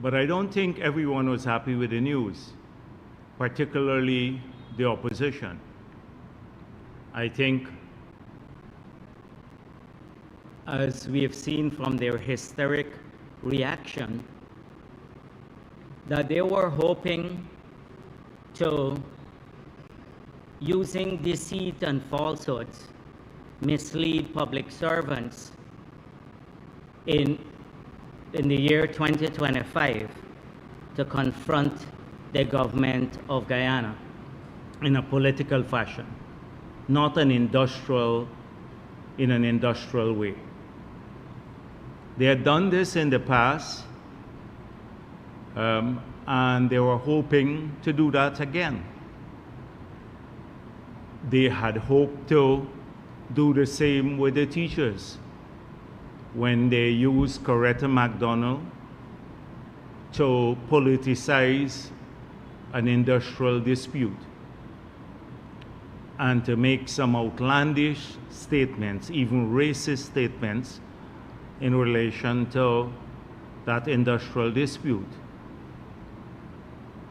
But I don't think everyone was happy with the news, particularly the opposition. I think, as we have seen from their hysteric reaction, that they were hoping to, using deceit and falsehoods, mislead public servants in the year 2025 to confront the government of Guyana in a political fashion, not in an industrial way. They had done this in the past, and they were hoping to do that again. They had hoped to do the same with the teachers when they used Coretta MacDonald to politicize an industrial dispute and to make some outlandish statements, even racist statements, in relation to that industrial dispute.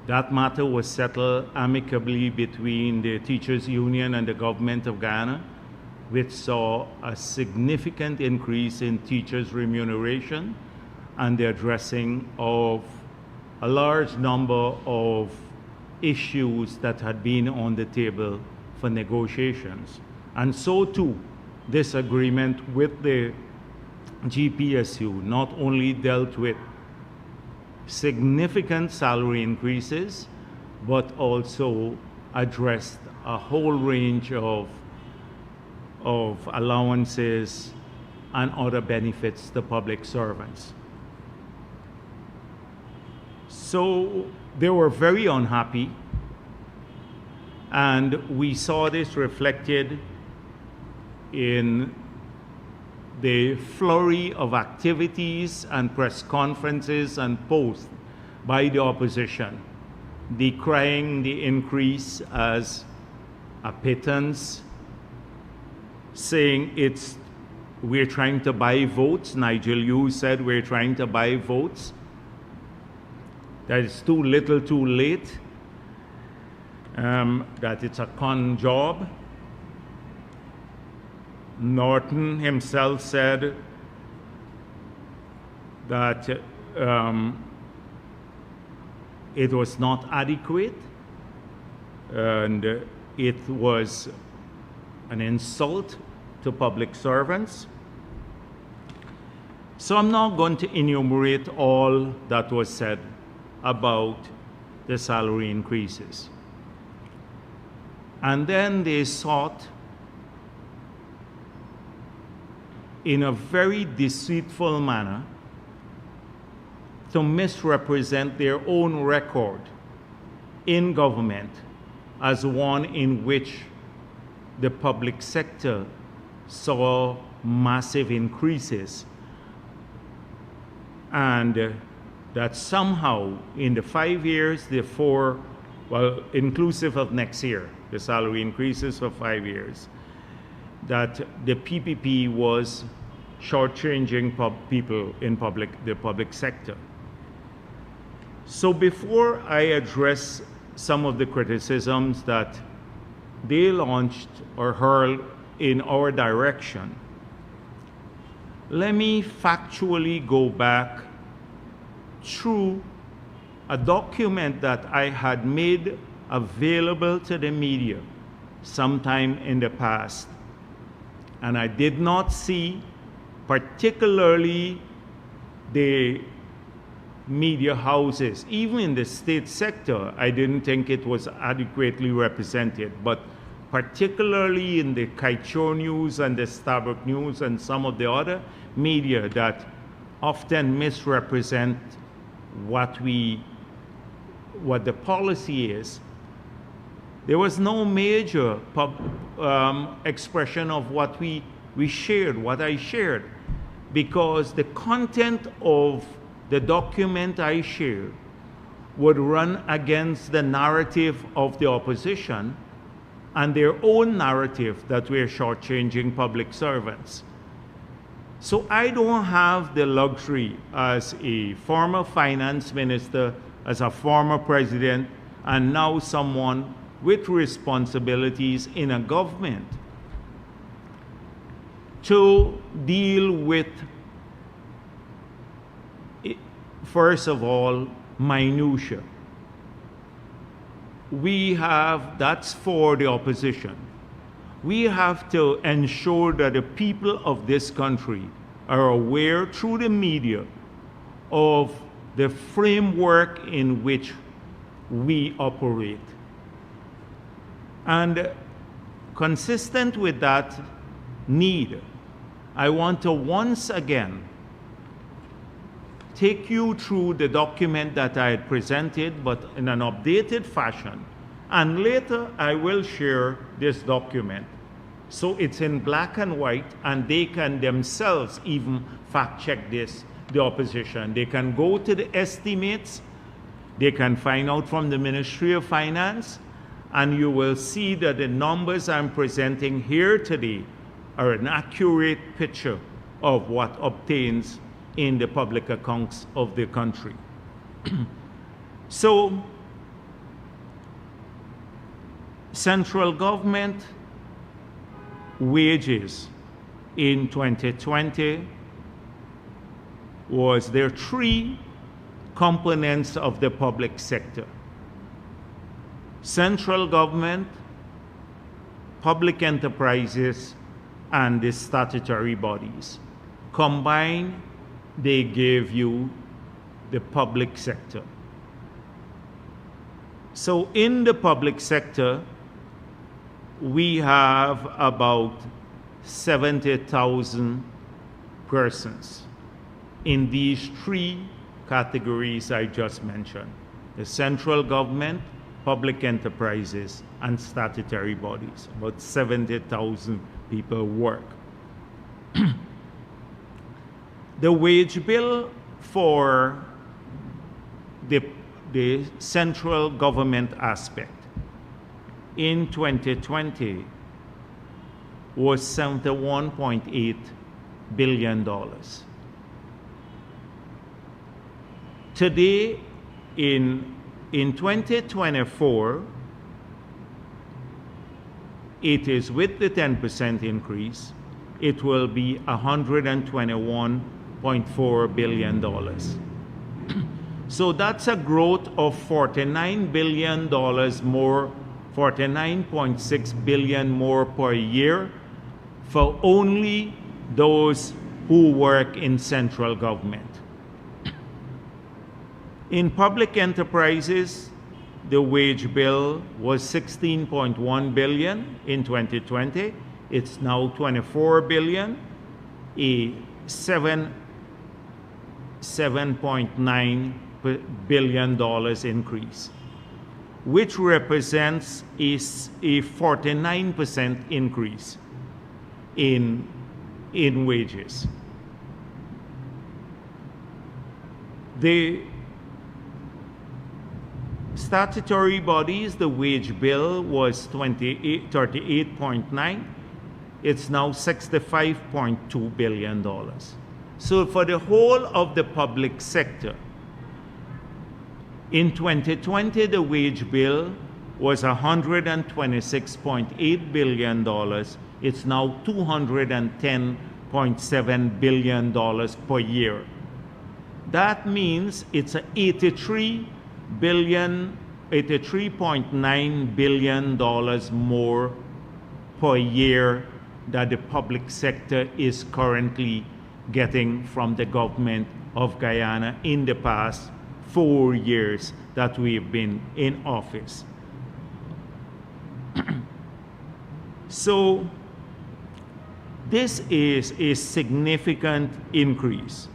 That matter was settled amicably between the teachers' union and the government of Guyana, which saw a significant increase in teachers' remuneration and the addressing of a large number of issues that had been on the table for negotiations. And so too, this agreement with the GPSU not only dealt with significant salary increases, but also addressed a whole range of allowances and other benefits to public servants. So they were very unhappy, and we saw this reflected in the flurry of activities and press conferences and posts by the opposition, decrying the increase as a pittance, saying we're trying to buy votes. Nigel Yu said we're trying to buy votes. That it's too little too late, that it's a con job. Norton himself said that it was not adequate and it was an insult to public servants. So I'm not going to enumerate all that was said about the salary increases. And then they sought, in a very deceitful manner, to misrepresent their own record in government as one in which the public sector saw massive increases, and that somehow in the 5 years, inclusive of next year, the salary increases for 5 years, that the PPP was shortchanging people in the public sector. So before I address some of the criticisms that they launched or hurled in our direction, let me factually go back through a document that I had made available to the media sometime in the past. And I did not see, particularly the media houses, even in the state sector, I didn't think it was adequately represented, but particularly in the Kaichor News and the Starbuck News and some of the other media that often misrepresent what the policy is. There was no major expression of what we shared, what I shared, because the content of the document I shared would run against the narrative of the opposition and their own narrative that we're shortchanging public servants. So I don't have the luxury as a former finance minister, as a former president, and now someone with responsibilities in a government to deal with, first of all, minutia. That's for the opposition. We have to ensure that the people of this country are aware through the media of the framework in which we operate. And consistent with that need, I want to once again take you through the document that I had presented, but in an updated fashion. And later I will share this document. So it's in black and white, and they can themselves even fact check this, the opposition. They can go to the estimates, they can find out from the Ministry of Finance, and you will see that the numbers I'm presenting here today are an accurate picture of what obtains in the public accounts of the country. So, central government wages in 2020 there are three components of the public sector: central government, public enterprises, and the statutory bodies. Combined, they give you the public sector. So in the public sector, we have about 70,000 persons in these three categories I just mentioned: the central government, public enterprises, and statutory bodies. About 70,000 people work. The wage bill for the central government aspect in 2020 was $71.8 billion. Today, in 2024, it is with the 10% increase, it will be $121.4 billion. So that's a growth of $49 billion more, $49.6 billion more per year for only those who work in central government. In public enterprises, the wage bill was $16.1 billion in 2020. It's now $24 billion, a $7.9 billion increase, which represents a 49% increase in wages. The statutory bodies, the wage bill was 38.9. It's now $65.2 billion. So for the whole of the public sector, in 2020, the wage bill was $126.8 billion. It's now $210.7 billion per year. That means it's a $83.9 billion more per year that the public sector is currently getting from the government of Guyana in the past 4 years that we've been in office. So this is a significant increase.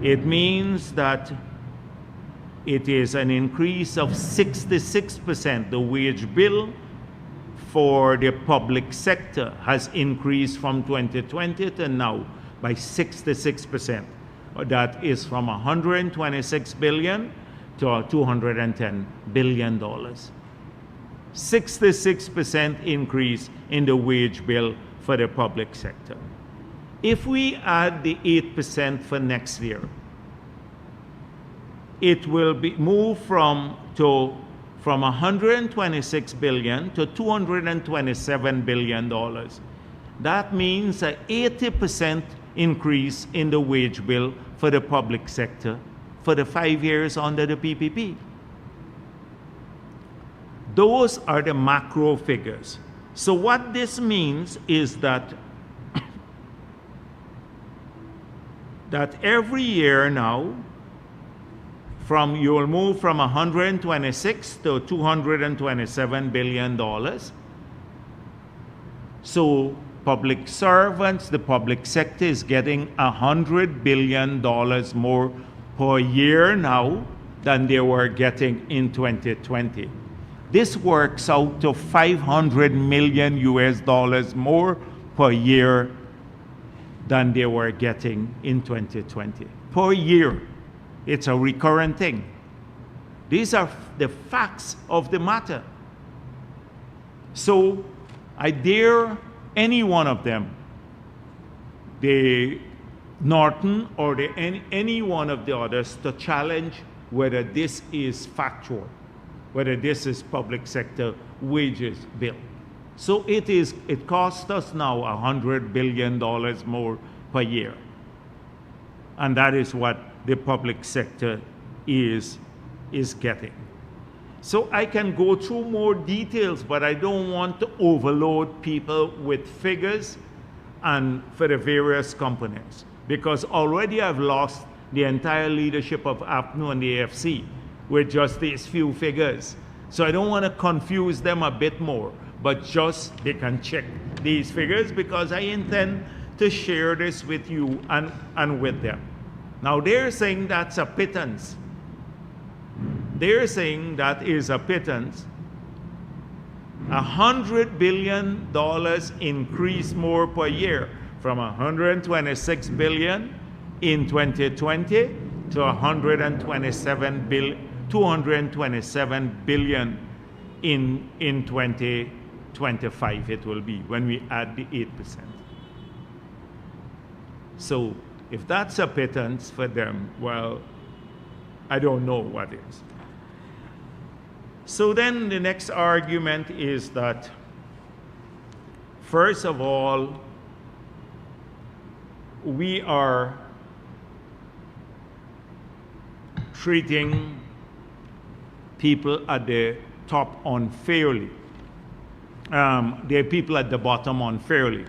It means that it is an increase of 66%. The wage bill for the public sector has increased from 2020 to now by 66%. That is from $126 billion to $210 billion. 66% increase in the wage bill for the public sector. If we add the 8% for next year, it will be moved from 126 billion to 227 billion dollars. That means an 80% increase in the wage bill for the public sector for the 5 years under the PPP. Those are the macro figures. So what this means is that every year now, you will move from 126 to 227 billion dollars. So public servants, the public sector is getting $100 billion more per year now than they were getting in 2020. This works out to $500 million US more per year than they were getting in 2020. Per year. It's a recurrent thing. These are the facts of the matter. So I dare any one of them, the Norton or any one of the others, to challenge whether this is factual, whether this is public sector wages bill. So it costs us now $100 billion more per year. And that is what the public sector is getting. So I can go through more details, but I don't want to overload people with figures and for the various components, because already I've lost the entire leadership of APNU and the AFC with just these few figures. So I don't want to confuse them a bit more, but just they can check these figures, because I intend to share this with you and with them. Now they're saying that's a pittance. They're saying that is a pittance. $100 billion increase more per year, from 126 billion in 2020 to 227 billion in 2025 it will be, when we add the 8%. So if that's a pittance for them, well, I don't know what is. So then the next argument is that, first of all, we are treating people at the top unfairly. There are people at the bottom unfairly.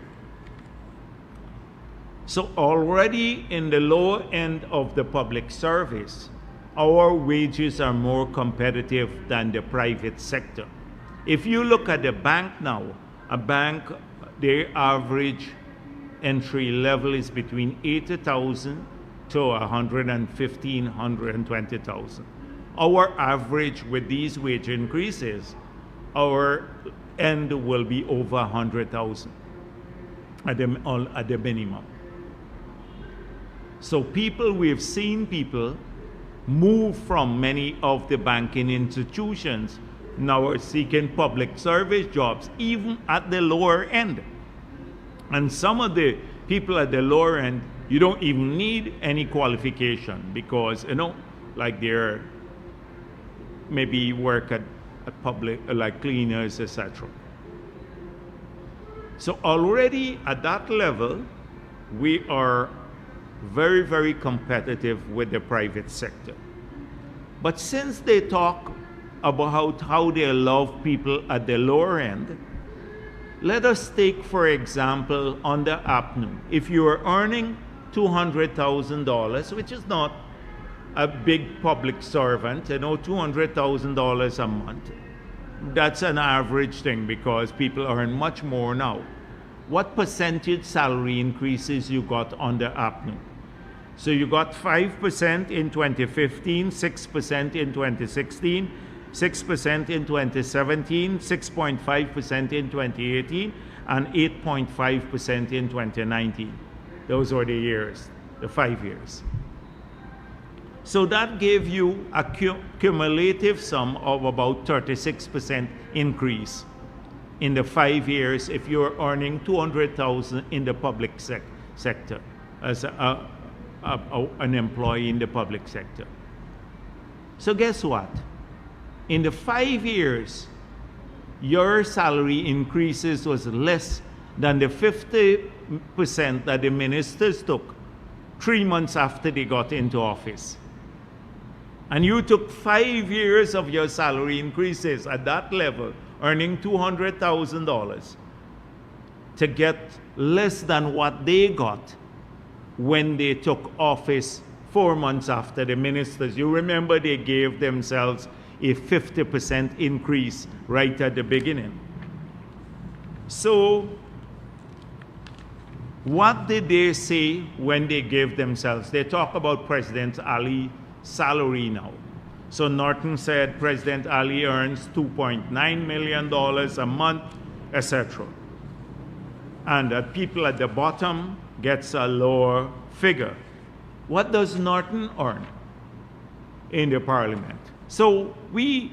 So already in the lower end of the public service, our wages are more competitive than the private sector. If you look at the bank now, a bank, their average entry level is between 80,000 to 115,000, 120,000. Our average with these wage increases, our end will be over 100,000 at the minimum. So we've seen people move from many of the banking institutions now are seeking public service jobs, even at the lower end. And some of the people at the lower end, you don't even need any qualification, because, like they're maybe work at public, like cleaners, etc. So already at that level, we are very, very competitive with the private sector. But since they talk about how they love people at the lower end, let us take, for example, under APNU. If you are earning $200,000, which is not a big public servant, $200,000 a month, that's an average thing, because people earn much more now. What percentage salary increases you got under APNU? So you got 5% in 2015, 6% in 2016, 6% in 2017, 6.5% in 2018, and 8.5% in 2019. Those were the years, the 5 years. So that gave you a cumulative sum of about 36% increase in the 5 years if you're earning $200,000 in the public sector, as an employee in the public sector. So guess what? In the 5 years, your salary increases was less than the 50% that the ministers took 3 months after they got into office. And you took 5 years of your salary increases at that level, earning $200,000, to get less than what they got when they took office 4 months after the ministers. You remember they gave themselves a 50% increase right at the beginning. So, what did they say when they gave themselves? They talk about President Ali's salary now. So Norton said President Ali earns $2.9 million a month, etc. And that people at the bottom gets a lower figure. What does Norton earn in the parliament? So we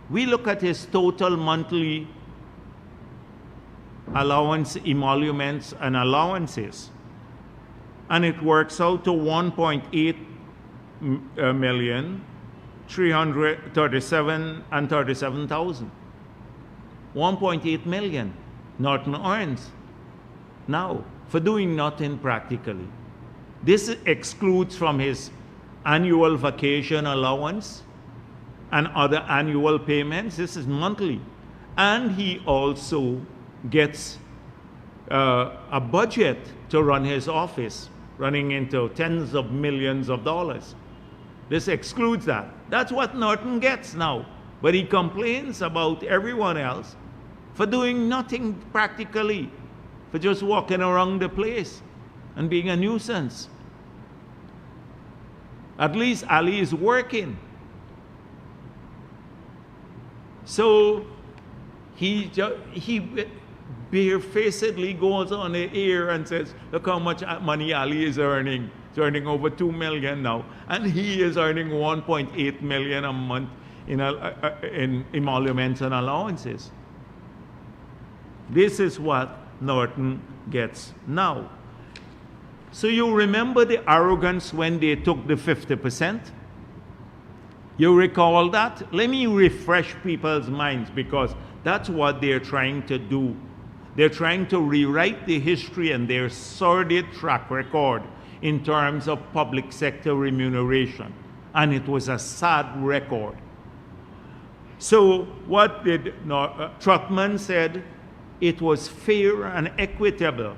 look at his total monthly allowance, emoluments, and allowances, and it works out to 1.8 million, 337,000. 1.8 million Norton earns now for doing nothing practically. This excludes from his annual vacation allowance and other annual payments. This is monthly. And he also gets a budget to run his office, running into tens of millions of dollars. This excludes that. That's what Norton gets now. But he complains about everyone else for doing nothing practically, for just walking around the place and being a nuisance. At least Ali is working. So he barefacedly goes on the air and says, look how much money Ali is earning. He's earning over $2 million now. And he is earning $1.8 million a month in emoluments and allowances. This is what Norton gets now. So you remember the arrogance when they took the 50%? You recall that? Let me refresh people's minds, because that's what they're trying to do. They're trying to rewrite the history and their sordid track record in terms of public sector remuneration. And it was a sad record. So what did Trotman said? It was fair and equitable.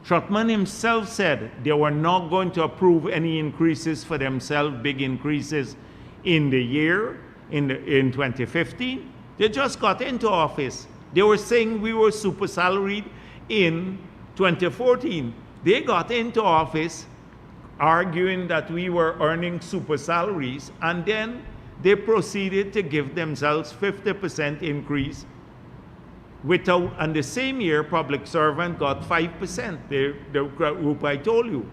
Trotman himself said they were not going to approve any increases for themselves, big increases in the year, in 2015. They just got into office. They were saying we were super salaried in 2014. They got into office arguing that we were earning super salaries, and then they proceeded to give themselves 50% increase without, and the same year public servant got 5%, the group I told you.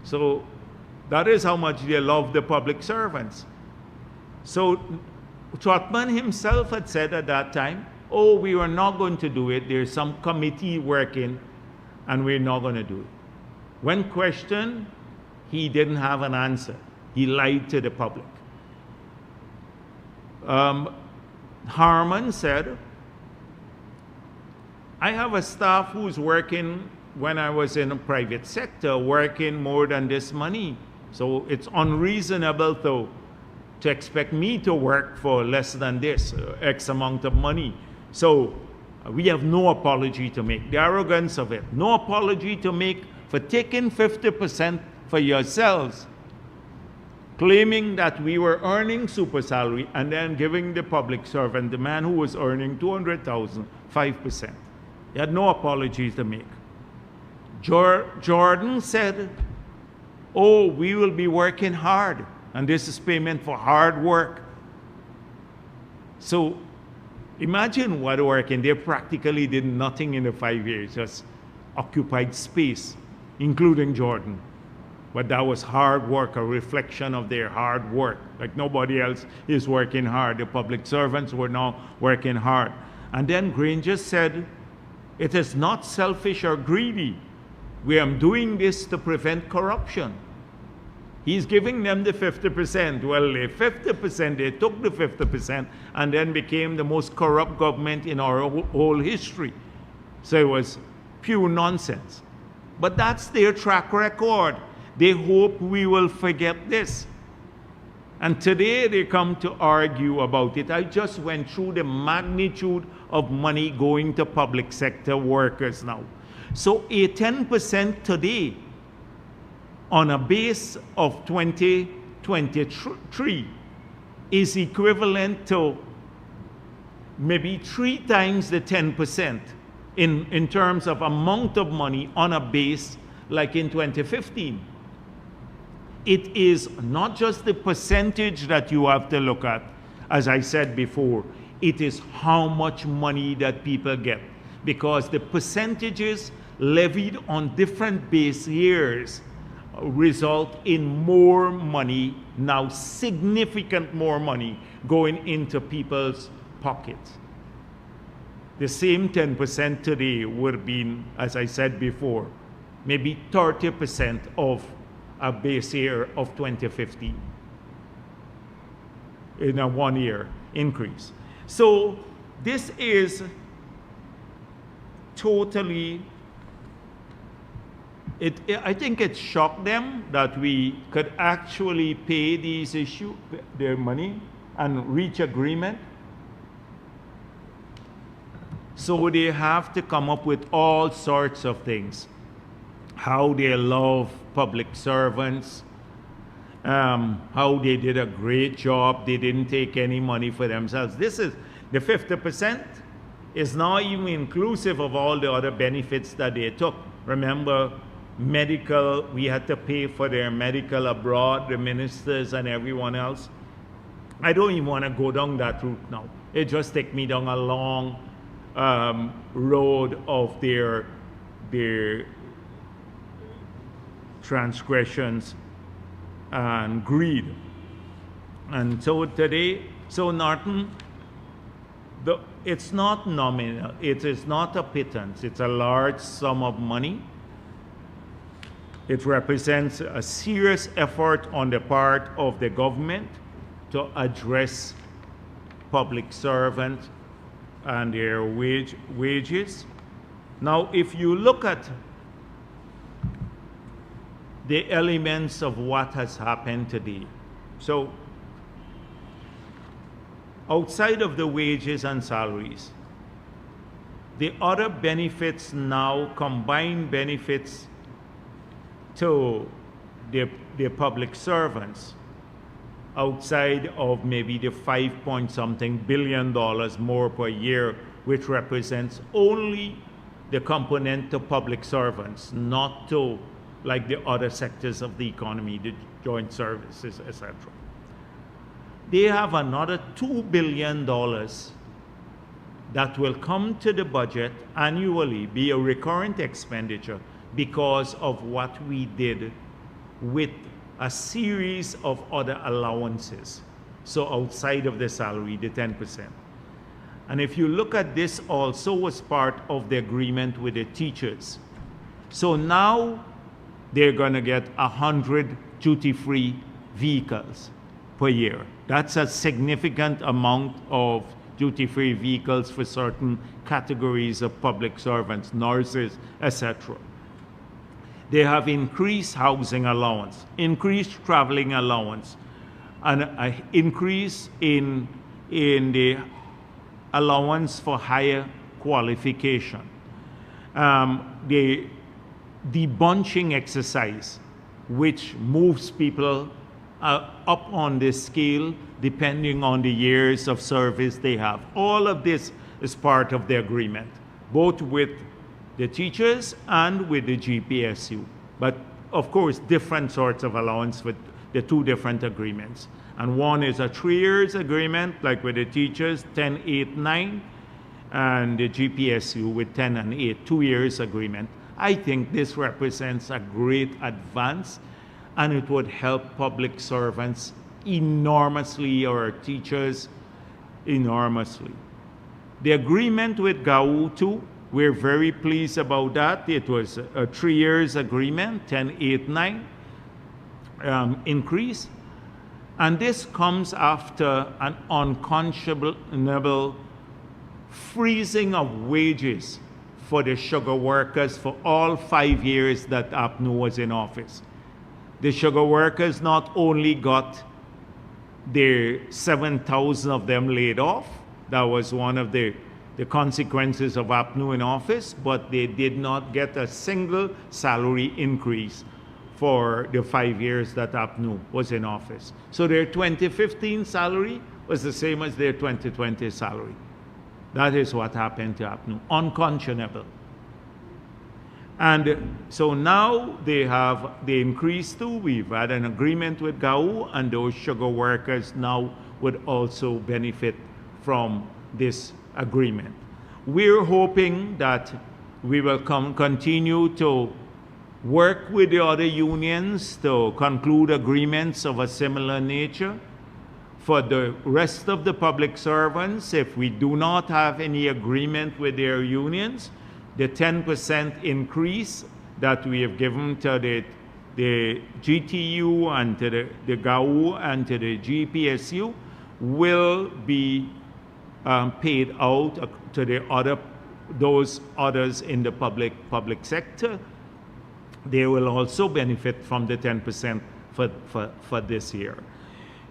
So that is how much they love the public servants. So Trotman himself had said at that time, oh, we were not going to do it. There's some committee working and we're not going to do it. When questioned, he didn't have an answer. He lied to the public. Harman said, I have a staff who's working, when I was in a private sector, working more than this money. So it's unreasonable to expect me to work for less than this, X amount of money. So we have no apology to make. The arrogance of it. No apology to make for taking 50% for yourselves, claiming that we were earning super salary and then giving the public servant, the man who was earning $200,000, 5%. He had no apologies to make. Jordan said, oh, we will be working hard, and this is payment for hard work. So imagine what working. They practically did nothing in the 5 years, just occupied space, including Jordan. But that was hard work, a reflection of their hard work. Like nobody else is working hard. The public servants were now working hard. And then Granger said, It is not selfish or greedy. We are doing this to prevent corruption. He's giving them the 50%. Well, the 50%, they took the 50% and then became the most corrupt government in our whole history. So it was pure nonsense. But that's their track record. They hope we will forget this. And today they come to argue about it. I just went through the magnitude of money going to public sector workers now. So a 10% today on a base of 2023 is equivalent to maybe 3 times the 10% in terms of amount of money on a base like in 2015. It is not just the percentage that you have to look at, as I said before, it is how much money that people get, because the percentages levied on different base years result in more money, now significant more money going into people's pockets. The same 10% today would have been, as I said before, maybe 30% of a base year of 2015 in a 1-year increase. So this is totally, I think it shocked them that we could actually pay these issues, their money, and reach agreement. So they have to come up with all sorts of things. How they love public servants, how they did a great job, they didn't take any money for themselves. This is, the 50% is not even inclusive of all the other benefits that they took. Remember, medical, we had to pay for their medical abroad, the ministers and everyone else. I don't even want to go down that route now. It just takes me down a long road of their transgressions and greed. And so today, so Norton, it's not nominal, it is not a pittance, it's a large sum of money. It represents a serious effort on the part of the government to address public servants and their wages. Now, if you look at the elements of what has happened today, so outside of the wages and salaries, the other benefits now, combined benefits to the public servants, outside of maybe the $5-point-something billion more per year, which represents only the component to public servants, not to like the other sectors of the economy, the joint services, etc. They have another $2 billion that will come to the budget annually, be a recurrent expenditure because of what we did with a series of other allowances. So outside of the salary, the 10%. And if you look at this also as part of the agreement with the teachers. So now they're going to get 100 duty-free vehicles per year. That's a significant amount of duty-free vehicles for certain categories of public servants, nurses, etc. They have increased housing allowance, increased traveling allowance, and an increase in the allowance for higher qualification. The debunching exercise, which moves people up on the scale depending on the years of service they have. All of this is part of the agreement, both with the teachers and with the GPSU. But of course, different sorts of allowance with the two different agreements. And one is a 3 years agreement, like with the teachers, 10, 8, 9, and the GPSU with 10 and 8, 2 years agreement. I think this represents a great advance, and it would help public servants enormously, or teachers enormously. The agreement with GAU too We're very pleased about that. It was a 3 years agreement, 1089 increase. And this comes after an unconscionable freezing of wages for the sugar workers for all 5 years that APNU was in office. The sugar workers not only got their 7,000 of them laid off, that was one of the consequences of APNU in office, but they did not get a single salary increase for the 5 years that APNU was in office. So their 2015 salary was the same as their 2020 salary. That is what happened to APNU, unconscionable. And so now they increased too. We've had an agreement with GAU, and those sugar workers now would also benefit from this agreement. We're hoping that we will continue to work with the other unions to conclude agreements of a similar nature. For the rest of the public servants, if we do not have any agreement with their unions, the 10% increase that we have given to the GTU and to the GAU and to the GPSU will be paid out to those others in the public sector. They will also benefit from the 10% for this year.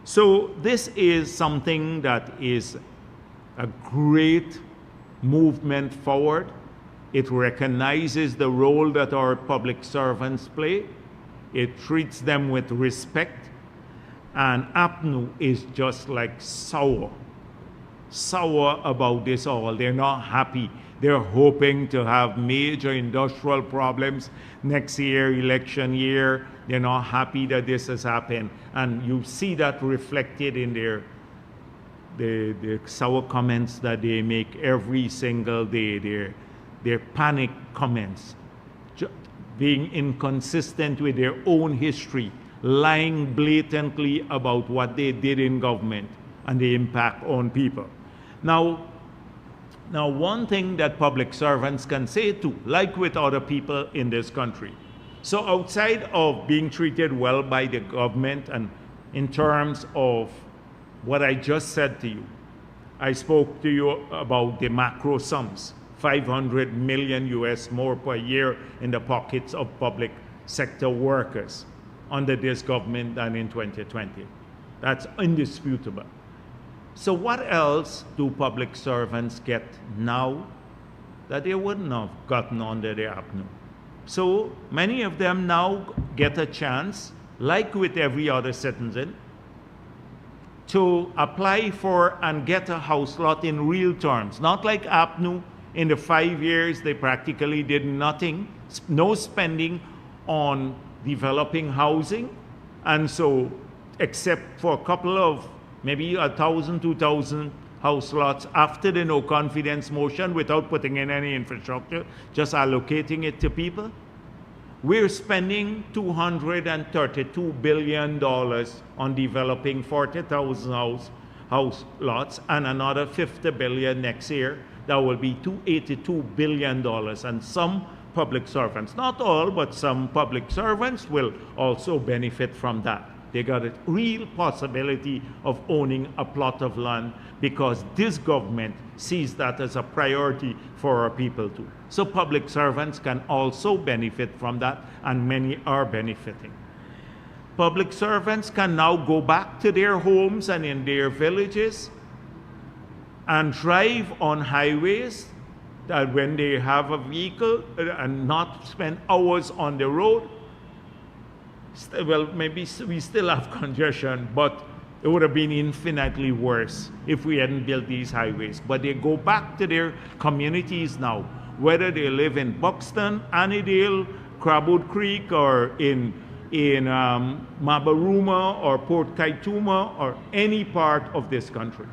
So this is something that is a great movement forward. It recognizes the role that our public servants play. It treats them with respect. And APNU is just like sour about this all. They're not happy. They're hoping to have major industrial problems next year, election year. They're not happy that this has happened. And you see that reflected in the sour comments that they make every single day, their panic comments, being inconsistent with their own history, lying blatantly about what they did in government and the impact on people. Now, one thing that public servants can say too, like with other people in this country. So outside of being treated well by the government and in terms of what I just said to you, I spoke to you about the macro sums, 500 million US more per year in the pockets of public sector workers under this government than in 2020. That's indisputable. So what else do public servants get now that they wouldn't have gotten under the APNU? So many of them now get a chance, like with every other citizen, to apply for and get a house lot in real terms. Not like APNU, in the 5 years they practically did nothing, no spending on developing housing, and so except for a couple of maybe 1,000, 2,000 house lots after the no confidence motion without putting in any infrastructure, just allocating it to people. We're spending $232 billion on developing 40,000 house lots and another $50 billion next year. That will be $282 billion. And some public servants, not all, but some public servants will also benefit from that. They got a real possibility of owning a plot of land because this government sees that as a priority for our people too. So public servants can also benefit from that, and many are benefiting. Public servants can now go back to their homes and in their villages and drive on highways that when they have a vehicle and not spend hours on the road. Well, maybe we still have congestion, but it would have been infinitely worse if we hadn't built these highways. But they go back to their communities now, whether they live in Buxton, Annandale, Crabwood Creek, or in Mabaruma or Port Kaituma or any part of this country.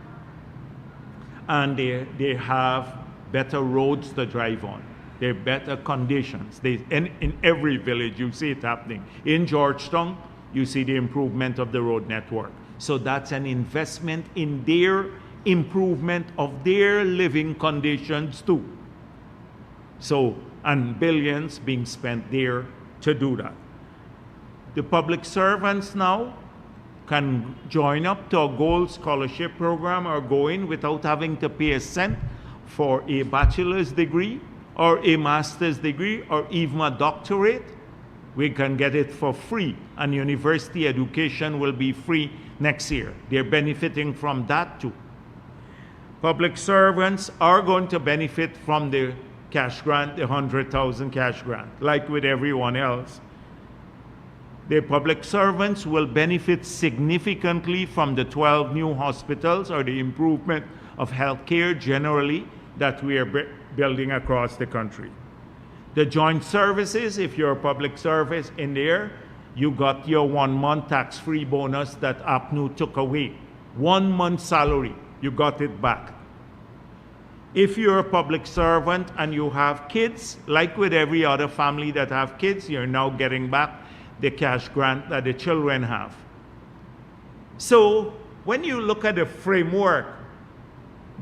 And they have better roads to drive on. There are better conditions. In every village, you see it happening. In Georgetown, you see the improvement of the road network. So that's an investment in their improvement of their living conditions too. So, and billions being spent there to do that. The public servants now can join up to a gold scholarship program or go in without having to pay a cent for a bachelor's degree or a master's degree or even a doctorate. We can get it for free, and university education will be free next year. They're benefiting from that too. Public servants are going to benefit from the cash grant, the 100,000 cash grant, like with everyone else. The public servants will benefit significantly from the 12 new hospitals or the improvement of healthcare generally that we are building across the country. The joint services, if you're a public service in there, you got your 1 month tax-free bonus that APNU took away. 1 month salary, you got it back. If you're a public servant and you have kids, like with every other family that have kids, you're now getting back the cash grant that the children have. So when you look at the framework,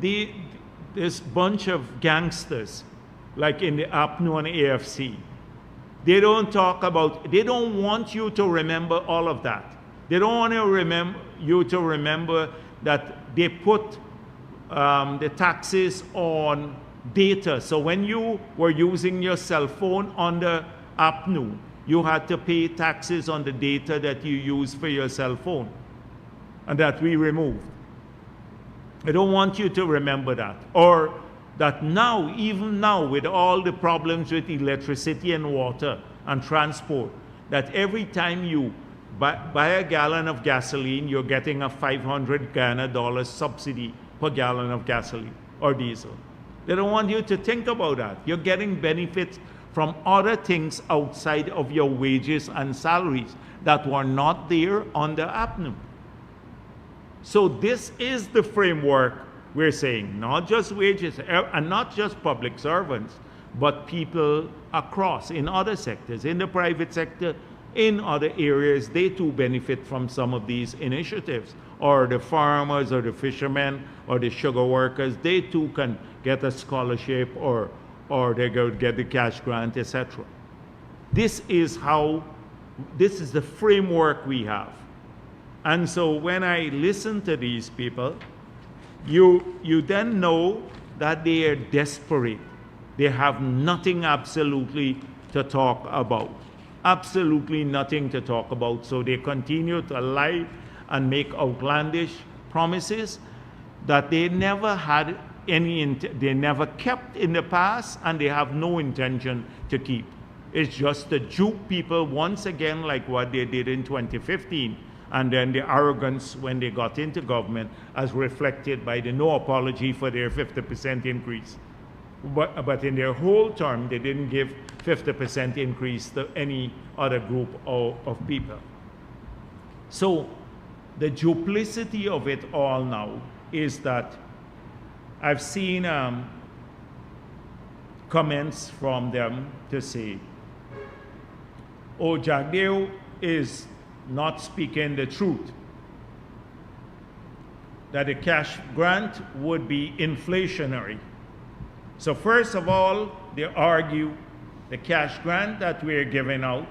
this bunch of gangsters, like in the APNU and AFC, they don't talk about, they don't want you to remember all of that. They don't want you to remember that they put the taxes on data. So when you were using your cell phone under APNU, you had to pay taxes on the data that you use for your cell phone, and that we removed. I don't want you to remember that. Or that now, even now, with all the problems with electricity and water and transport, that every time you buy a gallon of gasoline, you're getting a $500 Ghana subsidy per gallon of gasoline or diesel. They don't want you to think about that. You're getting benefits from other things outside of your wages and salaries that were not there under APNU. So this is the framework we're saying, not just wages and not just public servants, but people across in other sectors, in the private sector, in other areas, they too benefit from some of these initiatives. Or the farmers or the fishermen or the sugar workers, they too can get a scholarship or they go get the cash grant, etc. This is the framework we have. And so when I listen to these people, you then know that they are desperate. They have nothing absolutely to talk about. Absolutely nothing to talk about. So they continue to lie and make outlandish promises that they never had they never kept in the past, and they have no intention to keep. It's just to dupe people once again, like what they did in 2015, and then the arrogance when they got into government, as reflected by the no apology for their 50% increase. But in their whole term, they didn't give 50% increase to any other group of people. So the duplicity of it all now is that I've seen comments from them to say, oh, Jagdeo is not speaking the truth, that the cash grant would be inflationary. So first of all, they argue the cash grant that we're giving out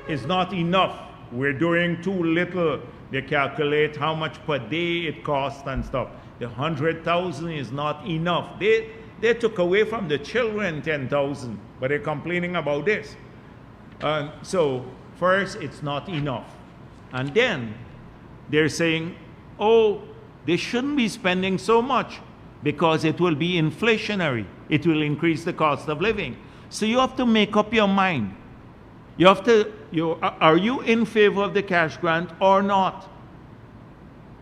is not enough. We're doing too little. They calculate how much per day it costs and stuff. The 100,000 is not enough. They took away from the children 10,000, but they're complaining about this. So first, it's not enough. And then they're saying, oh, they shouldn't be spending so much because it will be inflationary. It will increase the cost of living. So you have to make up your mind. You have to, are you in favor of the cash grant or not?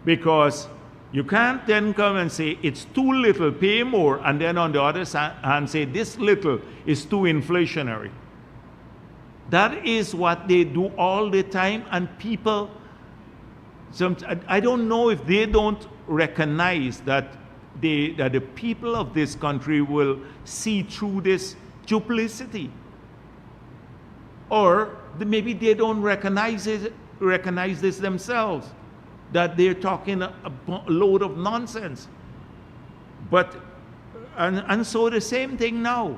Because you can't then come and say it's too little, pay more, and then on the other hand say this little is too inflationary. That is what they do all the time, and people, I don't know if they don't recognize that that the people of this country will see through this duplicity. Or maybe they don't recognize this themselves, that they're talking a load of nonsense. But and so the same thing now,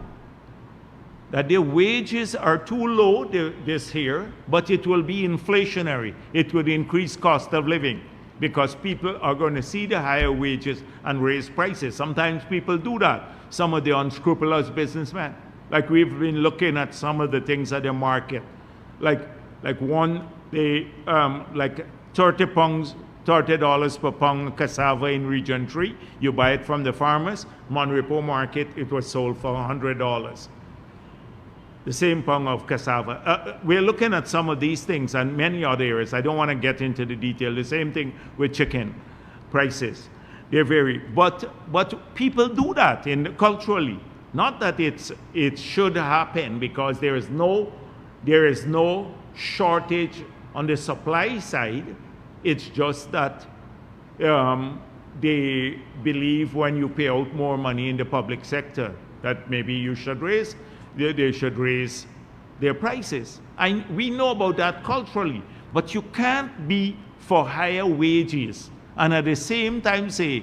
that their wages are too low this year, but it will be inflationary. It would increase cost of living because people are going to see the higher wages and raise prices. Sometimes people do that. Some of the unscrupulous businessmen, like we've been looking at some of the things at the market, like one, they like 30 pounds, $30 per pound cassava in Region 3. You buy it from the farmers. Monrepo Market, it was sold for $100. The same pound of cassava. We're looking at some of these things and many other areas. I don't want to get into the detail. The same thing with chicken prices. They vary. But people do that culturally. Not that it should happen, because there is no shortage on the supply side. It's just that they believe when you pay out more money in the public sector that maybe you should raise, they should raise their prices. We know about that culturally, but you can't be for higher wages and at the same time say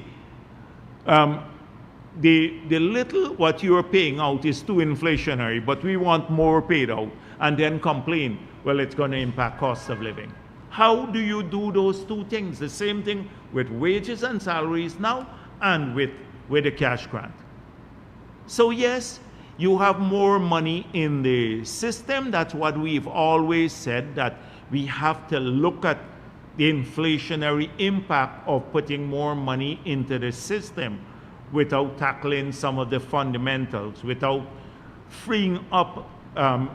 the little what you are paying out is too inflationary, but we want more paid out, and then complain, well, it's going to impact cost of living. How do you do those two things? The same thing with wages and salaries now and with the cash grant. So yes, you have more money in the system. That's what we've always said, that we have to look at the inflationary impact of putting more money into the system without tackling some of the fundamentals, without freeing up,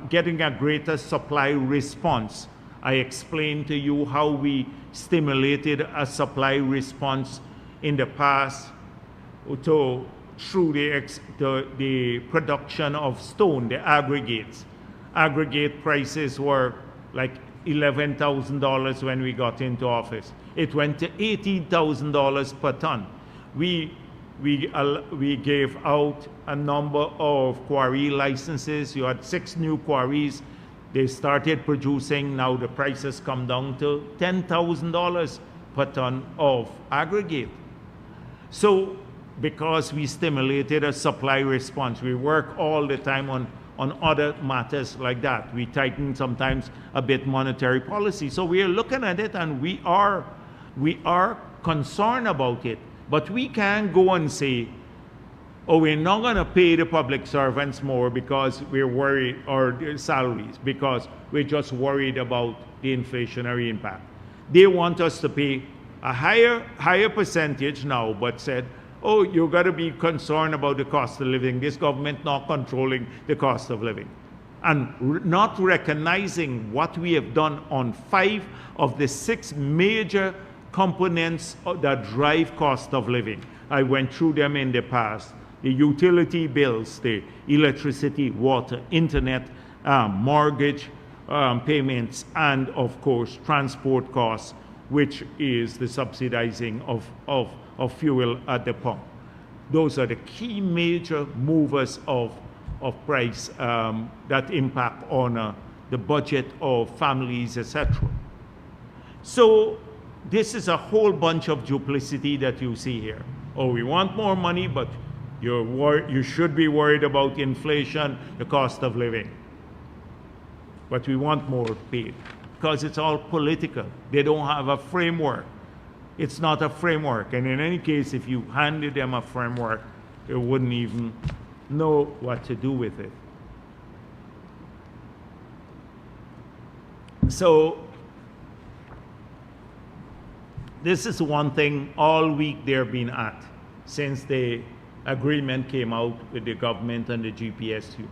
getting a greater supply response. I explained to you how we stimulated a supply response in the past through the production of stone, the aggregates. Aggregate prices were like $11,000 when we got into office. It went to $18,000 per ton. We gave out a number of quarry licenses. You had 6 new quarries. They started producing. Now the prices come down to $10,000 per ton of aggregate. So because we stimulated a supply response, we work all the time on other matters like that. We tighten sometimes a bit monetary policy. So we are looking at it and we are concerned about it. But we can't go and say, oh, we're not going to pay the public servants more because we're worried, or their salaries, because we're just worried about the inflationary impact. They want us to pay a higher percentage now, but said, oh, you got to be concerned about the cost of living. This government not controlling the cost of living. And not recognizing what we have done on 5 of the 6 major components that drive cost of living. I went through them in the past. The utility bills, the electricity, water, internet, mortgage payments, and of course transport costs, which is the subsidizing of fuel at the pump. Those are the key major movers of price that impact on the budget of families, etc. So this is a whole bunch of duplicity that you see here. Oh, we want more money, but you should be worried about inflation, the cost of living. But we want more paid because it's all political. They don't have a framework. It's not a framework. And in any case, if you handed them a framework, they wouldn't even know what to do with it. So this is one thing all week they've been at since the agreement came out with the government and the GPSU.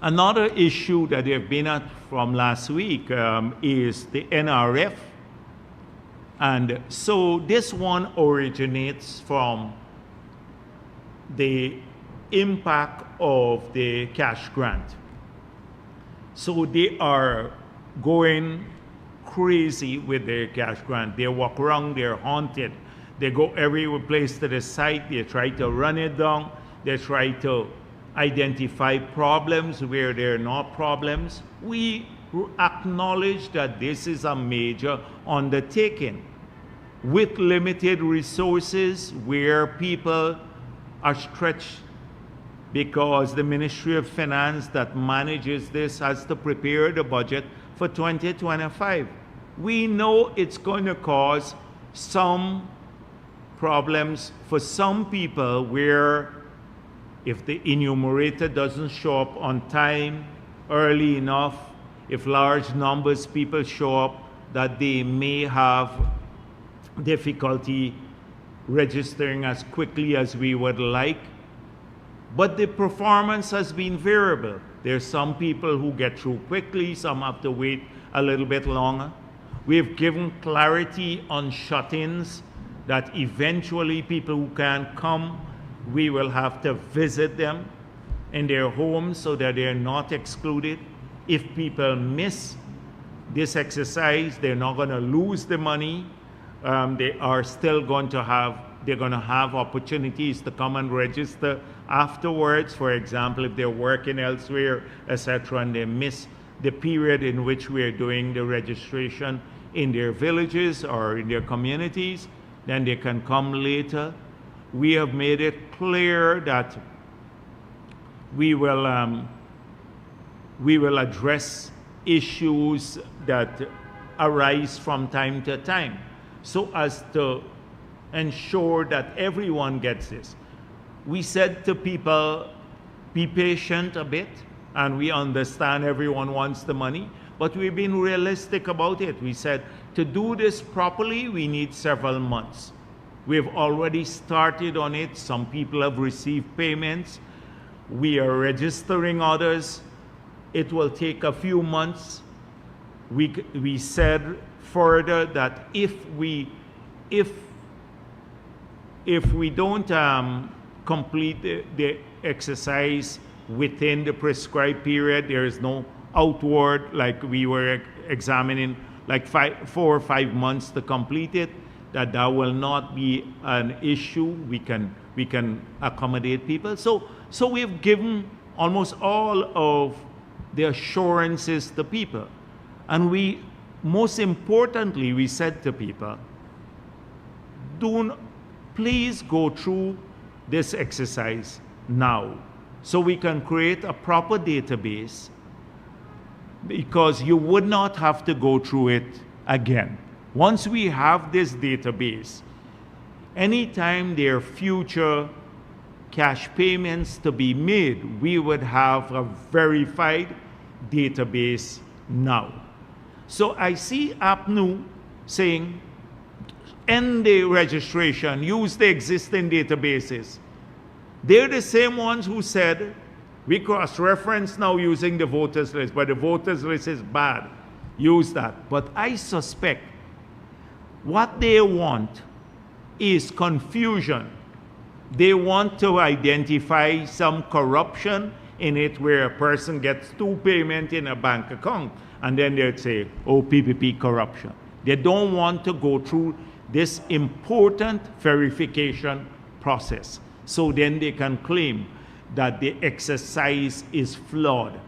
Another issue that they've been at from last week is the NRF. And so this one originates from the impact of the cash grant. So they are going crazy with their cash grant. They walk around, they're haunted. They go every place to the site, they try to run it down, they try to identify problems where there are not problems. We acknowledge that this is a major undertaking with limited resources, where people are stretched because the Ministry of Finance that manages this has to prepare the budget for 2025. We know it's going to cause some problems for some people where if the enumerator doesn't show up on time, early enough, if large numbers of people show up, that they may have difficulty registering as quickly as we would like. But the performance has been variable. There's some people who get through quickly, some have to wait a little bit longer. We've given clarity on shut-ins that eventually people who can't come, we will have to visit them in their homes so that they're not excluded. If people miss this exercise, they're not going to lose the money. They are still going to have, they're going to have opportunities to come and register afterwards. For example, if they're working elsewhere, etc., and they miss the period in which we're doing the registration in their villages or in their communities, then they can come later. We have made it clear that we will address issues that arise from time to time, so as to ensure that everyone gets this. We said to people, be patient a bit, and we understand everyone wants the money, but we've been realistic about it. We said, to do this properly, we need several months. We've already started on it. Some people have received payments. We are registering others. It will take a few months. We said further that if we don't complete the exercise within the prescribed period, there is no outward, like we were examining, like 4 or 5 months to complete it, that will not be an issue. We can accommodate people. So we've given almost all of the assurances to people. And most importantly, we said to people, please go through this exercise now so we can create a proper database, because you would not have to go through it again. Once we have this database, anytime there are future cash payments to be made, we would have a verified database now. So I see APNU saying, end the registration, use the existing databases. They're the same ones who said, we cross-reference now using the voters list, but the voters list is bad. Use that. But I suspect what they want is confusion. They want to identify some corruption in it where a person gets 2 payments in a bank account, and then they'd say, oh, PPP corruption. They don't want to go through this important verification process. So then they can claim that the exercise is flawed.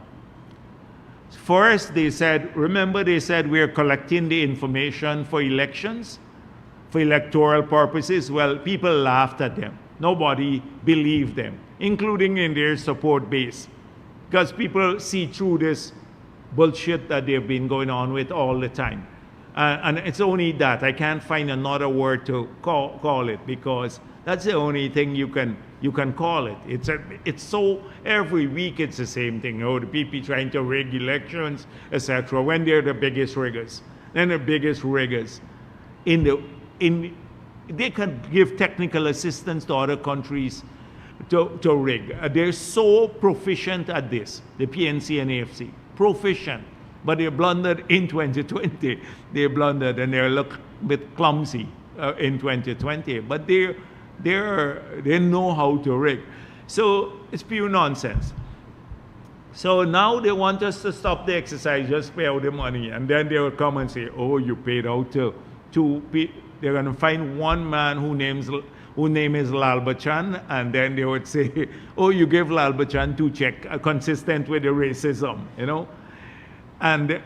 First, they said, remember they said we're collecting the information for elections, for electoral purposes. Well, people laughed at them. Nobody believed them, including in their support base, because people see through this bullshit that they've been going on with all the time. And it's only that. I can't find another word to call it, because that's the only thing you can call it. It's so, every week it's the same thing. Oh, the PP trying to rig elections, etc. When they're the biggest riggers. Then the biggest riggers they can give technical assistance to other countries to rig. They're so proficient at this, the PNC and AFC. Proficient. But they blundered in 2020. They blundered and they look a bit clumsy in 2020. But they know how to rig. So it's pure nonsense. So now they want us to stop the exercise, just pay out the money. And then they will come and say, oh, you paid out to they're going to find one man whose name is Lal Bachchan, and then they would say, oh, you gave Lal Bachchan 2 checks, consistent with the racism, you know? And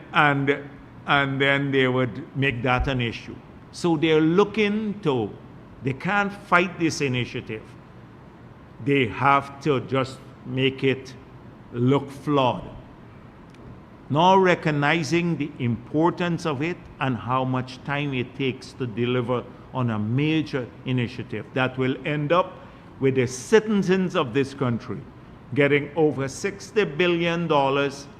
then they would make that an issue. So they're looking to, they can't fight this initiative. they have to just make it look flawed. Now recognizing the importance of it and how much time it takes to deliver on a major initiative that will end up with the citizens of this country getting over $60 billion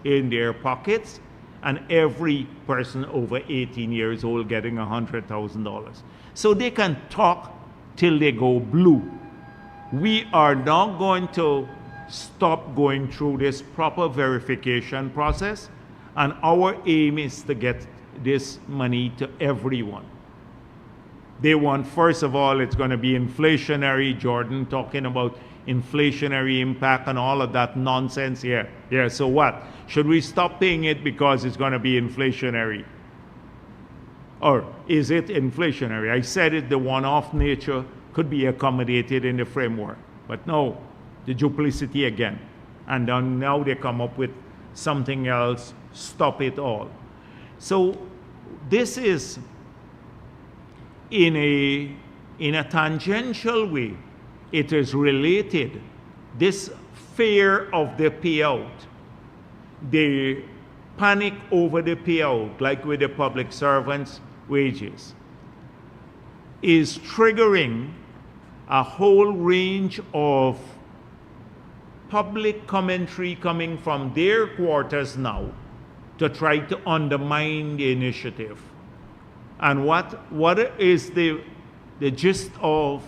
in their pockets, and every person over 18 years old getting $100,000. So they can talk till they go blue. We are not going to stop going through this proper verification process, and our aim is to get this money to everyone. They want, first of all, it's going to be inflationary. Jordan talking about inflationary impact and all of that nonsense here. Yeah, so what? Should we stop paying it because it's going to be inflationary? Or is it inflationary? I said it, the one-off nature could be accommodated in the framework. But no, the duplicity again. And then now they come up with something else, stop it all. So this is in a tangential way, it is related. This fear of the payout, the panic over the payout, like with the public servants' wages, is triggering a whole range of public commentary coming from their quarters now to try to undermine the initiative. And what is the gist of,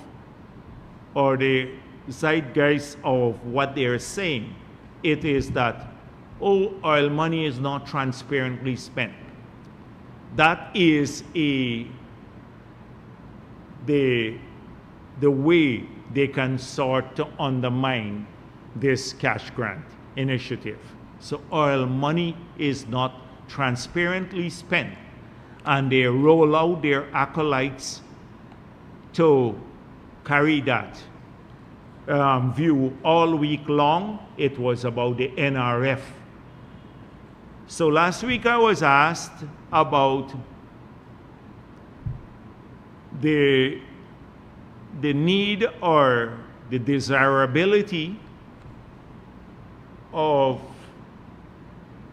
or the zeitgeist of what they're saying? It is that, oh, oil money is not transparently spent. That is the way they can sort to undermine this cash grant initiative. So oil money is not transparently spent, and they roll out their acolytes to carry that view all week long. It was about the NRF. So last week I was asked about the need or the desirability of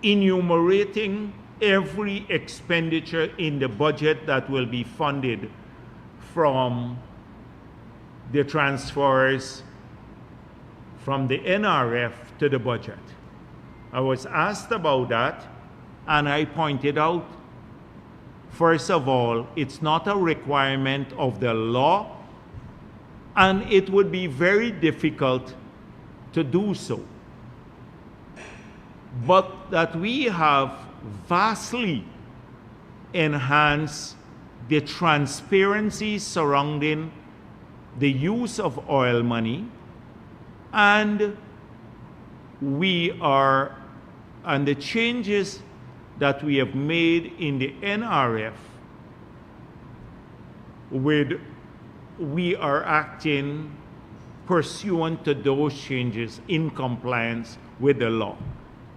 enumerating every expenditure in the budget that will be funded from the transfers from the NRF to the budget. I was asked about that, and I pointed out, first of all, it's not a requirement of the law, and it would be very difficult to do so. But that we have vastly enhanced the transparency surrounding the use of oil money, and the changes that we have made in the NRF, we are acting pursuant to those changes in compliance with the law.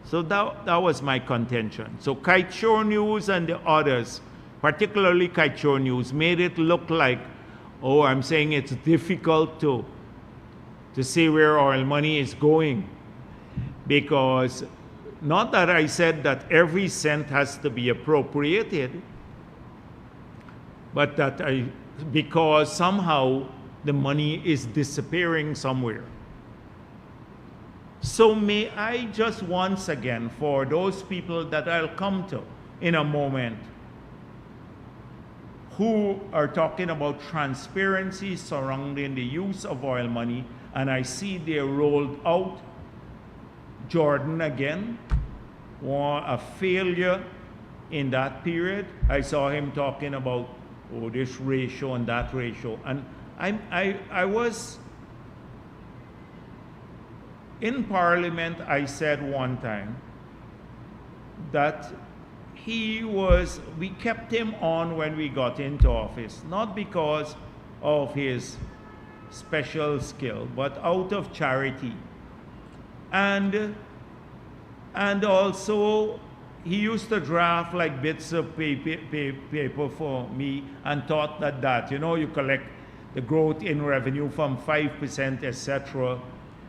So that was my contention. So Kiteshore News and the others, particularly Kiteshore News, made it look like, oh, I'm saying it's difficult to say where oil money is going. Because not that I said that every cent has to be appropriated, but that because somehow the money is disappearing somewhere. So may I just once again, for those people that I'll come to in a moment, who are talking about transparency surrounding the use of oil money, and I see they're rolled out. Jordan again, a failure in that period. I saw him talking about, oh, this ratio and that ratio. And I was in Parliament. I said one time that we kept him on when we got into office, not because of his special skill, but out of charity. And also, he used to draft like bits of paper for me and thought that, you collect the growth in revenue from 5%, etc.,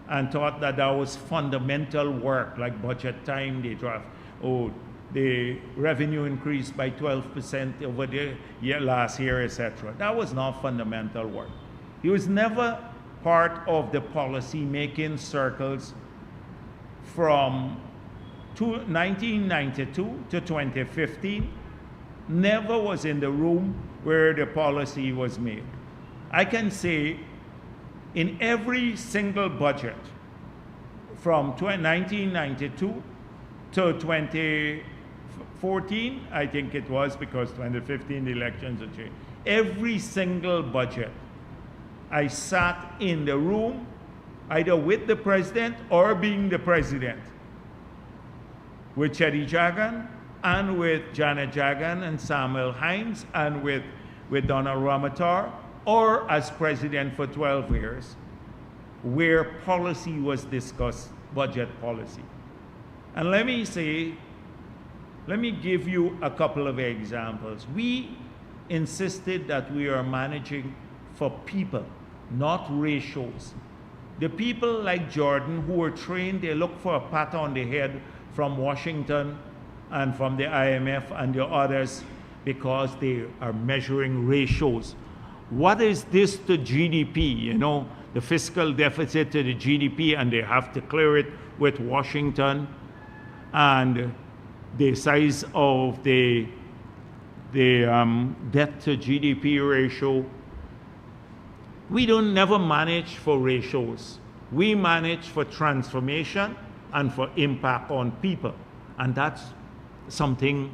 and thought that that was fundamental work, like budget time. They draft, oh, the revenue increased by 12% over the last year, etc. That was not fundamental work. He was never part of the policy-making circles from 1992 to 2015, never was in the room where the policy was made. I can say in every single budget from 1992 to 2014, I think it was, because 2015 the elections had changed, every single budget, I sat in the room either with the president or being the president, with Chetty Jagan and with Janet Jagan and Samuel Hines and with Donald Ramatar, or as president for 12 years, where policy was discussed, budget policy. And let me give you a couple of examples. We insisted that we are managing for people, not ratios. The people like Jordan who were trained, they look for a pat on the head from Washington and from the IMF and the others because they are measuring ratios. What is this to GDP? You know, the fiscal deficit to the GDP, and they have to clear it with Washington, and the size of the debt to GDP ratio. We don't never manage for ratios. We manage for transformation and for impact on people. And that's something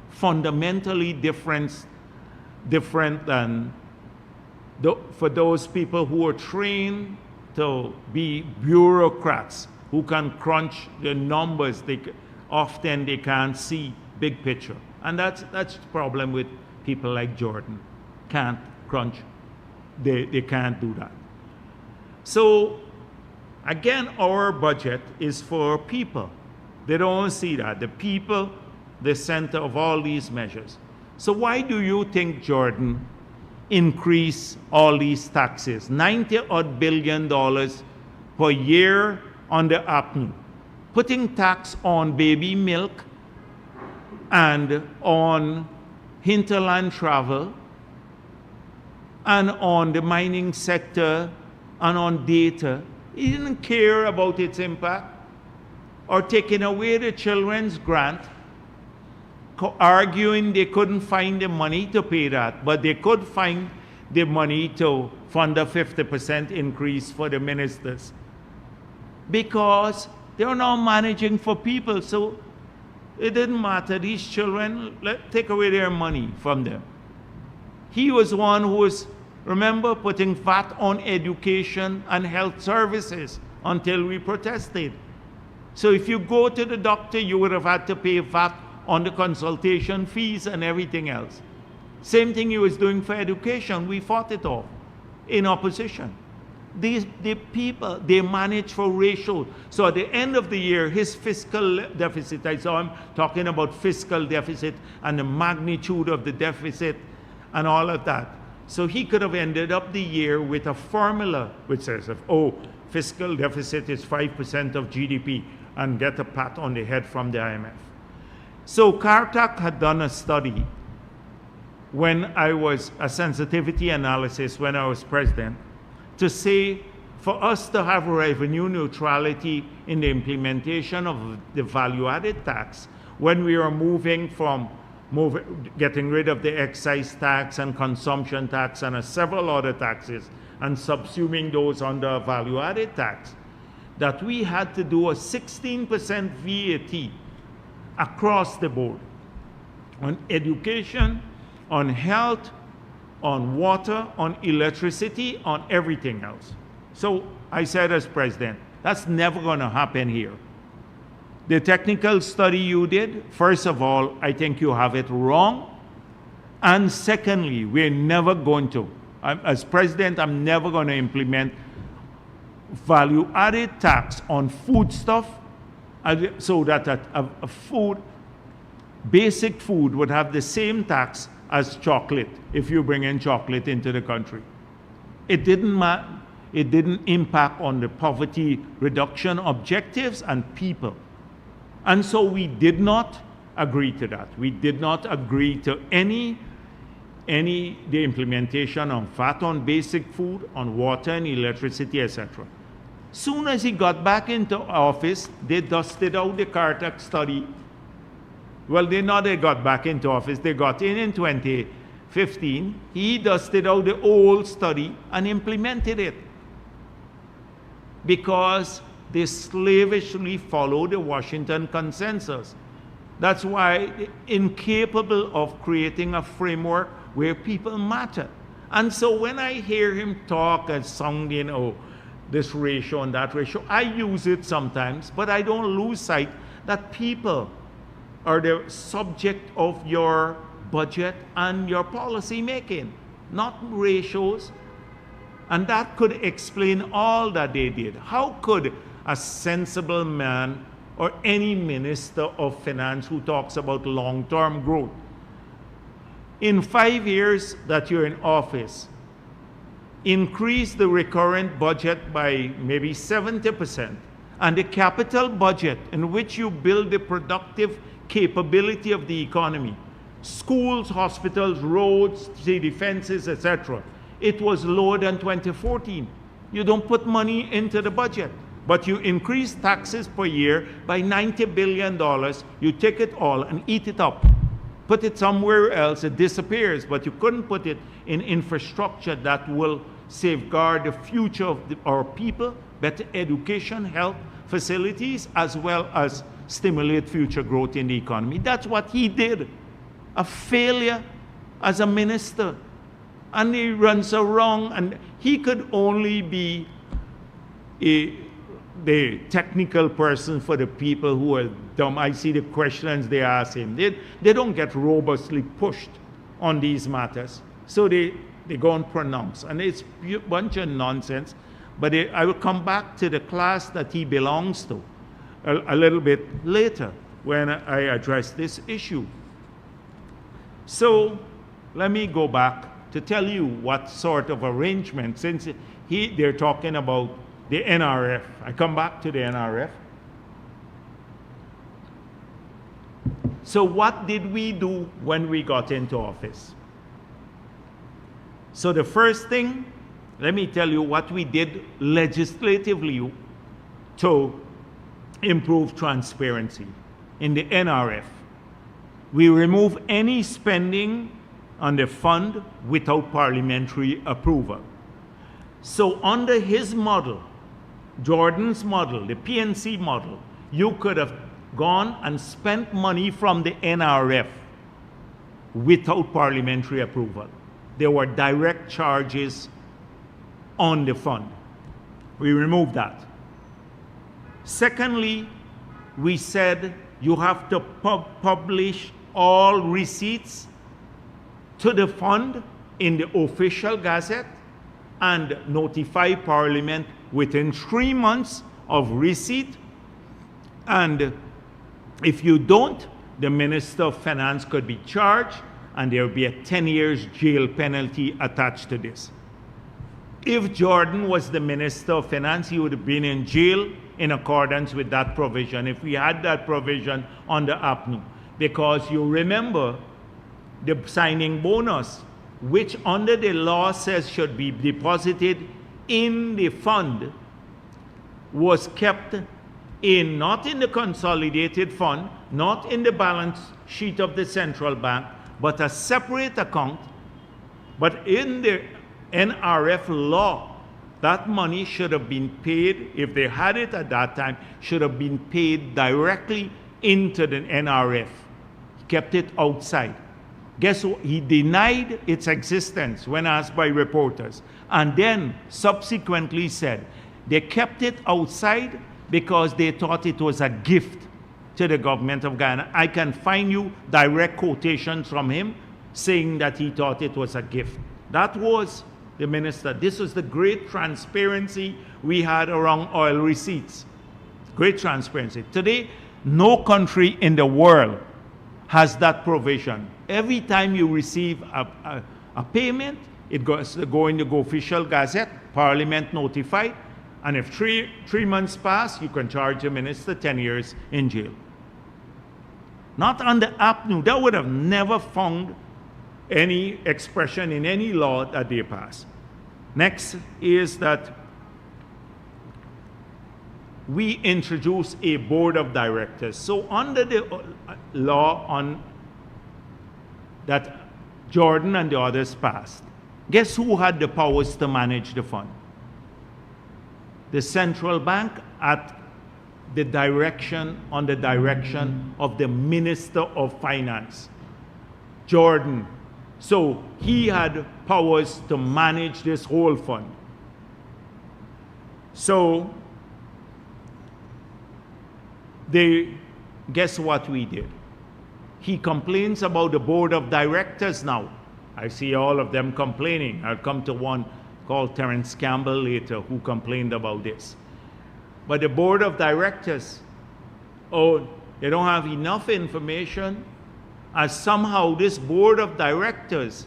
fundamentally different than for those people who are trained to be bureaucrats who can crunch the numbers. Often they can't see big picture. And that's the problem with people like Jordan. Can't crunch. They can't do that. So again, our budget is for people. They don't see that. The people, the center of all these measures. So why do you think Jordan increase all these taxes? $90 billion per year on the APNU. Putting tax on baby milk and on hinterland travel and on the mining sector and on data. He didn't care about its impact. Or taking away the children's grant, arguing they couldn't find the money to pay that, but they could find the money to fund a 50% increase for the ministers. Because they're now managing for people, so it didn't matter. These children, take away their money from them. He was one who was, remember, putting VAT on education and health services until we protested. So if you go to the doctor, you would have had to pay VAT on the consultation fees and everything else. Same thing he was doing for education. We fought it off in opposition. The people, they manage for ratio. So at the end of the year, his fiscal deficit, I saw him talking about fiscal deficit and the magnitude of the deficit and all of that. So he could have ended up the year with a formula which says, oh, fiscal deficit is 5% of GDP, and get a pat on the head from the IMF. So Kartak had done a study when I was a sensitivity analysis when I was president to say for us to have revenue neutrality in the implementation of the value-added tax when we are moving from getting rid of the excise tax and consumption tax and several other taxes and subsuming those under a value-added tax, that we had to do a 16% VAT across the board on education, on health, on water, on electricity, on everything else. So I said as president, that's never going to happen here. The technical study you did, first of all, I think you have it wrong. And secondly, we're never going to. As president, I'm never going to implement value-added tax on foodstuff so that a food, basic food, would have the same tax as chocolate if you bring in chocolate into the country. It didn't impact on the poverty reduction objectives and people. And so we did not agree to that. We did not agree to the implementation on VAT on basic food, on water and electricity, etc. Soon as he got back into office, they dusted out the Carter study. Well, they got back into office. They got in 2015. He dusted out the old study and implemented it because they slavishly followed the Washington Consensus. That's why they're incapable of creating a framework where people matter. And so when I hear him talk as sounding, oh, this ratio and that ratio, I use it sometimes, but I don't lose sight that people are the subject of your budget and your policy making, not ratios. And that could explain all that they did. How could a sensible man or any minister of finance who talks about long-term growth, in 5 years that you're in office, increase the recurrent budget by maybe 70%, and the capital budget in which you build the productive capability of the economy, schools, hospitals, roads, city defenses, etc., it was lower than 2014. You don't put money into the budget, but you increase taxes per year by $90 billion. You take it all and eat it up. Put it somewhere else, it disappears, but you couldn't put it in infrastructure that will safeguard the future of our people, better education, health facilities, as well as stimulate future growth in the economy. That's what he did. A failure as a minister. And he runs around, and he could only be the technical person for the people who are dumb. I see the questions they ask him. They don't get robustly pushed on these matters. So they go and pronounce. And it's a bunch of nonsense. But I will come back to the class that he belongs to a little bit later when I address this issue. So let me go back to tell you what sort of arrangement, since they're talking about the NRF. I come back to the NRF. So what did we do when we got into office? So the first thing, let me tell you what we did legislatively to improve transparency in the NRF. We remove any spending on the fund without parliamentary approval. So under his model, Jordan's model, the PNC model, you could have gone and spent money from the NRF without parliamentary approval. There were direct charges on the fund. We removed that. Secondly, we said you have to publish all receipts to the fund in the official gazette and notify Parliament within 3 months of receipt. And if you don't, the Minister of Finance could be charged and there will be a 10 years jail penalty attached to this. If Jordan was the Minister of Finance, he would have been in jail in accordance with that provision, if we had that provision under APNU. Because you remember the signing bonus, which under the law says should be deposited in the fund, was kept not in the consolidated fund, not in the balance sheet of the central bank, but a separate account. But in the NRF law, that money should have been paid, if they had it at that time, should have been paid directly into the NRF. He kept it outside. Guess what? He denied its existence when asked by reporters, and then subsequently said they kept it outside because they thought it was a gift to the government of Guyana. I can find you direct quotations from him saying that he thought it was a gift. That was the minister. This was the great transparency we had around oil receipts. Great transparency. Today, no country in the world has that provision. Every time you receive a payment, It goes go in the official gazette, Parliament notified, and if three months pass, you can charge the minister 10 years in jail. Not on the APNU. That would have never found any expression in any law that they pass. Next is that we introduce a board of directors. So under the law on that Jordan and the others passed, guess who had the powers to manage the fund? The central bank at the direction of the Minister of Finance, Jordan. So he had powers to manage this whole fund. So guess what we did? He complains about the board of directors now. I see all of them complaining. I'll come to one called Terence Campbell later who complained about this. But the board of directors, oh, they don't have enough information, as somehow this board of directors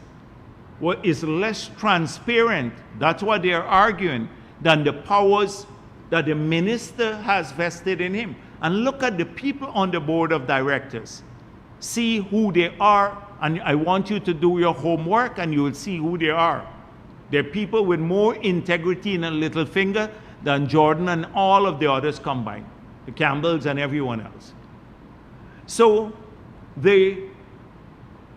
is less transparent, that's what they're arguing, than the powers that the minister has vested in him. And look at the people on the board of directors. See who they are, and I want you to do your homework and you will see who they are. They're people with more integrity in a little finger than Jordan and all of the others combined, the Campbells and everyone else. So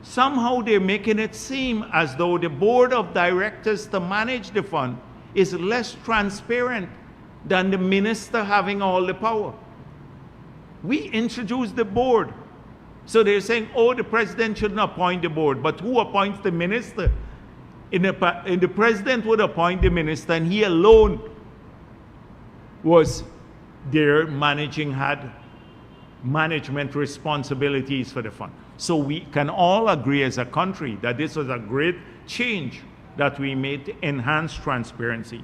somehow they're making it seem as though the board of directors to manage the fund is less transparent than the minister having all the power. We introduced the board. So they're saying, oh, the president shouldn't appoint the board, but who appoints the minister? The president would appoint the minister, and he alone was there had management responsibilities for the fund. So we can all agree as a country that this was a great change that we made to enhance transparency.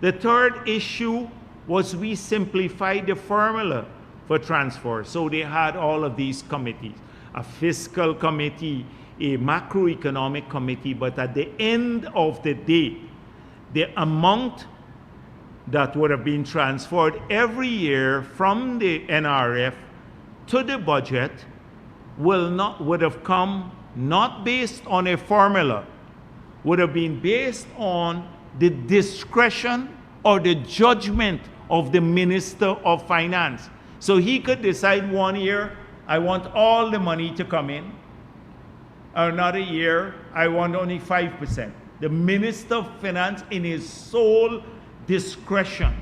The third issue was we simplified the formula for transfer. So they had all of these committees, a fiscal committee, a macroeconomic committee, but at the end of the day, the amount that would have been transferred every year from the NRF to the budget would have come not based on a formula, would have been based on the discretion or the judgment of the Minister of Finance. So he could decide one year, I want all the money to come in. Another year, I want only 5%. The Minister of Finance, in his sole discretion,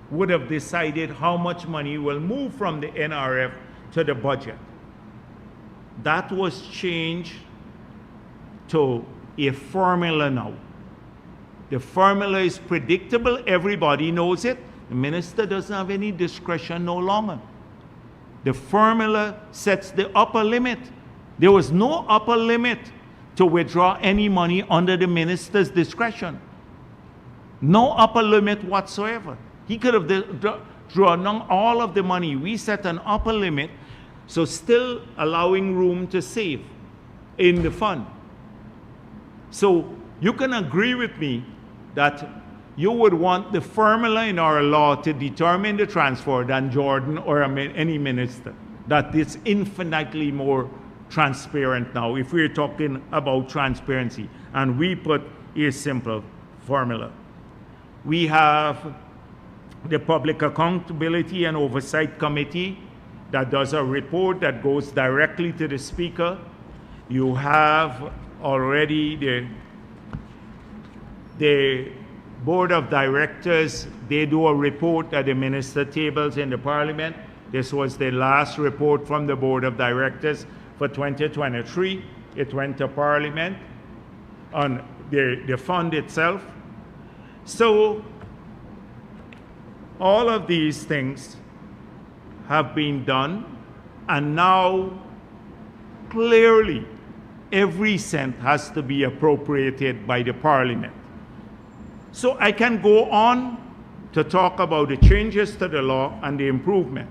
would have decided how much money will move from the NRF to the budget. That was changed to a formula now. The formula is predictable, everybody knows it. The minister doesn't have any discretion no longer. The formula sets the upper limit. There was no upper limit to withdraw any money under the minister's discretion. No upper limit whatsoever. He could have drawn down all of the money. We set an upper limit, so still allowing room to save in the fund. So you can agree with me that you would want the formula in our law to determine the transfer than Jordan or any minister. That is infinitely more transparent now if we're talking about transparency. And we put a simple formula. We have the Public Accountability and Oversight Committee that does a report that goes directly to the Speaker. You have already the Board of Directors, they do a report that the minister tables in the Parliament. This was the last report from the Board of Directors for 2023. It went to Parliament on the fund itself. So all of these things have been done, and now clearly every cent has to be appropriated by the Parliament. So I can go on to talk about the changes to the law and the improvement.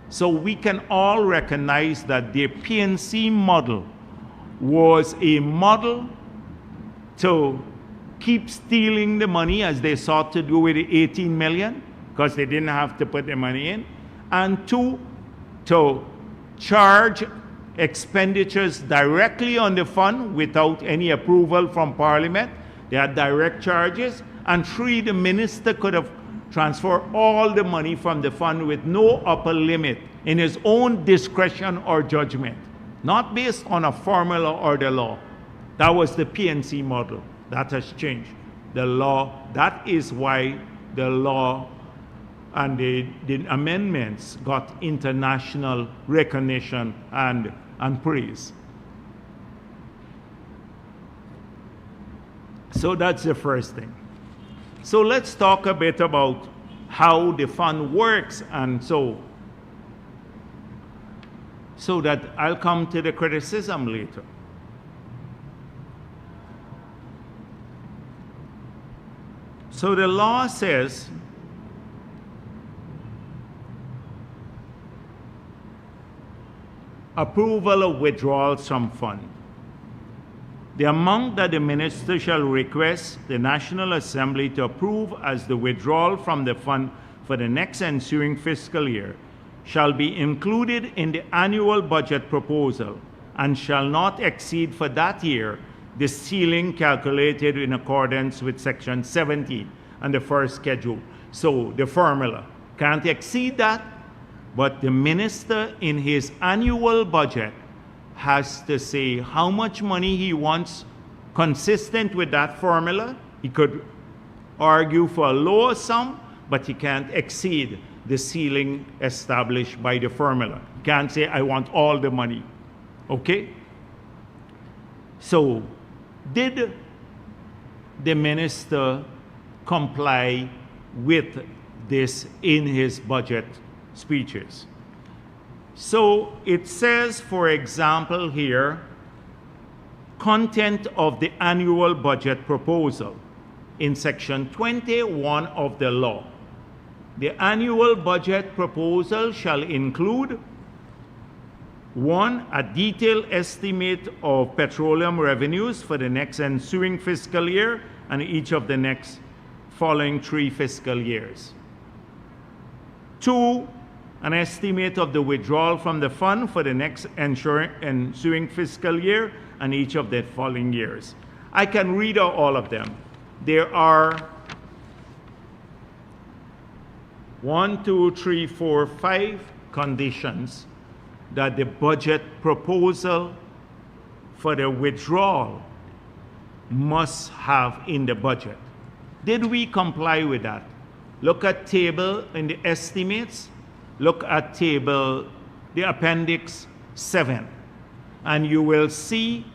So we can all recognize that the PNC model was a model to keep stealing the money as they sought to do with the 18 million, because they didn't have to put the money in, and two, to charge expenditures directly on the fund without any approval from Parliament. They had direct charges. And three, the minister could have transferred all the money from the fund with no upper limit in his own discretion or judgment, not based on a formula or the law. That was the PNC model. That has changed. The law, that is why the law and the amendments got international recognition and praise. So that's the first thing. So let's talk a bit about how the fund works, and so that I'll come to the criticism later. So the law says approval of withdrawals from fund. The amount that the minister shall request the National Assembly to approve as the withdrawal from the fund for the next ensuing fiscal year shall be included in the annual budget proposal and shall not exceed for that year the ceiling calculated in accordance with Section 17 and the first schedule. So the formula can't exceed that, but the minister in his annual budget has to say how much money he wants consistent with that formula. He could argue for a lower sum, but he can't exceed the ceiling established by the formula. He can't say, I want all the money. Okay? So, did the minister comply with this in his budget speeches? So it says, for example, here, content of the annual budget proposal in section 21 of the law. The annual budget proposal shall include 1, a detailed estimate of petroleum revenues for the next ensuing fiscal year and each of the next following 3 fiscal years. 2, an estimate of the withdrawal from the fund for the next ensuing fiscal year and each of the following years. I can read out all of them. There are 5 conditions that the budget proposal for the withdrawal must have in the budget. Did we comply with that? Look at table in the estimates. Look at table, the appendix 7, and you will see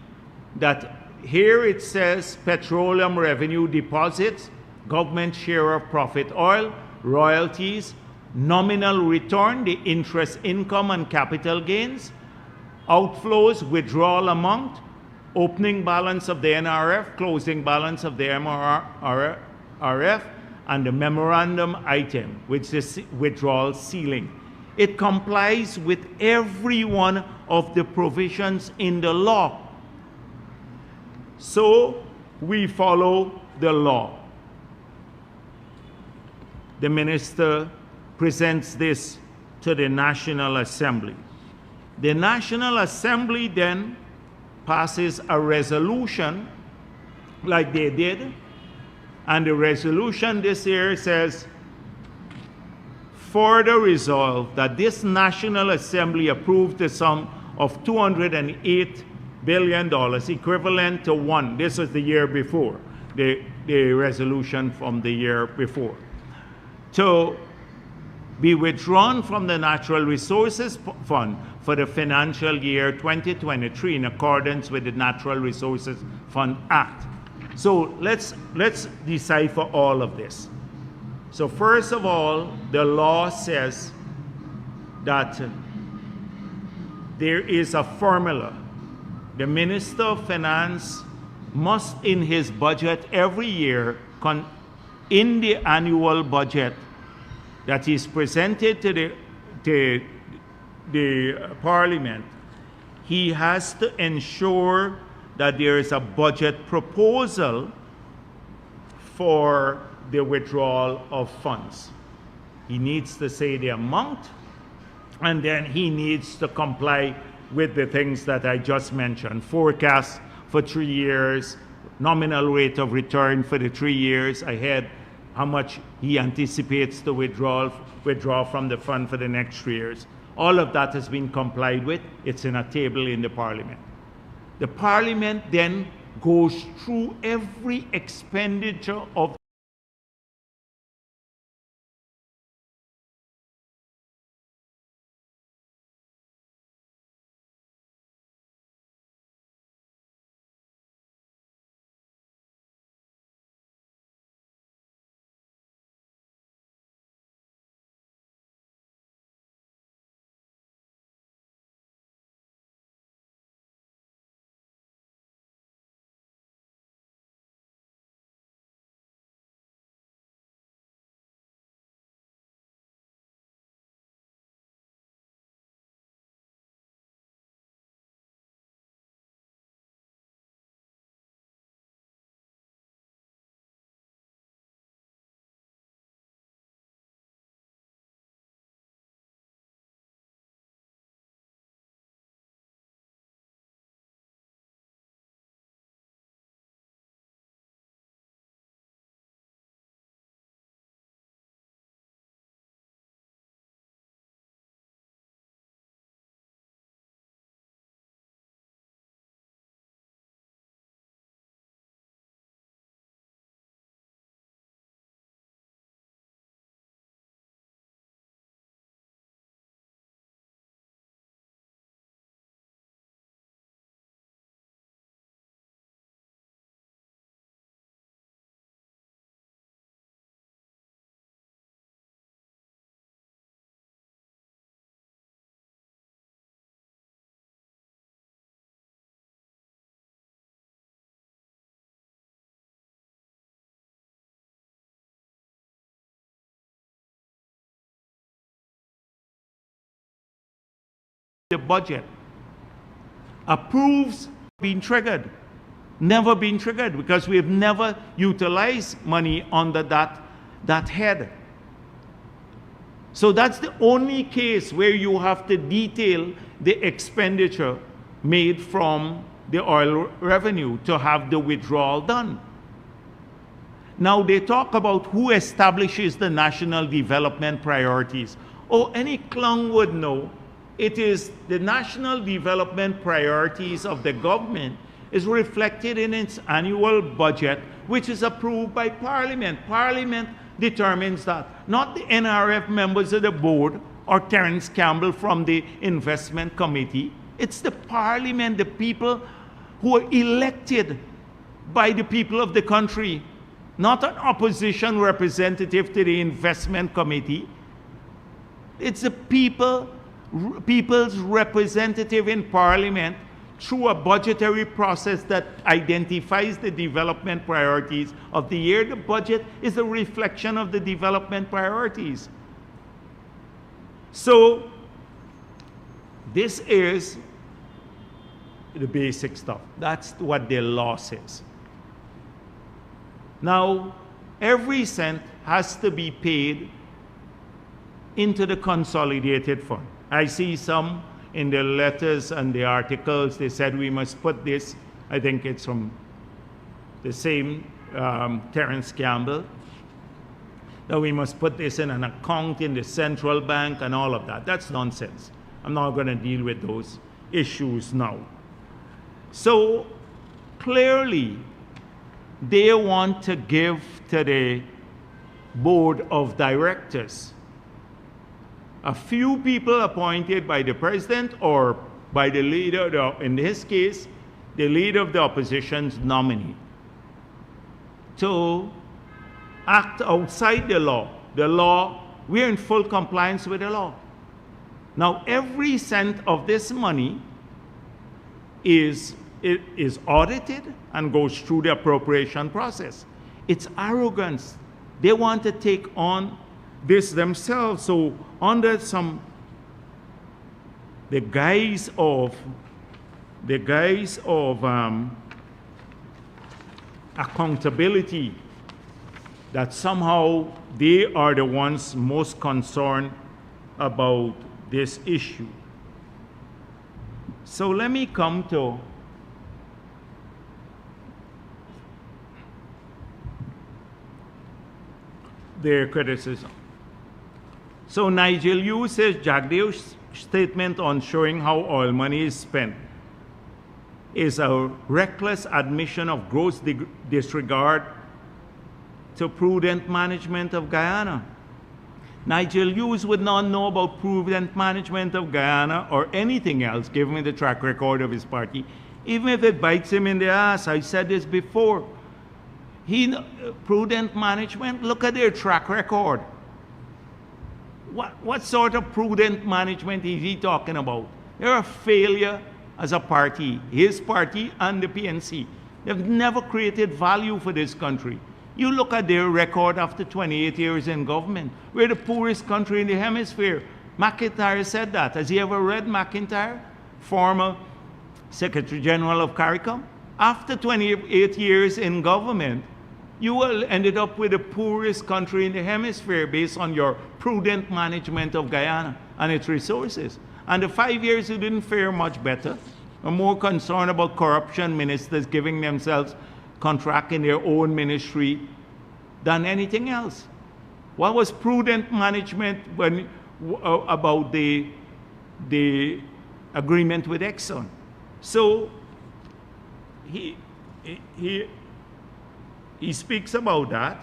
that here it says petroleum revenue deposits, government share of profit oil, royalties, nominal return, the interest income and capital gains, outflows, withdrawal amount, opening balance of the NRF, closing balance of the MRF, and the memorandum item, which is withdrawal ceiling. It complies with every one of the provisions in the law. So we follow the law. The minister presents this to the National Assembly. The National Assembly then passes a resolution like they did. And the resolution this year says, further resolve that this National Assembly approved the sum of $208 billion, equivalent to 1. This was the year before, the resolution from the year before, to be withdrawn from the Natural Resources Fund for the financial year 2023 in accordance with the Natural Resources Fund Act. So let's decipher all of this. So first of all, the law says that there is a formula. The Minister of Finance must, in his budget every year, in the annual budget that is presented to the Parliament, he has to ensure that there is a budget proposal for the withdrawal of funds. He needs to say the amount, and then he needs to comply with the things that I just mentioned. Forecast for 3 years, nominal rate of return for the 3 years ahead, how much he anticipates to withdraw from the fund for the next 3 years. All of that has been complied with. It's in a table in the Parliament. The Parliament then goes through every expenditure of the budget approves being triggered. Never been triggered because we have never utilized money under that head. So that's the only case where you have to detail the expenditure made from the oil revenue to have the withdrawal done. Now they talk about who establishes the national development priorities. Oh, any clown would know it is the national development priorities of the government is reflected in its annual budget, which is approved by Parliament. Parliament determines that, not the NRF members of the board or Terence Campbell from the investment committee. It's the Parliament, the people who are elected by the people of the country, not an opposition representative to the investment committee. It's the people's representative in Parliament through a budgetary process that identifies the development priorities of the year. The budget is a reflection of the development priorities. So this is the basic stuff. That's what the law says. Now, every cent has to be paid into the consolidated fund. I see some in the letters and the articles, they said we must put this, I think it's from the same Terence Campbell, that we must put this in an account in the central bank and all of that. That's nonsense. I'm not going to deal with those issues now. So clearly, they want to give to the board of directors a few people appointed by the president or by the leader, in this case, the leader of the opposition's nominee, to act outside the law. The law, we're in full compliance with the law. Now, every cent of this money is audited and goes through the appropriation process. It's arrogance. They want to take on this themselves. So under the guise of accountability that somehow they are the ones most concerned about this issue. So let me come to their criticism. So Nigel uses Jagdeo's statement on showing how oil money is spent is a reckless admission of gross disregard to prudent management of Guyana. Nigel Hughes would not know about prudent management of Guyana or anything else, given the track record of his party, even if it bites him in the ass. I said this before. Prudent management, look at their track record. What sort of prudent management is he talking about? They're a failure as a party, his party and the PNC. They've never created value for this country. You look at their record after 28 years in government. We're the poorest country in the hemisphere. McIntyre said that. Has he ever read McIntyre, former Secretary General of CARICOM? After 28 years in government, you will ended up with the poorest country in the hemisphere based on your prudent management of Guyana and its resources. And the 5 years you didn't fare much better. Are more concerned about corruption, ministers giving themselves contract in their own ministry than anything else. What was prudent management when about the agreement with Exxon? So he speaks about that.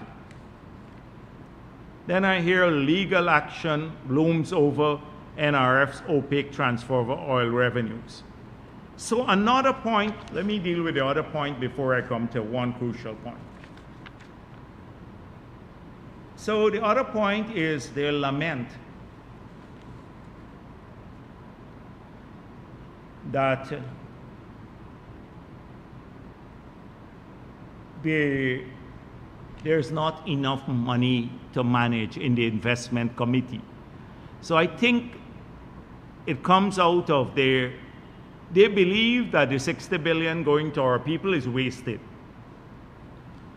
Then I hear legal action looms over NRF's opaque transfer of oil revenues. So another point, let me deal with the other point before I come to one crucial point. So the other point is their lament that there's not enough money to manage in the investment committee. So I think it comes out of they believe that the 60 billion going to our people is wasted.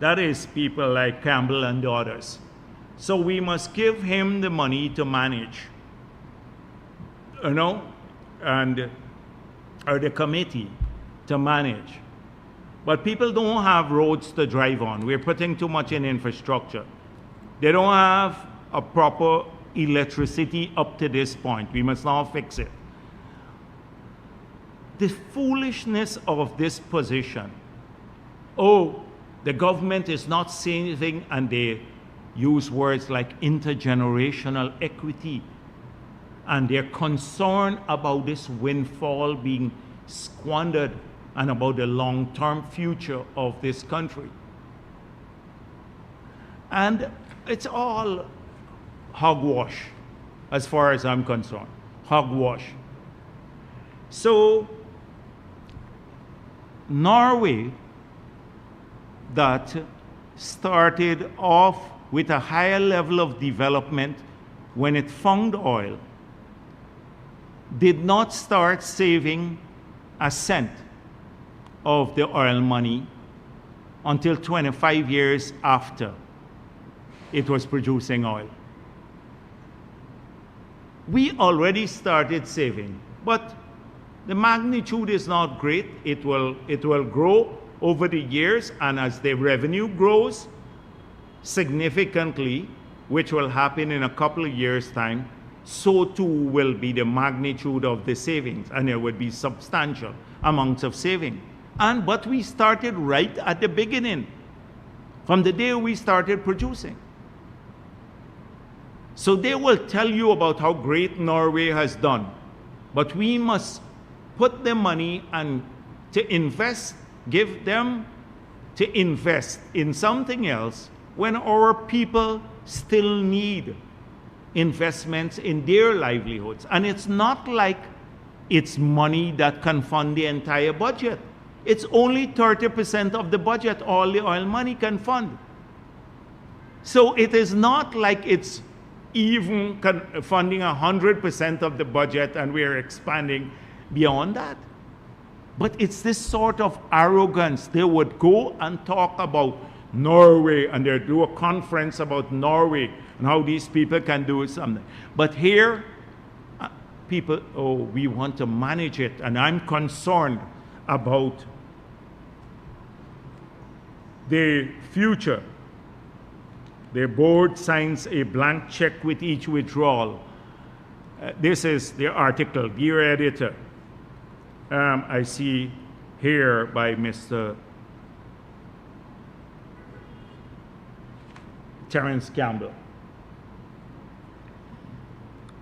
That is people like Campbell and the others. So we must give him the money to manage, or the committee to manage. But people don't have roads to drive on. We're putting too much in infrastructure. They don't have a proper electricity up to this point. We must now fix it. The foolishness of this position. Oh, the government is not saying anything, and they use words like intergenerational equity. And they're concerned about this windfall being squandered and about the long-term future of this country. And it's all hogwash, as far as I'm concerned. Hogwash. So, Norway, that started off with a higher level of development when it found oil, did not start saving a cent of the oil money until 25 years after it was producing oil. We already started saving, but the magnitude is not great. It will grow over the years, and as the revenue grows significantly, which will happen in a couple of years' time, so too will be the magnitude of the savings, and there would be substantial amounts of saving. But we started right at the beginning, from the day we started producing. So they will tell you about how great Norway has done, but we must put the money and to invest, give them to invest in something else when our people still need investments in their livelihoods. And it's not like it's money that can fund the entire budget. It's only 30% of the budget all the oil money can fund. So it is not like it's even funding 100% of the budget and we're expanding beyond that. But it's this sort of arrogance. They would go and talk about Norway, and they do a conference about Norway and how these people can do something. But here, people, oh, we want to manage it, and I'm concerned about the future. The board signs a blank check with each withdrawal. This is the article, dear editor. I see here by Mr. Terence Campbell.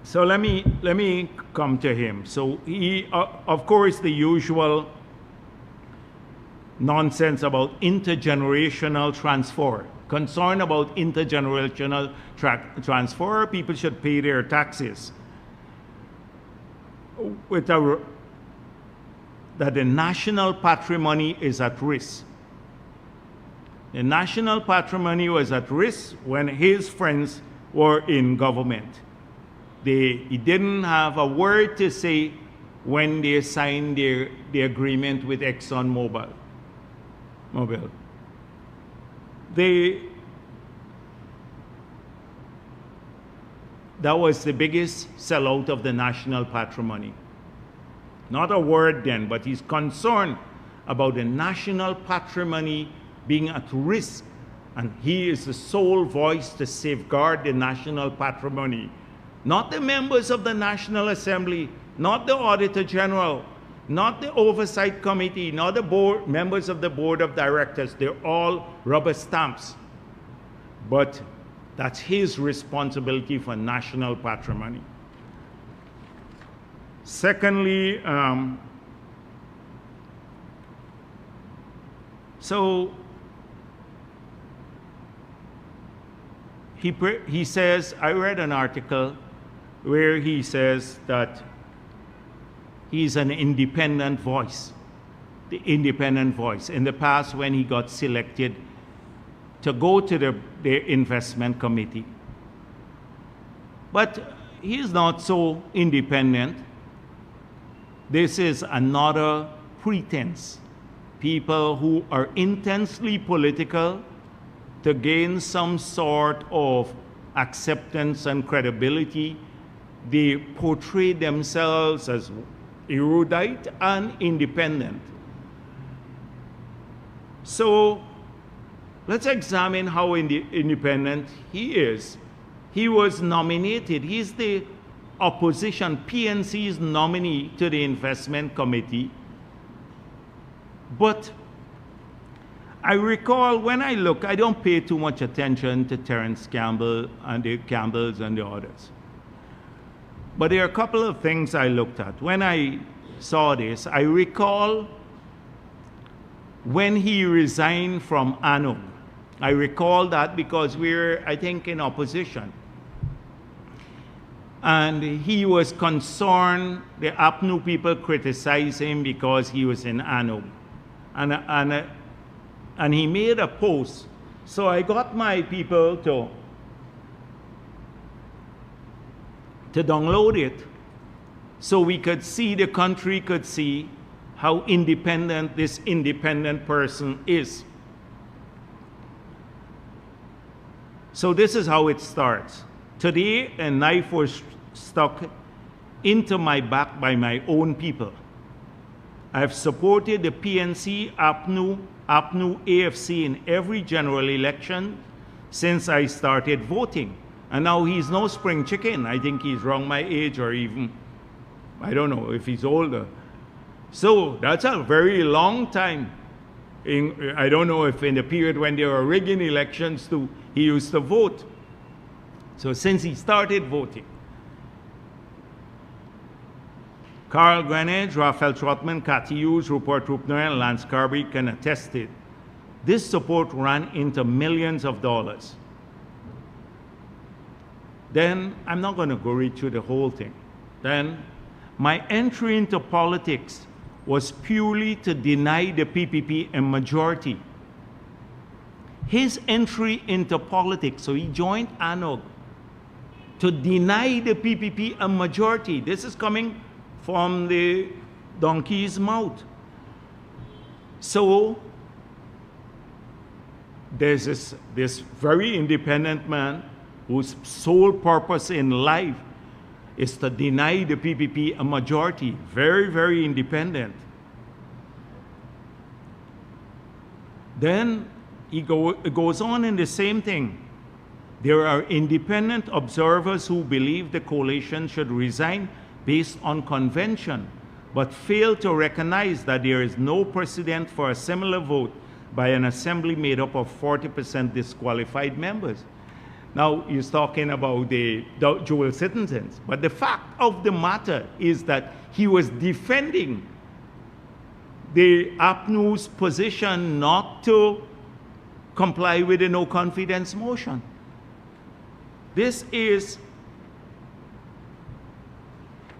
So let me come to him. So he, of course, the usual nonsense about intergenerational transfer. Concern about intergenerational transfer, people should pay their taxes. That the national patrimony is at risk. The national patrimony was at risk when his friends were in government. He didn't have a word to say when they signed the agreement with ExxonMobil. That was the biggest sellout of the national patrimony. Not a word then, but he's concerned about the national patrimony being at risk, and he is the sole voice to safeguard the national patrimony. Not the members of the National Assembly, not the Auditor General, not the Oversight Committee, not the board, members of the Board of Directors. They're all rubber stamps. But that's his responsibility for national patrimony. Secondly, so he says, I read an article where he says that he's an independent voice, the independent voice. In the past, when he got selected to go to the investment committee. But he's not so independent. This is another pretense. People who are intensely political to gain some sort of acceptance and credibility, they portray themselves as erudite and independent. So let's examine how independent he is. He was nominated. He's the opposition, PNC's nominee to the investment committee. But I recall when I look, I don't pay too much attention to Terence Campbell and the Campbells and the others. But there are a couple of things I looked at. When I saw this, I recall when he resigned from ANO. I recall that because we were, I think, in opposition. And he was concerned, the APNU people criticized him because he was in ANO. And he made a post. So I got my people to download it so we could see, the country could see how independent this independent person is. So this is how it starts. Today, a knife was stuck into my back by my own people. I have supported the PNC, APNU, AFC in every general election since I started voting. And now he's no spring chicken. I think he's wrong my age, or even, I don't know if he's older. So that's a very long time. I don't know if in the period when they were rigging elections too, he used to vote. So since he started voting, Carl Guyanese, Raphael Trotman, Cathy Hughes, Rupert Rupner, and Lance Carby can attest it. This support ran into millions of dollars. Then, I'm not going to go read through the whole thing. Then, my entry into politics was purely to deny the PPP a majority. His entry into politics, so he joined ANO to deny the PPP a majority. This is coming from the donkey's mouth. So there's this very independent man whose sole purpose in life is to deny the PPP a majority. Very, very independent. Then it goes on in the same thing. There are independent observers who believe the coalition should resign based on convention, but fail to recognize that there is no precedent for a similar vote by an assembly made up of 40% disqualified members. Now, he's talking about the dual citizens, but the fact of the matter is that he was defending the APNU's position not to comply with the no confidence motion. This is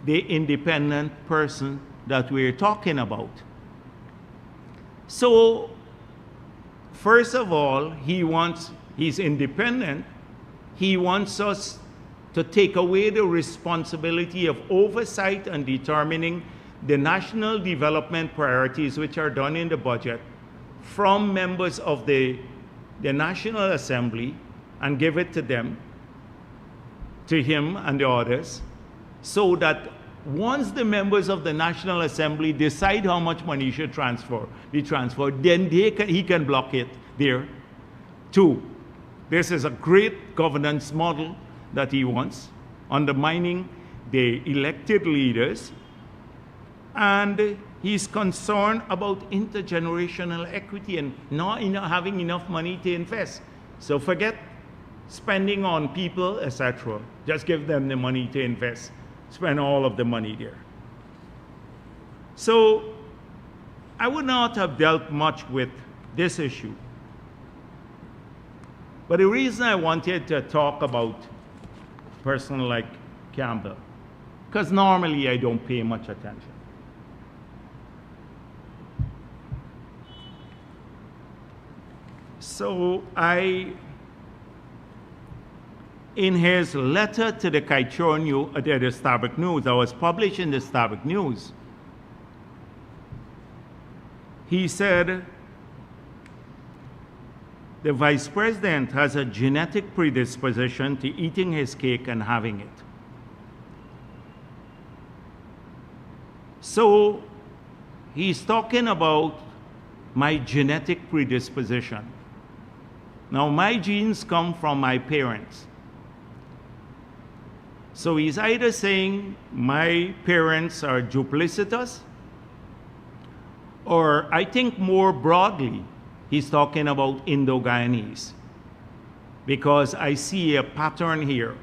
the independent person that we're talking about. So, first of all, he's independent. He wants us to take away the responsibility of oversight and determining the national development priorities which are done in the budget from members of the National Assembly and give it to them, to him and the others, so that once the members of the National Assembly decide how much money should be transferred, then he can block it there. Two, this is a great governance model that he wants, undermining the elected leaders, and he's concerned about intergenerational equity and not having enough money to invest. So forget spending on people, etc. Just give them the money to invest. Spend all of the money there. So I would not have dealt much with this issue. But the reason I wanted to talk about a person like Campbell, because normally I don't pay much attention. So in his letter to the the Starbuck News, that was published in the Starbuck News, he said, the vice president has a genetic predisposition to eating his cake and having it. So he's talking about my genetic predisposition. Now, my genes come from my parents. So he's either saying my parents are duplicitous, or I think more broadly, he's talking about Indo-Guyanese, because I see a pattern here.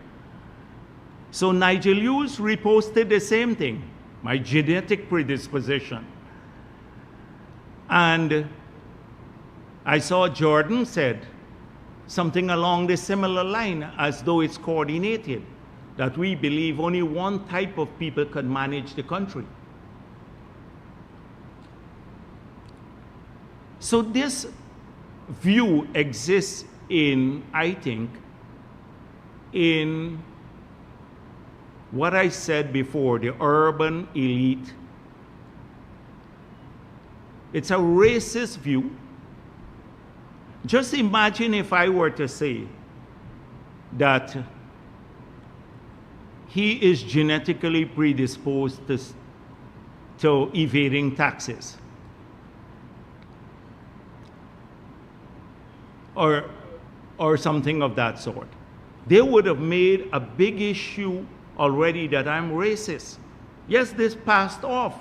So Nigel Hughes reposted the same thing, my genetic predisposition. And I saw Jordan said something along the similar line, as though it's coordinated, that we believe only one type of people can manage the country. So this view exists I think, in what I said before, the urban elite. It's a racist view. Just imagine if I were to say that he is genetically predisposed to evading taxes, or something of that sort. They would have made a big issue already that I'm racist. Yes, this passed off.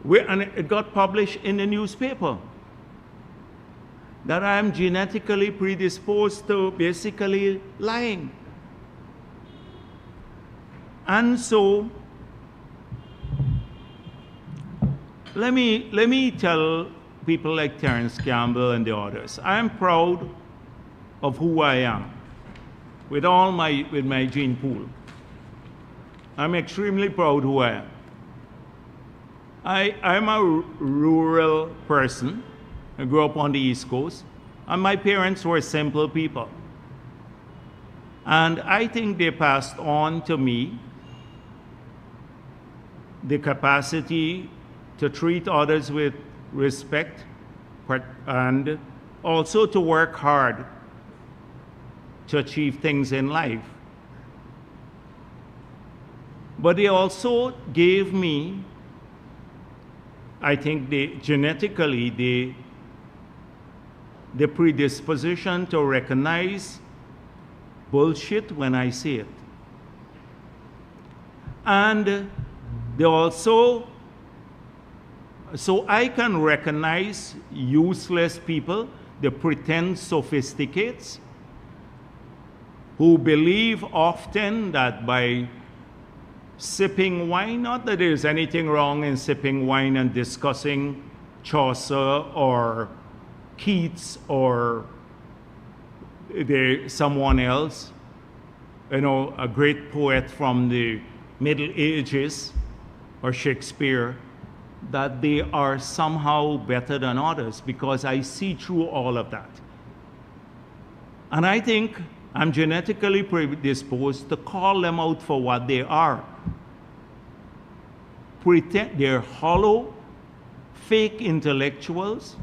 And it got published in the newspaper that I'm genetically predisposed to basically lying. And so, let me tell people like Terence Campbell and the others, I'm proud of who I am with my gene pool. I'm extremely proud who I am. I'm a rural person. I grew up on the East Coast, and my parents were simple people. And I think they passed on to me the capacity to treat others with respect and also to work hard to achieve things in life. But they also gave me, I think genetically, the predisposition to recognize bullshit when I see it. And they also, so I can recognize useless people, the pretend sophisticates, who believe often that by sipping wine, not that there's anything wrong in sipping wine and discussing Chaucer or Keats or someone else, you know, a great poet from the Middle Ages or Shakespeare, that they are somehow better than others, because I see through all of that. And I think I'm genetically predisposed to call them out for what they are. They're hollow, fake intellectuals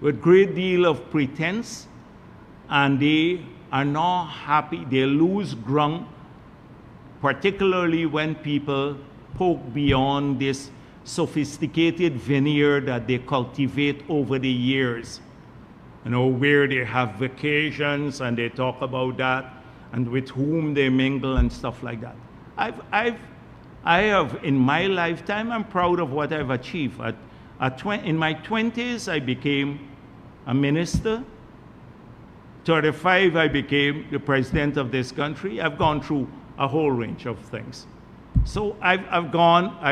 with great deal of pretense, and they are not happy. They lose ground, particularly when people poke beyond this sophisticated veneer that they cultivate over the years. You know, where they have vacations and they talk about that, and with whom they mingle and stuff like that. I have, in my lifetime, I'm proud of what I've achieved. In my 20s, I became a minister. 35, I became the president of this country. I've gone through a whole range of things. So I've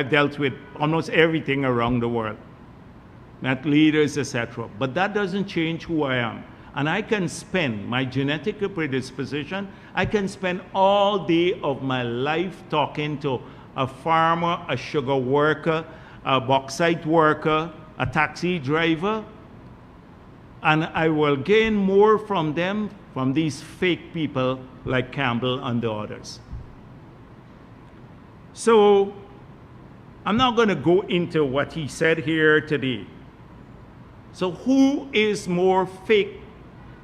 dealt with almost everything around the world, met leaders, etc. But that doesn't change who I am. And I can spend my genetic predisposition, I can spend all day of my life talking to a farmer, a sugar worker, a bauxite worker, a taxi driver, and I will gain more from them, from these fake people like Campbell and the others. So I'm not going to go into what he said here today. So who is more fake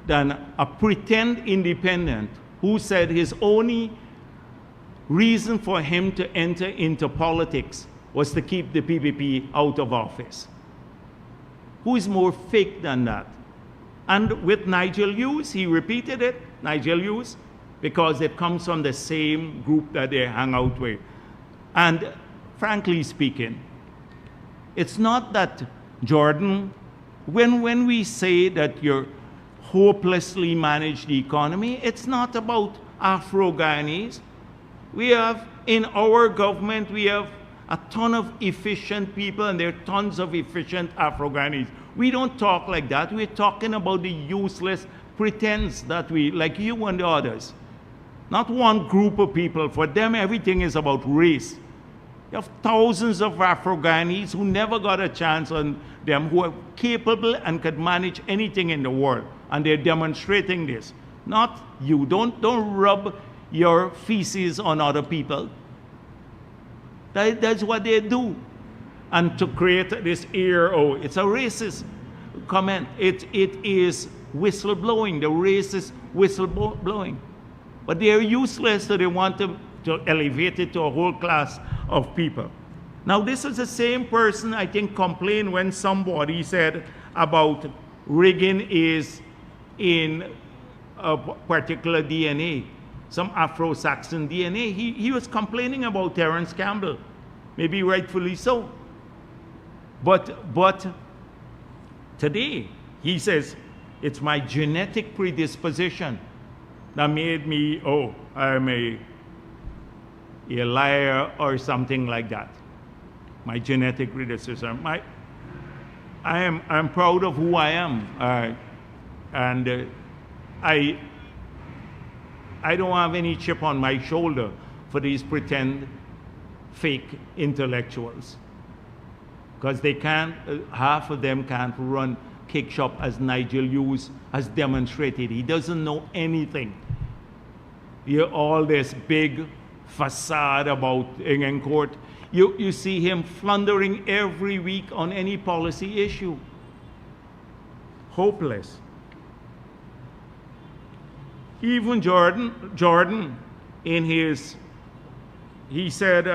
than a pretend independent who said his only reason for him to enter into politics was to keep the PPP out of office? Who is more fake than that? And with Nigel Hughes, he repeated it, Nigel Hughes, because it comes from the same group that they hang out with. And frankly speaking, it's not that, Jordan, when we say that you're hopelessly manage the economy, it's not about Afro-Guyanese. We have, in our government, we have a ton of efficient people, and there are tons of efficient Afro-Guyanese. We don't talk like that. We're talking about the useless pretense that we, like you and the others. Not one group of people. For them, everything is about race. You have thousands of Afro-Guyanese who never got a chance on them, who are capable and could manage anything in the world. And they're demonstrating this. Not you. Don't rub your feces on other people. That's what they do. And to create this air, oh, it's a racist comment. It is whistleblowing, the racist whistleblowing. But they are useless, so they want to elevate it to a whole class of people. Now, this is the same person, I think, complained when somebody said about rigging is in a particular DNA, some Afro-Saxon DNA. He was complaining about Terence Campbell, maybe rightfully so. But today, he says, it's my genetic predisposition that made me, oh, I'm a liar or something like that. My genetic predisposition. I'm proud of who I am. And I don't have any chip on my shoulder for these pretend fake intellectuals. Because they can't, half of them can't run cake shop as Nigel Hughes has demonstrated. He doesn't know anything. All this big facade about in court. You see him floundering every week on any policy issue. Hopeless. Even Jordan in his, he said,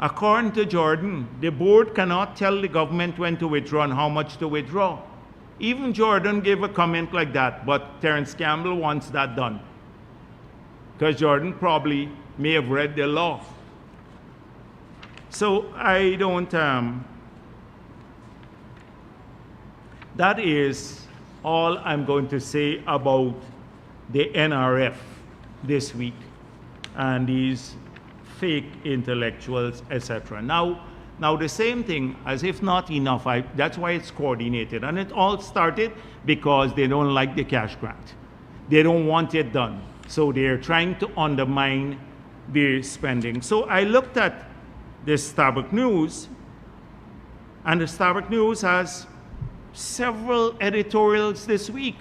according to Jordan, the board cannot tell the government when to withdraw and how much to withdraw. Even Jordan gave a comment like that, but Terence Campbell wants that done. Because Jordan probably may have read the law. So I don't, that is all I'm going to say about the NRF this week and these fake intellectuals, etc. Now the same thing, as if not enough, that's why it's coordinated. And it all started because they don't like the cash grant. They don't want it done. So they're trying to undermine the spending. So I looked at the Starbuck News, and the Starbuck News has several editorials this week.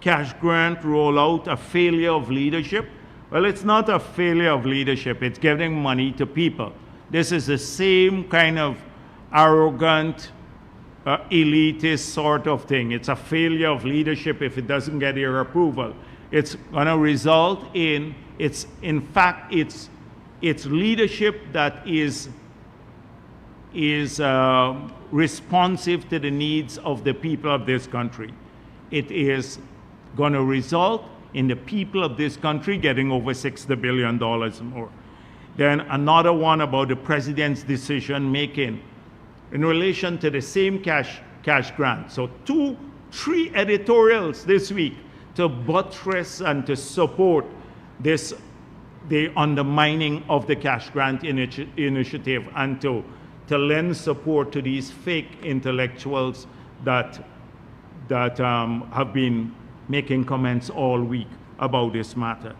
Cash grant rollout, a failure of leadership. Well, it's not a failure of leadership. It's giving money to people. This is the same kind of arrogant, elitist sort of thing. It's a failure of leadership if it doesn't get your approval. It's going to result in, in fact, it's leadership that is responsive to the needs of the people of this country. It is going to result in the people of this country getting over $60 billion more. Then another one about the president's decision making in relation to the same cash grant. So 3 editorials this week to buttress and to support this, the undermining of the cash grant initiative, and to lend support to these fake intellectuals that have been making comments all week about this matter.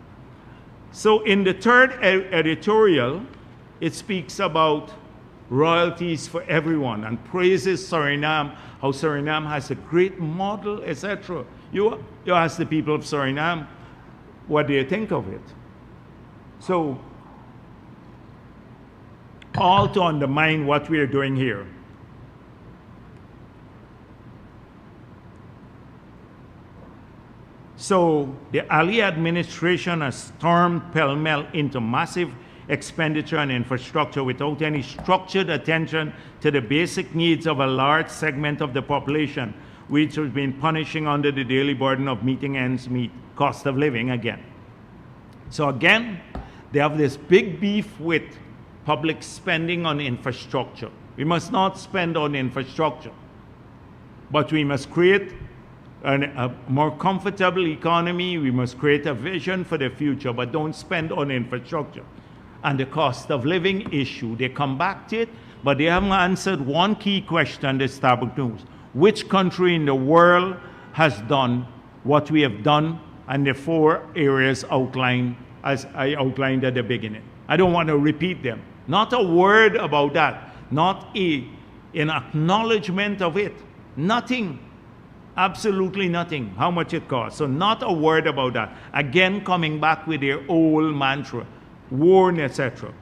So in the third editorial, it speaks about royalties for everyone and praises Suriname, how Suriname has a great model, etc. You ask the people of Suriname what they think of it. So, all to undermine what we are doing here. So the Ali administration has stormed pell-mell into massive expenditure and infrastructure without any structured attention to the basic needs of a large segment of the population, which has been punishing under the daily burden of meeting ends meet, cost of living again. So again, they have this big beef with public spending on infrastructure. We must not spend on infrastructure, but we must create a more comfortable economy. We must create a vision for the future, but don't spend on infrastructure. And the cost of living issue, they come back to it, but they haven't answered one key question, the Starbuck News. Which country in the world has done what we have done and the 4 areas outlined as I outlined at the beginning? I don't want to repeat them. Not a word about that. Not an acknowledgement of it. Nothing. Absolutely nothing. How much it costs. So not a word about that. Again, coming back with their old mantra. Warn, etc.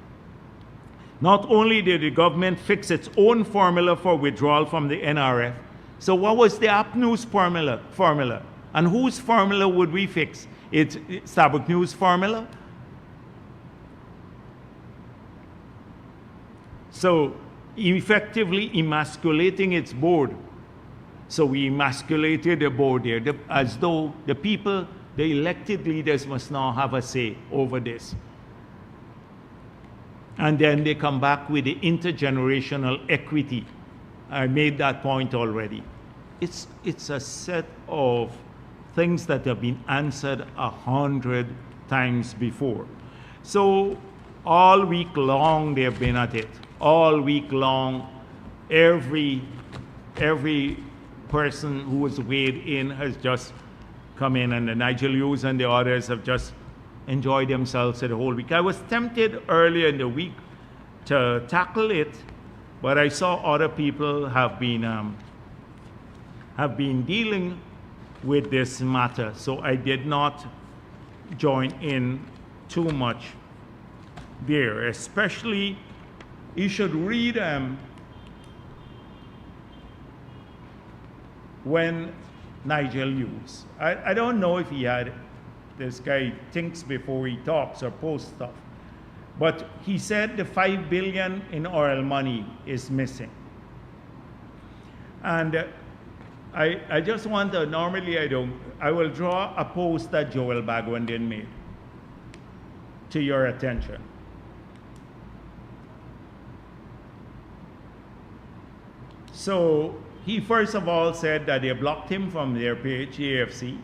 Not only did the government fix its own formula for withdrawal from the NRF, so what was the AppNews formula? And whose formula would we fix? It's Starbuck News formula? So effectively emasculating its board. So we emasculated the board there, as though the people, the elected leaders, must now have a say over this. And then they come back with the intergenerational equity. I made that point already. It's a set of things that have been answered 100 times before. So all week long they've been at it. All week long, every person who was weighed in has just come in, and the Nigel Hughes and the others have just enjoyed themselves the whole week. I was tempted earlier in the week to tackle it, but I saw other people have been dealing with this matter, so I did not join in too much there. Especially, you should read when Nigel Hughes. I don't know if he had, this guy thinks before he talks or posts stuff, but he said the $5 billion in oil money is missing. And I just want to, normally I will draw a post that Joel Bagwandin made to your attention. So he first of all said that they blocked him from their page, AFC.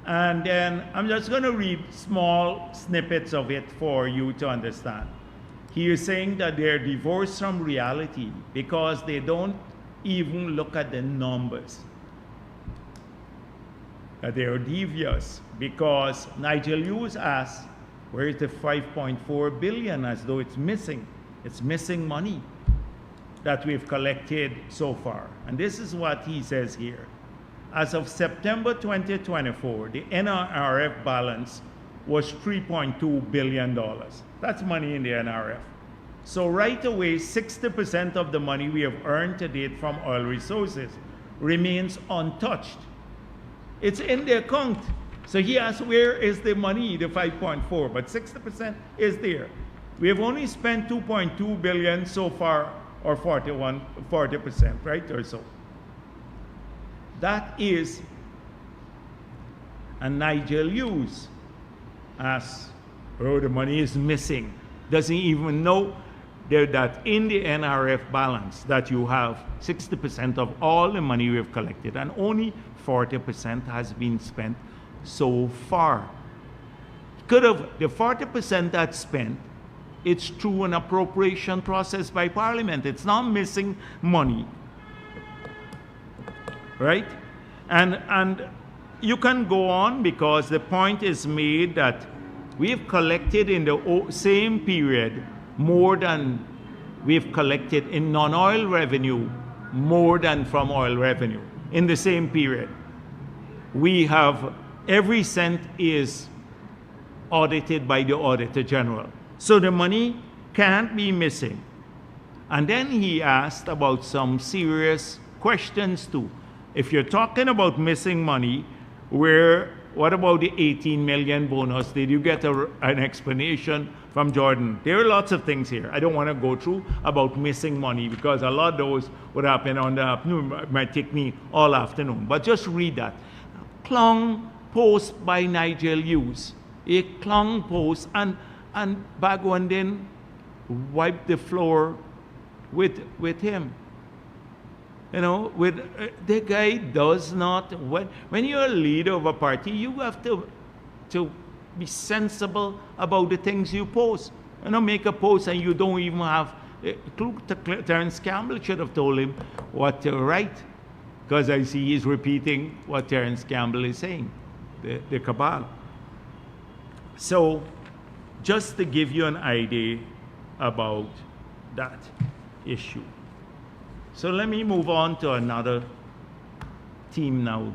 And then I'm just going to read small snippets of it for you to understand. He is saying that they're divorced from reality because they don't even look at the numbers. That they are devious because Nigel Hughes asked, where is the 5.4 billion, as though it's missing. It's missing money that we've collected so far. And this is what he says here. As of September 2024, the NRF balance was $3.2 billion. That's money in the NRF. So right away, 60% of the money we have earned to date from oil resources remains untouched. It's in the account. So he asked, where is the money, the 5.4? But 60% is there. We have only spent 2.2 billion so far, or 40%, right, or so. That is, and Nigel Hughes asks, oh, the money is missing. Doesn't even know that in the NRF balance that you have 60% of all the money we have collected and only 40% has been spent so far. Could have, the 40% that's spent, it's through an appropriation process by Parliament. It's not missing money, right? And you can go on because the point is made that we've collected in the same period more than we've collected in non-oil revenue, more than from oil revenue in the same period. We have, every cent is audited by the Auditor General. So the money can't be missing. And then he asked about some serious questions too. If you're talking about missing money, what about the 18 million bonus? Did you get an explanation from Jordan? There are lots of things here. I don't want to go through about missing money because a lot of those would happen on the afternoon. It might take me all afternoon. But just read that. Clung post by Nigel Hughes. A clung post, and Bagwandin wiped the floor with him. You know, the guy does not, when you're a leader of a party, you have to be sensible about the things you post. You know, make a post and you don't even have, Terence Campbell should have told him what to write, because I see he's repeating what Terence Campbell is saying, the cabal. So, just to give you an idea about that issue. So let me move on to another team now.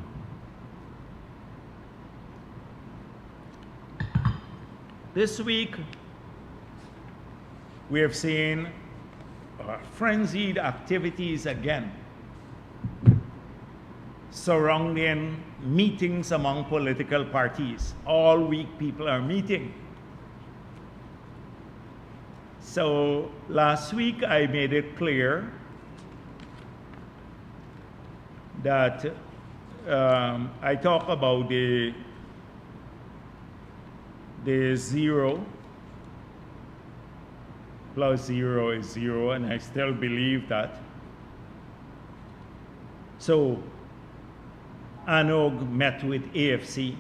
This week, we have seen frenzied activities again surrounding meetings among political parties. All week, people are meeting. So last week, I made it clear that I talk about the 0 plus 0 is 0, and I still believe that. So ANOG met with AFC,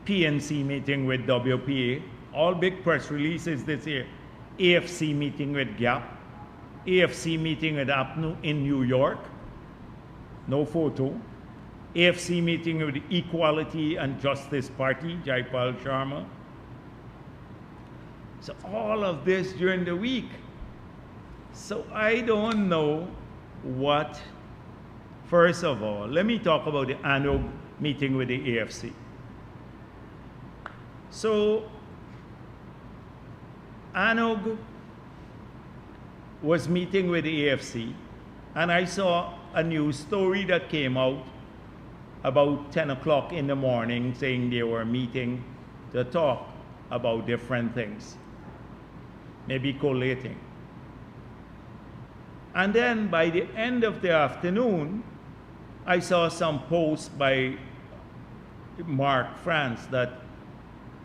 PNC meeting with WPA, all big press releases this year. AFC meeting with GAP, AFC meeting with APNU in New York, no photo. AFC meeting with the Equality and Justice Party, Jaipal Sharma. So all of this during the week. So I don't know what, first of all, let me talk about the ANOG meeting with the AFC. So ANOG was meeting with the AFC, and I saw a news story that came out about 10 o'clock in the morning saying they were meeting to talk about different things, maybe collating. And then by the end of the afternoon, I saw some posts by Mark France that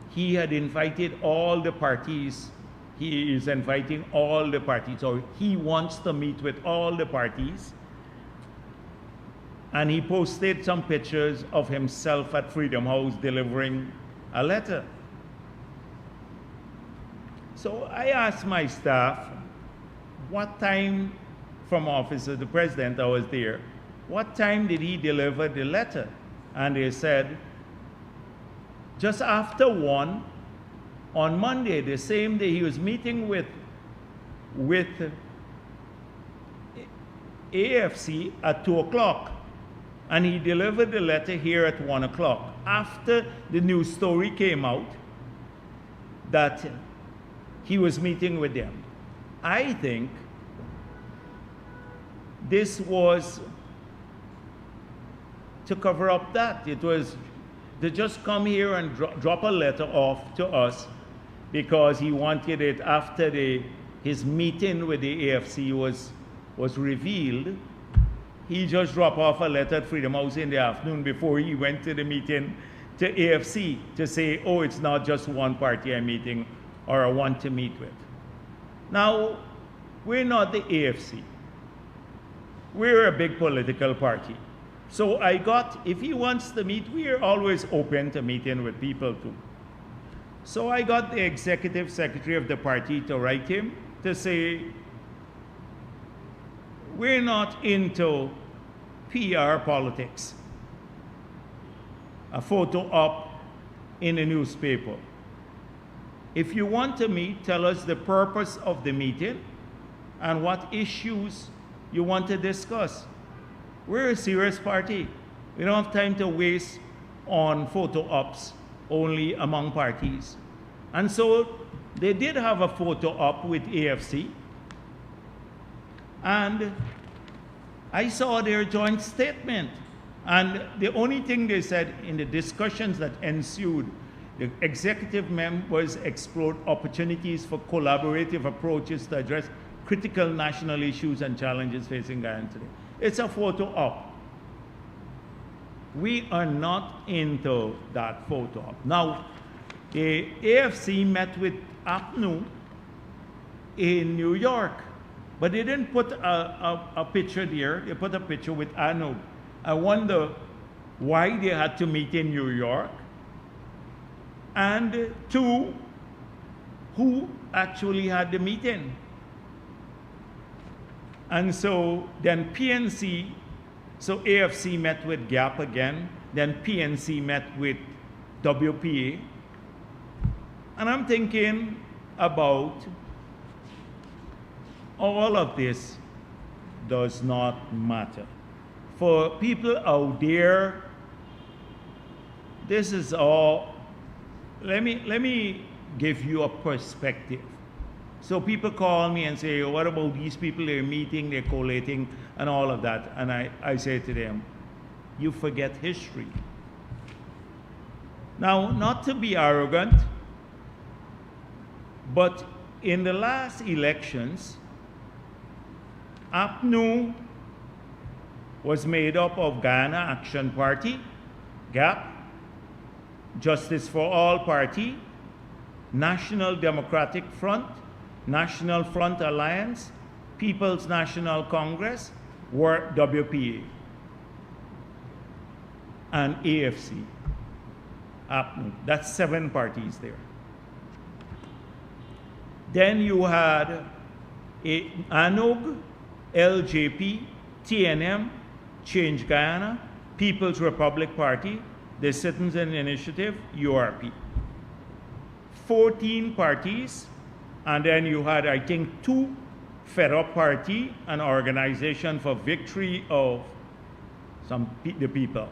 he had invited all the parties. He is inviting all the parties, or he wants to meet with all the parties. And he posted some pictures of himself at Freedom House delivering a letter. So I asked my staff, what time from office of the president, I was there, what time did he deliver the letter? And they said, just after 1 on Monday, the same day he was meeting with AFC at 2 o'clock. And he delivered the letter here at 1 o'clock, after the news story came out that he was meeting with them. I think this was to cover up that. It was to just come here and drop a letter off to us because he wanted it after his meeting with the AFC was revealed. He just dropped off a letter at Freedom House in the afternoon before he went to the meeting to AFC to say, oh, it's not just one party I'm meeting or I want to meet with. Now, we're not the AFC. We're a big political party. So if he wants to meet, we are always open to meeting with people too. So I got the executive secretary of the party to write him to say, we're not into PR politics. A photo up in a newspaper. If you want to meet, tell us the purpose of the meeting and what issues you want to discuss. We're a serious party. We don't have time to waste on photo ops only among parties. And so they did have a photo op with AFC. And I saw their joint statement. And the only thing they said in the discussions that ensued, the executive members explored opportunities for collaborative approaches to address critical national issues and challenges facing Guyana today. It's a photo op. We are not into that photo op. Now, the AFC met with APNU in New York, but they didn't put a picture there. They put a picture with ANUG. I wonder why they had to meet in New York, and two, who actually had the meeting. And so then PNC, so AFC met with GAP again, then PNC met with WPA. And I'm thinking about all of this does not matter. For people out there, this is all, let me give you a perspective. So people call me and say, what about these people? They're meeting, they're collating, and all of that. And I say to them, you forget history. Now, not to be arrogant, but in the last elections, APNU was made up of Guyana Action Party, GAP, Justice for All Party, National Democratic Front, National Front Alliance, People's National Congress, WPA, and AFC. That's 7 parties there. Then you had ANUG, LJP, TNM, Change Guyana, People's Republic Party, the Citizen Initiative, URP. 14 parties, and then you had, I think, 2 Fed-up Party, an organization for victory of the people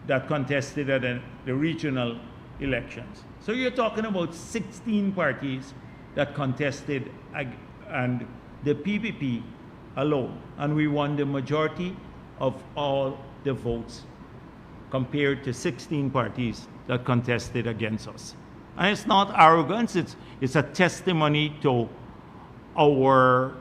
that contested at the regional elections. So you're talking about 16 parties that contested, and the PPP alone, and we won the majority of all the votes compared to 16 parties that contested against us. And it's not arrogance, it's a testimony to our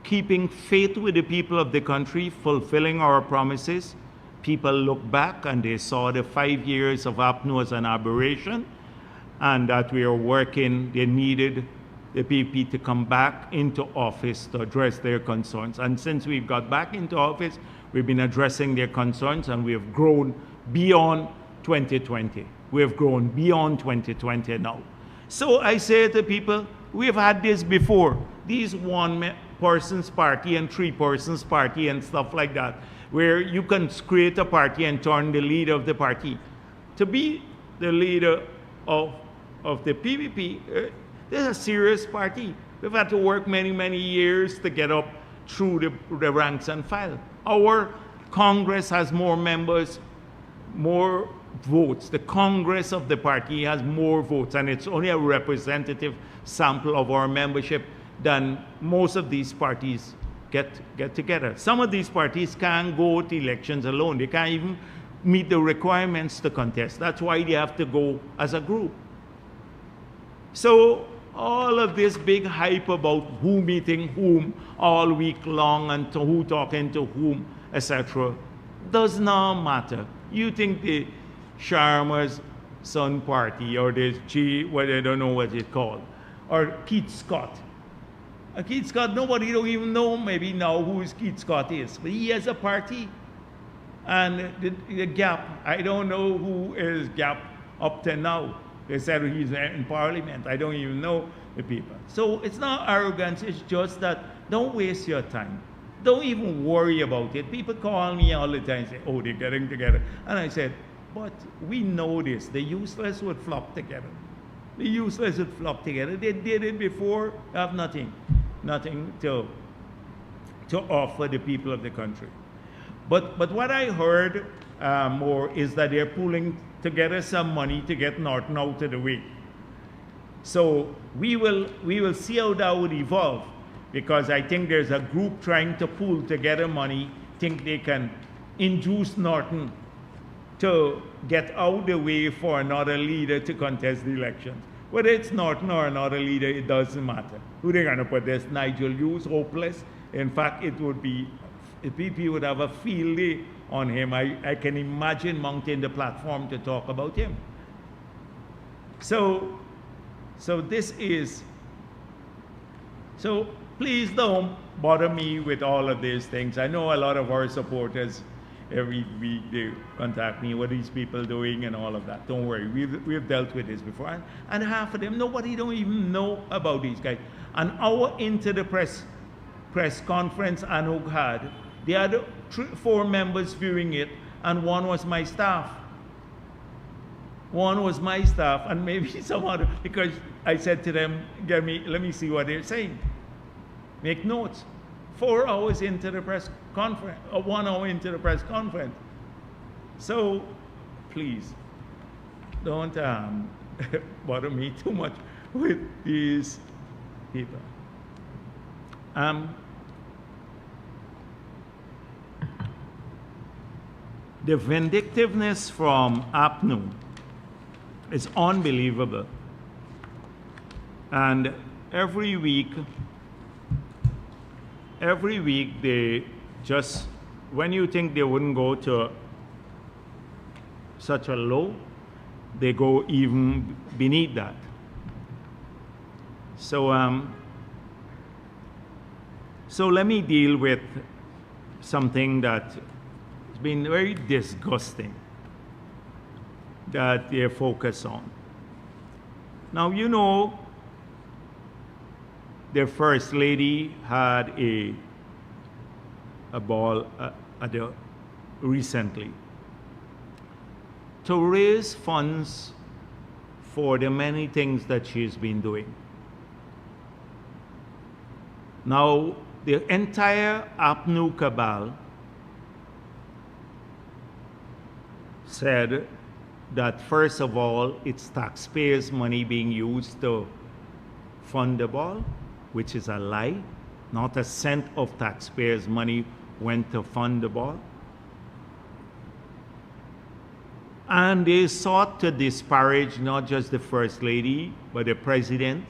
keeping faith with the people of the country, fulfilling our promises. People look back and they saw the 5 years of APNU as an aberration, and that we are working, they needed the PPP to come back into office to address their concerns. And since we've got back into office, we've been addressing their concerns, and we have grown beyond 2020. We have grown beyond 2020 now. So I say to people, we've had this before. These one-person's party and three-person's party and stuff like that, where you can create a party and turn the leader of the party. To be the leader of the PPP, this is a serious party. We've had to work many, many years to get up through the ranks and file. Our Congress has more members, more votes. The Congress of the party has more votes, and it's only a representative sample of our membership than most of these parties get together. Some of these parties can't go to elections alone. They can't even meet the requirements to contest. That's why they have to go as a group. So all of this big hype about who meeting whom all week long and to who talking to whom, etc., does not matter. You think the Sharma's Son Party or the what I don't know what it's called, or Keith Scott. Keith Scott, nobody don't even know maybe now who Keith Scott is, but he has a party. And the Gap, I don't know who is Gap up to now. They said he's in Parliament. I don't even know the people. So it's not arrogance, it's just that don't waste your time. Don't even worry about it. People call me all the time and say, oh, they're getting together. And I said, but we know this. The useless would flock together. The useless would flock together. They did it before, have nothing to offer the people of the country. But what I heard more is that they're pulling together some money to get Norton out of the way. So we will see how that would evolve, because I think there's a group trying to pull together money, think they can induce Norton to get out the way for another leader to contest the elections. Whether it's Norton or another leader, it doesn't matter. Who they're going to put this? Nigel Hughes, hopeless. In fact, it would be, the PP would have a field day on him. I can imagine mounting the platform to talk about him. So this is, so please don't bother me with all of these things. I know a lot of our supporters, every week they contact me, what are these people doing and all of that. Don't worry, we've dealt with this before. And half of them, nobody don't even know about these guys. An hour into the press conference Anouk had, they had 4 members viewing it, and one was my staff. One was my staff, and maybe some other, because I said to them, let me see what they're saying. Make notes. 4 hours into the press conference, or 1 hour into the press conference. So, please, don't bother me too much with these people. The vindictiveness from APNU is unbelievable. And every week they just, when you think they wouldn't go to such a low, they go even beneath that. So let me deal with something that has been very disgusting that they're focused on. Now, you know, their first lady had a ball recently to raise funds for the many things that she's been doing. Now, the entire APNU cabal said that, first of all, it's taxpayers' money being used to fund the ball, which is a lie. Not a cent of taxpayers' money went to fund the ball. And they sought to disparage not just the First Lady, but the President,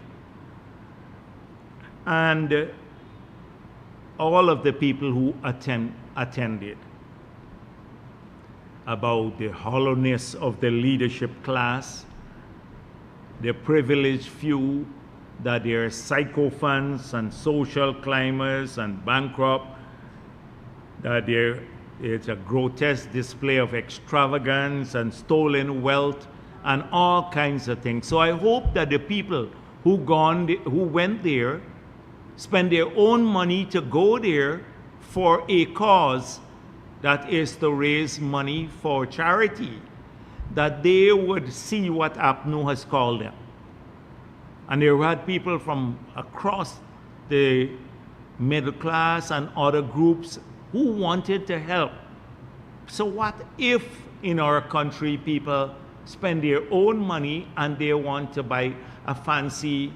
and all of the people who attended, about the hollowness of the leadership class, the privileged few, that they're sycophants and social climbers and bankrupt, that it's a grotesque display of extravagance and stolen wealth and all kinds of things. So I hope that the people who went there, spend their own money to go there for a cause that is to raise money for charity, that they would see what APNU has called them. And there had people from across the middle class and other groups who wanted to help. So what if in our country people spend their own money and they want to buy a fancy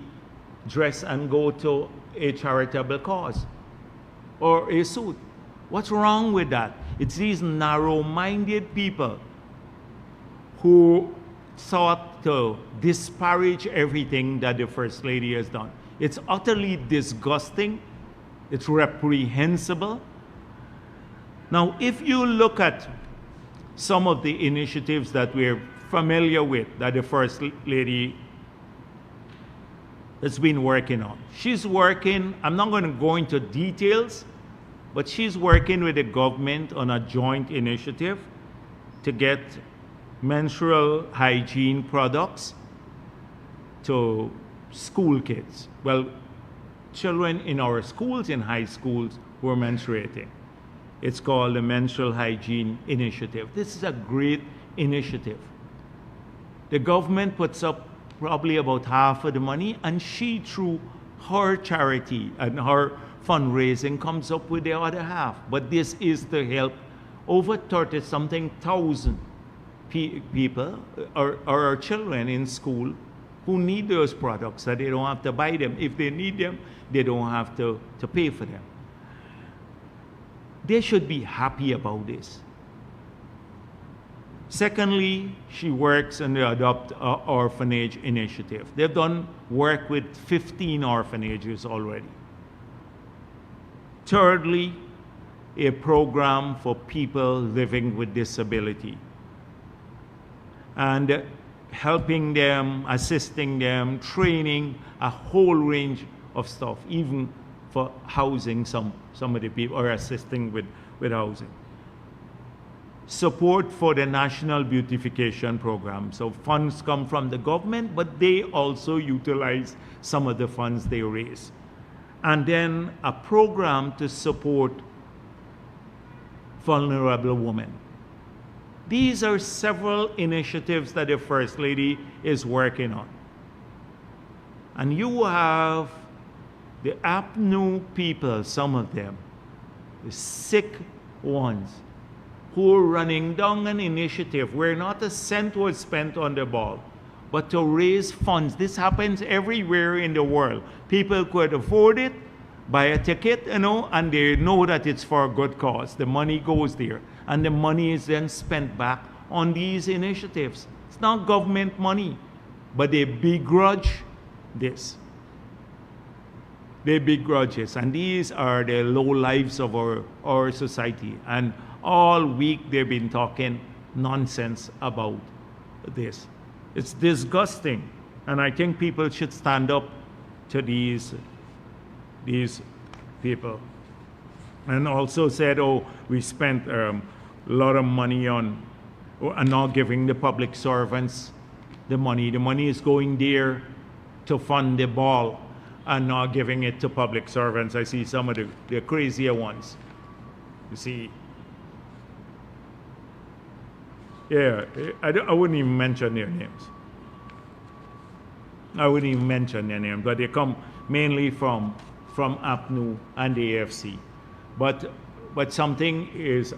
dress and go to a charitable cause or a suit? What's wrong with that? It's these narrow-minded people who sought to disparage everything that the First Lady has done. It's utterly disgusting. It's reprehensible. Now, if you look at some of the initiatives that we're familiar with that the First Lady has been working on. She's working, I'm not going to go into details, but she's working with the government on a joint initiative to get menstrual hygiene products to school kids. Well, children in our schools, in high schools, who are menstruating. It's called the Menstrual Hygiene Initiative. This is a great initiative. The government puts up probably about half of the money, and she, through her charity and her fundraising, comes up with the other half. But this is to help over 30-something thousand people or children in school who need those products, that they don't have to buy them. If they need them, they don't have to pay for them. They should be happy about this. Secondly, she works in the Adopt Orphanage Initiative. They've done work with 15 orphanages already. Thirdly, a program for people living with disability, and helping them, assisting them, training, a whole range of stuff, even for housing some of the people, or assisting with housing. Support for the National Beautification Program. So funds come from the government, but they also utilize some of the funds they raise. And then a program to support vulnerable women. These are several initiatives that the First Lady is working on. And you have the APNU people, some of them, the sick ones, who are running down an initiative where not a cent was spent on the ball, but to raise funds. This happens everywhere in the world. People could afford it, buy a ticket, and they know that it's for a good cause. The money goes there, and the money is then spent back on these initiatives. It's not government money, but they begrudge this. They begrudge this, and these are the low lives of our society. And all week they've been talking nonsense about this. It's disgusting, and I think people should stand up to these people. And also said, oh, we spent a lot of money on and not giving the public servants the money. The money is going there to fund the ball and not giving it to public servants. I see some of the crazier ones. You see, yeah, I wouldn't even mention their names. I wouldn't even mention their names, but they come mainly from APNU and the AFC. But something is,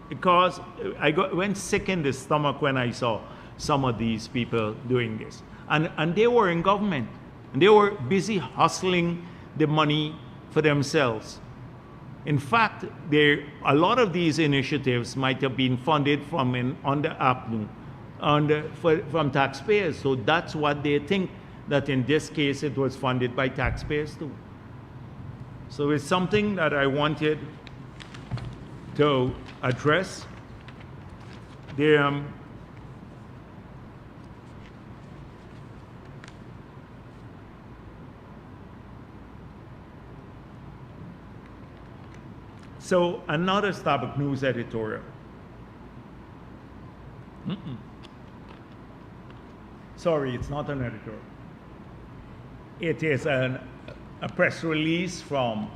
because I went sick in the stomach when I saw some of these people doing this. And they were in government, and they were busy hustling the money for themselves. In fact, a lot of these initiatives might have been funded from under APNU, from taxpayers. So that's what they think, that in this case it was funded by taxpayers too. So it's something that I wanted to address. So another Starbucks News editorial. Sorry, it's not an editorial. It is a press release from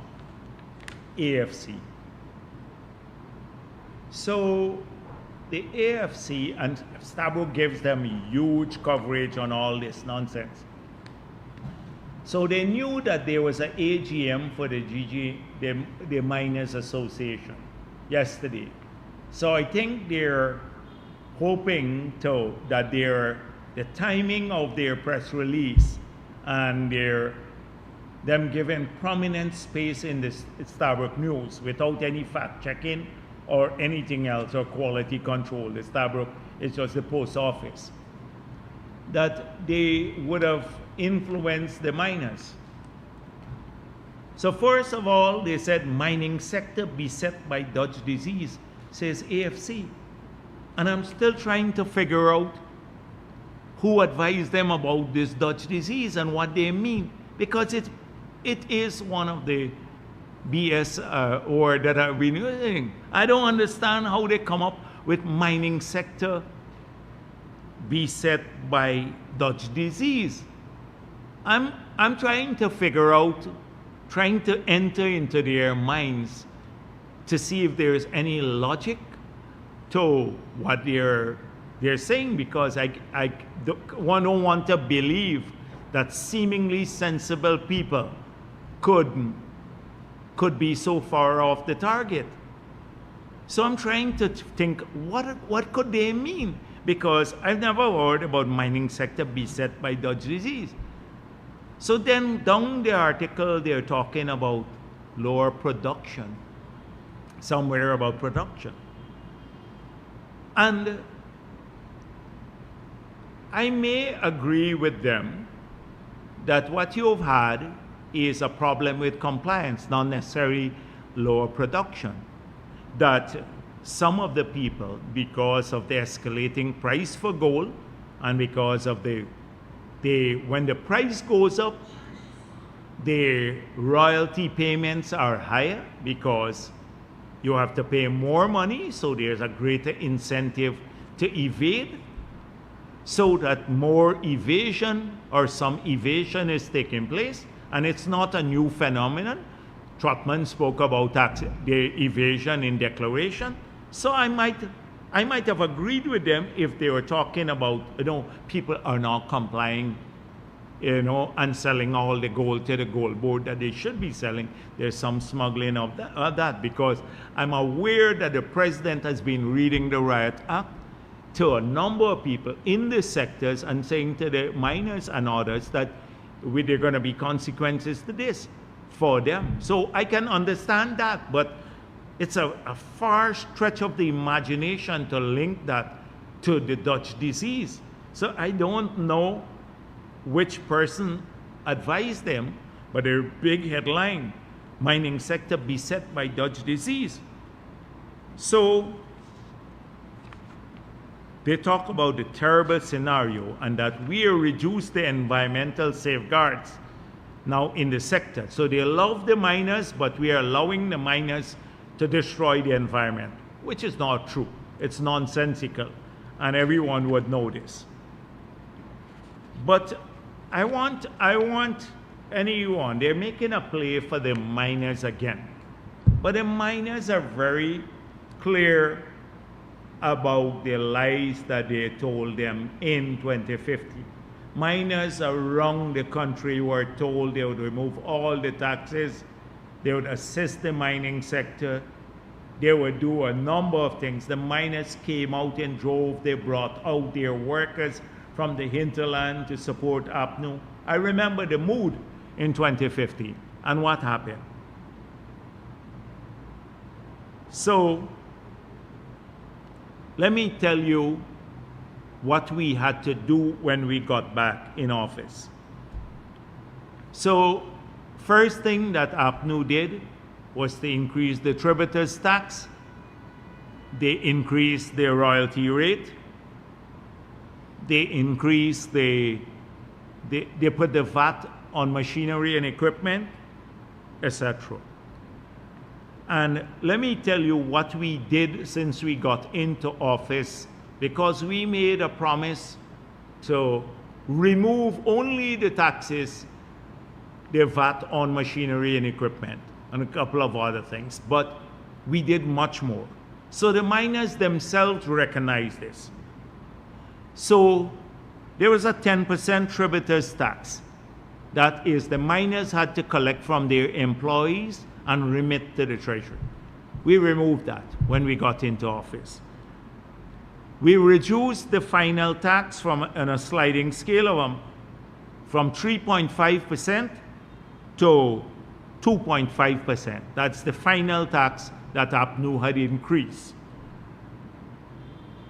AFC. So the AFC, and Starbucks gives them huge coverage on all this nonsense. So they knew that there was an AGM for the Miners Association yesterday. So I think they're hoping that the timing of their press release and them giving prominent space in the Starbucks News without any fact checking or anything else or quality control. The Starbucks is just the post office. That they would have influenced the miners. So first of all, they said mining sector beset by Dutch disease, says AFC. And I'm still trying to figure out who advised them about this Dutch disease and what they mean, because it is one of the BS or that I've been using. I don't understand how they come up with mining sector beset by Dutch disease. I'm trying to figure out, trying to enter into their minds to see if there's any logic to what they're saying, because I don't want to believe that seemingly sensible people could be so far off the target. So I'm trying to think, what could they mean? Because I've never heard about mining sector beset by Dutch disease. So then down the article, they're talking about lower production, somewhere about production. And I may agree with them that what you've had is a problem with compliance, not necessarily lower production. That some of the people, because of the escalating price for gold and because of when the price goes up, the royalty payments are higher because you have to pay more money, so there's a greater incentive to evade, so that more evasion or some evasion is taking place. And it's not a new phenomenon. Trotman spoke about the evasion in declaration. So I might have agreed with them if they were talking about, people are not complying, and selling all the gold to the gold board that they should be selling. There's some smuggling of that, because I'm aware that the president has been reading the Riot Act to a number of people in the sectors and saying to the miners and others that there are going to be consequences to this for them. So I can understand that, but it's a far stretch of the imagination to link that to the Dutch disease. So I don't know which person advised them, but a big headline, mining sector beset by Dutch disease. So they talk about the terrible scenario and that we reduce the environmental safeguards now in the sector. So they love the miners, but we are allowing the miners to destroy the environment, which is not true. It's nonsensical, and everyone would know this. But I want anyone, they're making a play for the miners again. But the miners are very clear about the lies that they told them in 2015. Miners around the country were told they would remove all the taxes, they would assist the mining sector, they would do a number of things. The miners came out in droves, they brought out their workers from the hinterland to support APNU. I remember the mood in 2015. And what happened? So let me tell you what we had to do when we got back in office. So first thing that APNU did was to increase the tributers tax. They increased their royalty rate. They increased they put the VAT on machinery and equipment, etc. And let me tell you what we did since we got into office, because we made a promise to remove only the taxes, the VAT on machinery and equipment, and a couple of other things. But we did much more. So the miners themselves recognized this. So there was a 10% tributers tax. That is, the miners had to collect from their employees and remit to the treasury. We removed that when we got into office. We reduced the final tax from on a sliding scale of from 3.5% to 2.5%. That's the final tax that APNU had increased.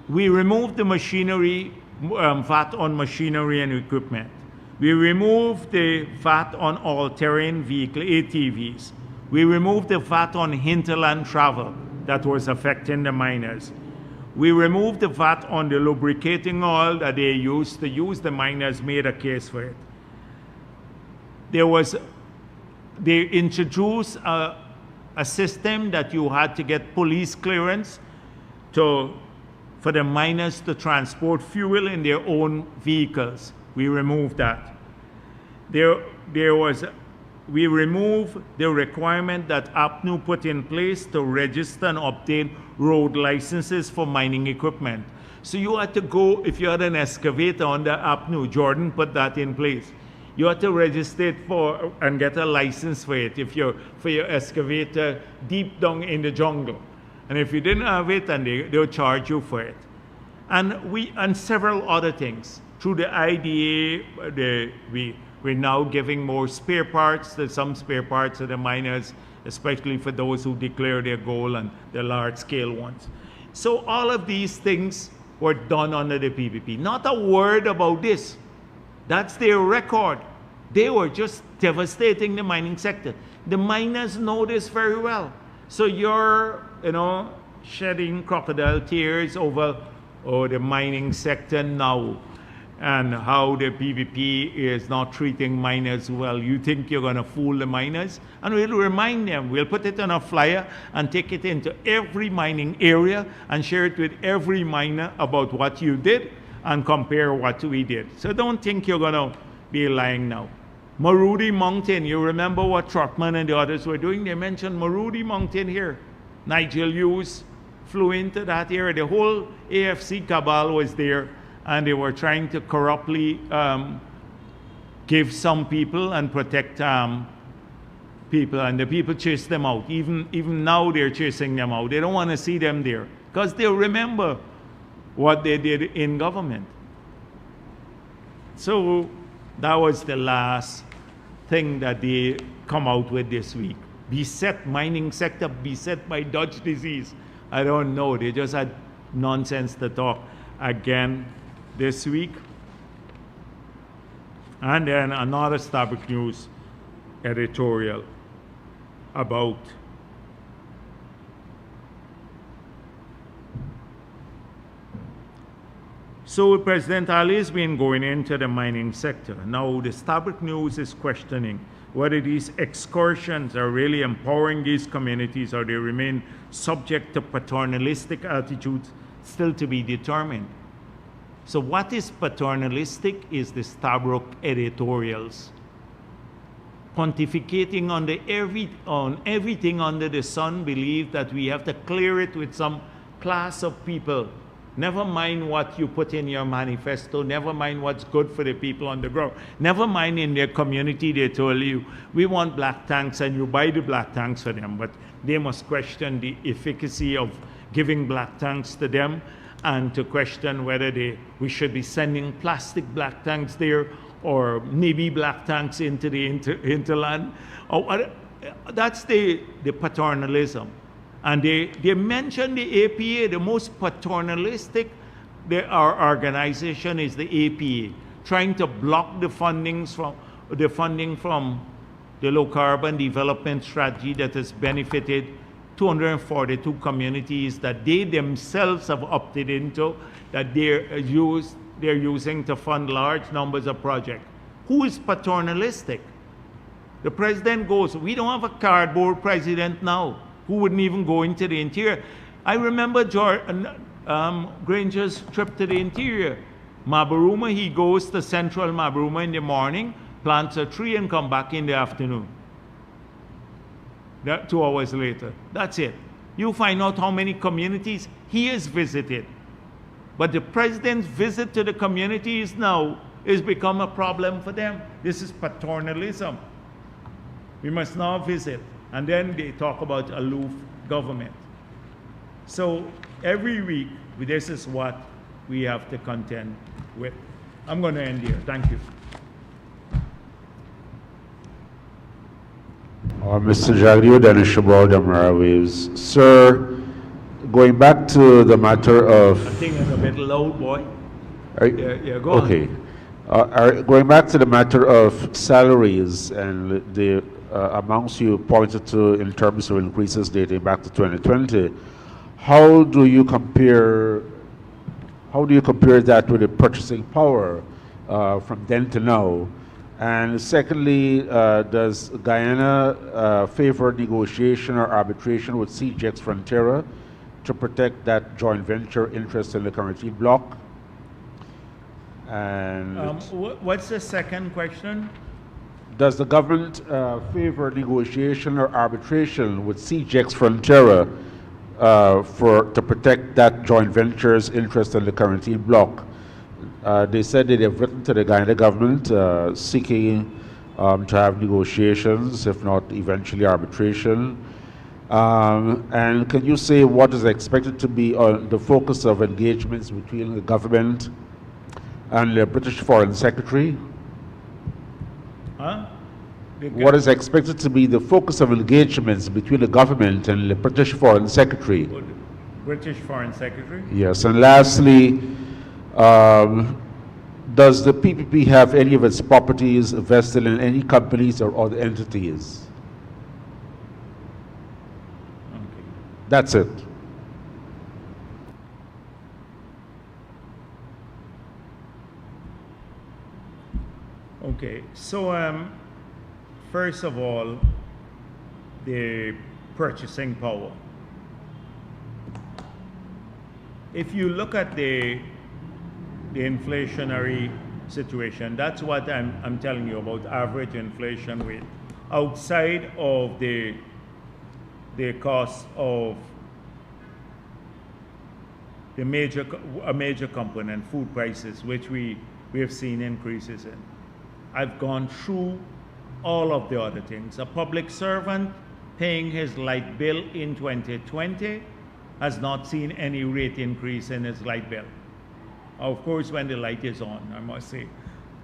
We removed the machinery, VAT on machinery and equipment. We removed the VAT on all-terrain vehicle, ATVs. We removed the VAT on hinterland travel that was affecting the miners. We removed the VAT on the lubricating oil that they used to use. The miners made a case for it. They introduced a system that you had to get police clearance for the miners to transport fuel in their own vehicles. We removed that. We removed the requirement that APNU put in place to register and obtain road licenses for mining equipment. So you had to go, if you had an excavator under APNU, Jordan put that in place. You had to register it for and get a license for it for your excavator deep down in the jungle. And if you didn't have it, and they'll charge you for it. And several other things. Through the IDA, we're now giving more spare parts. There's some spare parts to the miners, especially for those who declare their goal and the large-scale ones. So all of these things were done under the PPP. Not a word about this. That's their record. They were just devastating the mining sector. The miners know this very well. So you're, shedding crocodile tears over the mining sector now and how the PPP is not treating miners well. You think you're going to fool the miners? And we'll remind them. We'll put it on a flyer and take it into every mining area and share it with every miner about what you did and compare what we did. So don't think you're going to be lying now. Marudi Mountain, you remember what Trotman and the others were doing? They mentioned Marudi Mountain here. Nigel Hughes flew into that area. The whole AFC cabal was there, and they were trying to corruptly give some people and protect people, and the people chased them out. Even now they're chasing them out. They don't want to see them there because they remember what they did in government. So that was the last thing that they come out with this week. Beset, mining sector beset by Dutch disease. I don't know. They just had nonsense to talk again this week. And then another Starbuck News editorial about so President Ali has been going into the mining sector. Now the Starbuck News is questioning whether these excursions are really empowering these communities or they remain subject to paternalistic attitudes, still to be determined. So what is paternalistic is the Starbuck editorials, pontificating on everything under the sun, believe that we have to clear it with some class of people. Never mind what you put in your manifesto. Never mind what's good for the people on the ground. Never mind in their community they told you, we want black tanks, and you buy the black tanks for them. But they must question the efficacy of giving black tanks to them and to question whether we should be sending plastic black tanks there or maybe black tanks into the hinterland. That's the paternalism. And they mention the APA, the most paternalistic our organization is the APA, trying to block the funding from the low carbon development strategy that has benefited 242 communities that they themselves have opted into, that they're using to fund large numbers of projects. Who is paternalistic? The president goes, we don't have a cardboard president now, who wouldn't even go into the interior. I remember Granger's trip to the interior. Mabaruma, he goes to central Mabaruma in the morning, plants a tree and come back in the afternoon. 2 hours later. That's it. You find out how many communities he has visited. But the president's visit to the communities now has become a problem for them. This is paternalism. We must now visit. And then they talk about aloof government. So every week, this is what we have to contend with. I'm going to end here. Thank you. Mr. Jagdeo, Dennis Shabal, Damara Waves. Sir, going back to the matter of... I think it's a bit loud, boy. Yeah, go okay. On. Going back to the matter of salaries and the amounts you pointed to in terms of increases dating back to 2020, how do you compare that with the purchasing power from then to now? And secondly, does Guyana favor negotiation or arbitration with CGX Frontera to protect that joint venture interest in the Caribbean bloc? And what's the second question? Does the government favor negotiation or arbitration with CGX Frontera to protect that joint venture's interest in the Caribbean bloc? They said that they've written to the Guyana government seeking to have negotiations, if not eventually arbitration. And can you say what is expected to be the focus of engagements between the government and the British Foreign Secretary? What is expected to be the focus of engagements between the government and the British Foreign Secretary? British Foreign Secretary? Yes, and lastly, does the PPP have any of its properties vested in any companies or other entities? Okay. That's it. Okay, so first of all, the purchasing power. If you look at the inflationary situation, that's what I'm telling you about average inflation rate. Outside of the cost of a major component, food prices, which we have seen increases in. I've gone through all of the other things. A public servant paying his light bill in 2020 has not seen any rate increase in his light bill. Of course, when the light is on, I must say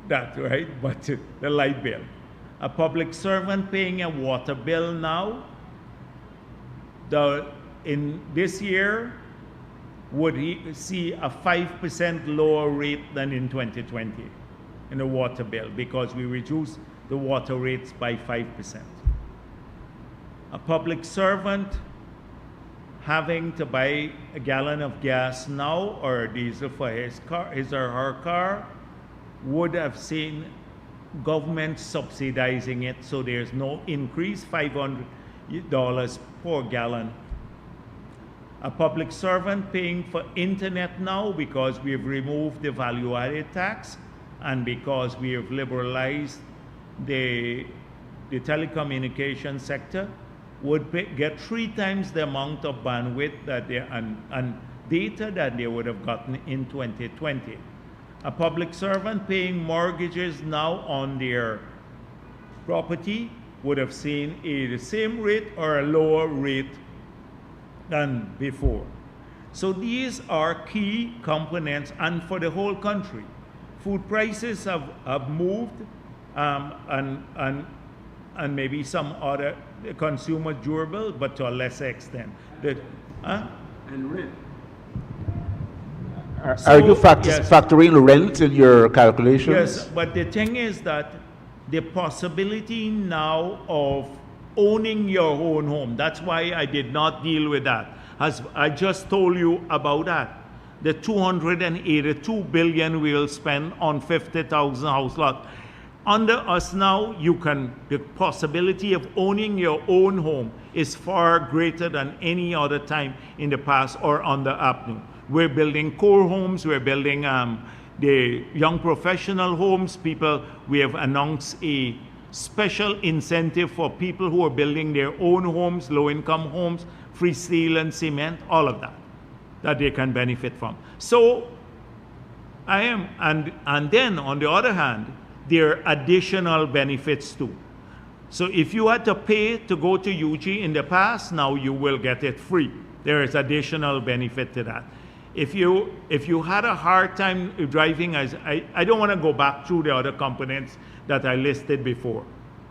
that, right? But the light bill. A public servant paying a water bill now, in this year, would he see a 5% lower rate than in 2020 in the water bill, because we reduced the water rates by 5%. A public servant having to buy a gallon of gas now or diesel for his or her car would have seen government subsidizing it, so there's no increase, $500 per gallon. A public servant paying for internet now, because we have removed the value-added tax and because we have liberalized the telecommunication sector, would get 3 times the amount of bandwidth that and data that they would have gotten in 2020. A public servant paying mortgages now on their property would have seen the same rate or a lower rate than before. So these are key components, and for the whole country. Food prices have moved, and maybe some other the consumer durable, but to a lesser extent. And rent. Are So, you yes. factoring rent in your calculations? Yes, but the thing is that the possibility now of owning your own home, that's why I did not deal with that. As I just told you about that. The 282 billion we'll spend on 50,000 house lot. Under us now, the possibility of owning your own home is far greater than any other time in the past or under APNU. We're building core homes, we're building the young professional homes. We have announced a special incentive for people who are building their own homes, low-income homes, free steel and cement, all of that they can benefit from. So and then on the other hand, there are additional benefits too. So if you had to pay to go to UG in the past, now you will get it free. There is additional benefit to that. If you had a hard time driving, I don't want to go back through the other components that I listed before.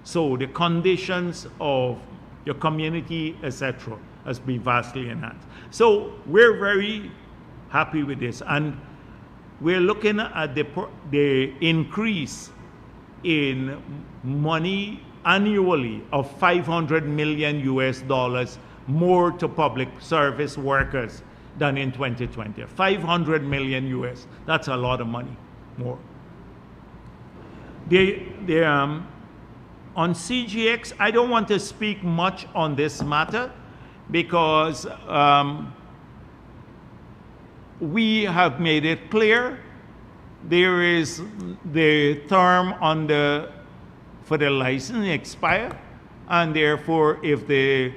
So the conditions of your community, etc., has been vastly enhanced. So we're very happy with this, and we're looking at the increase in money annually of $500 million US more to public service workers than in 2020. 500 million US. That's a lot of money more. On CGX, I don't want to speak much on this matter because we have made it clear there is the term for the license expire, and therefore if the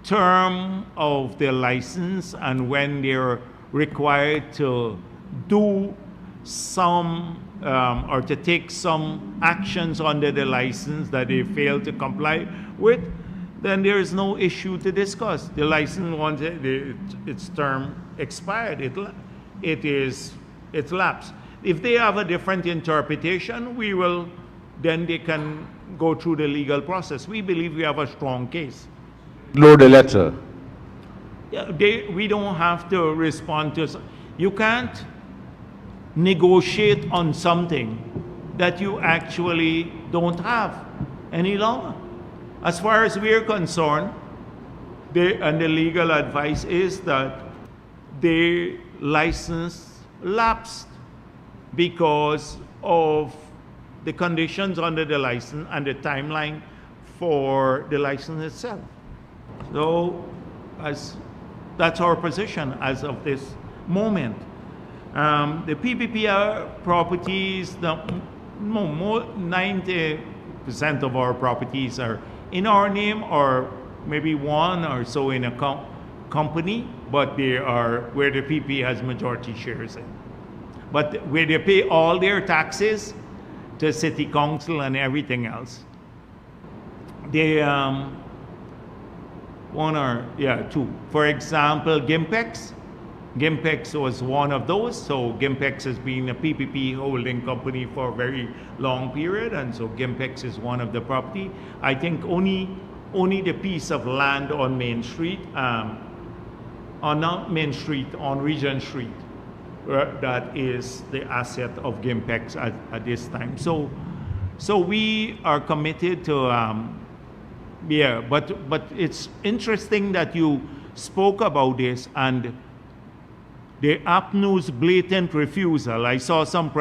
term of the license and when they're required to do some or to take some actions under the license that they fail to comply with, then there is no issue to discuss. The license, once its term expired, it lapsed. If they have a different interpretation, then they can go through the legal process. We believe we have a strong case. Ignore the letter. Yeah, we don't have to respond to. You can't negotiate on something that you actually don't have any longer. As far as we're concerned, and the legal advice is that the license lapsed because of the conditions under the license and the timeline for the license itself. So that's our position as of this moment. The PPP properties, more 90% of our properties are in our name, or maybe one or so in a company, but they are where the PP has majority shares in. But where they pay all their taxes to city council and everything else. They two. For example, Gimpex. Gimpex was one of those. So Gimpex has been a PPP holding company for a very long period, and so Gimpex is one of the property. I think only the piece of land on Main Street, not Main Street, on Regent Street, that is the asset of Gimpex at this time. So we are committed to. But it's interesting that you spoke about this and the APNU's blatant refusal. I saw some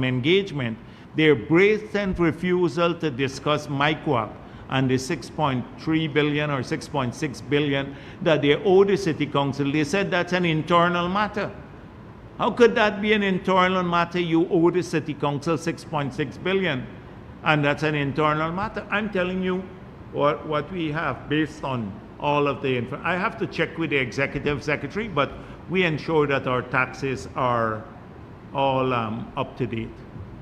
engagement. Their blatant refusal to discuss MICWAP and the 6.3 billion or 6.6 billion that they owe the city council. They said that's an internal matter. How could that be an internal matter? You owe the city council 6.6 billion, and that's an internal matter. I'm telling you what we have based on all of the info. I have to check with the executive secretary, but we ensure that our taxes are all up to date.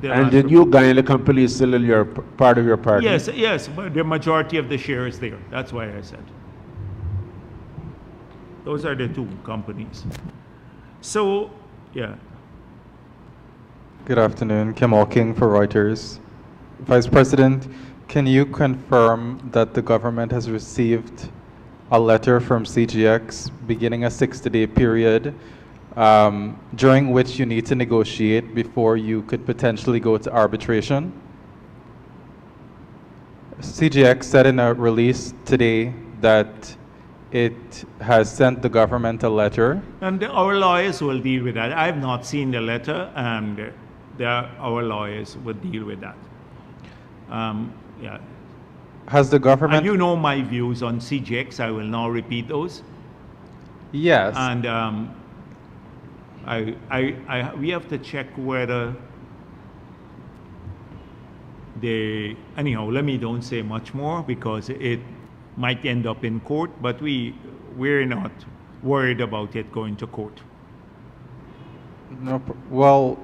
And the new Guyana company is still in part of your party? Yes, but the majority of the shares there. That's why I said. Those are the two companies. So, yeah. Good afternoon, Kim King for Reuters. Vice President, Can you confirm that the government has received a letter from CGX beginning a 60-day period during which you need to negotiate before you could potentially go to arbitration? CGX said in a release today that it has sent the government a letter. And our lawyers will deal with that. I have not seen the letter, and our lawyers will deal with that. Yeah. Has the government... And you know my views on CGX. I will not repeat those. Yes. And we have to check whether they... Anyhow, let me don't say much more because it might end up in court, but we're not worried about it going to court. No, well,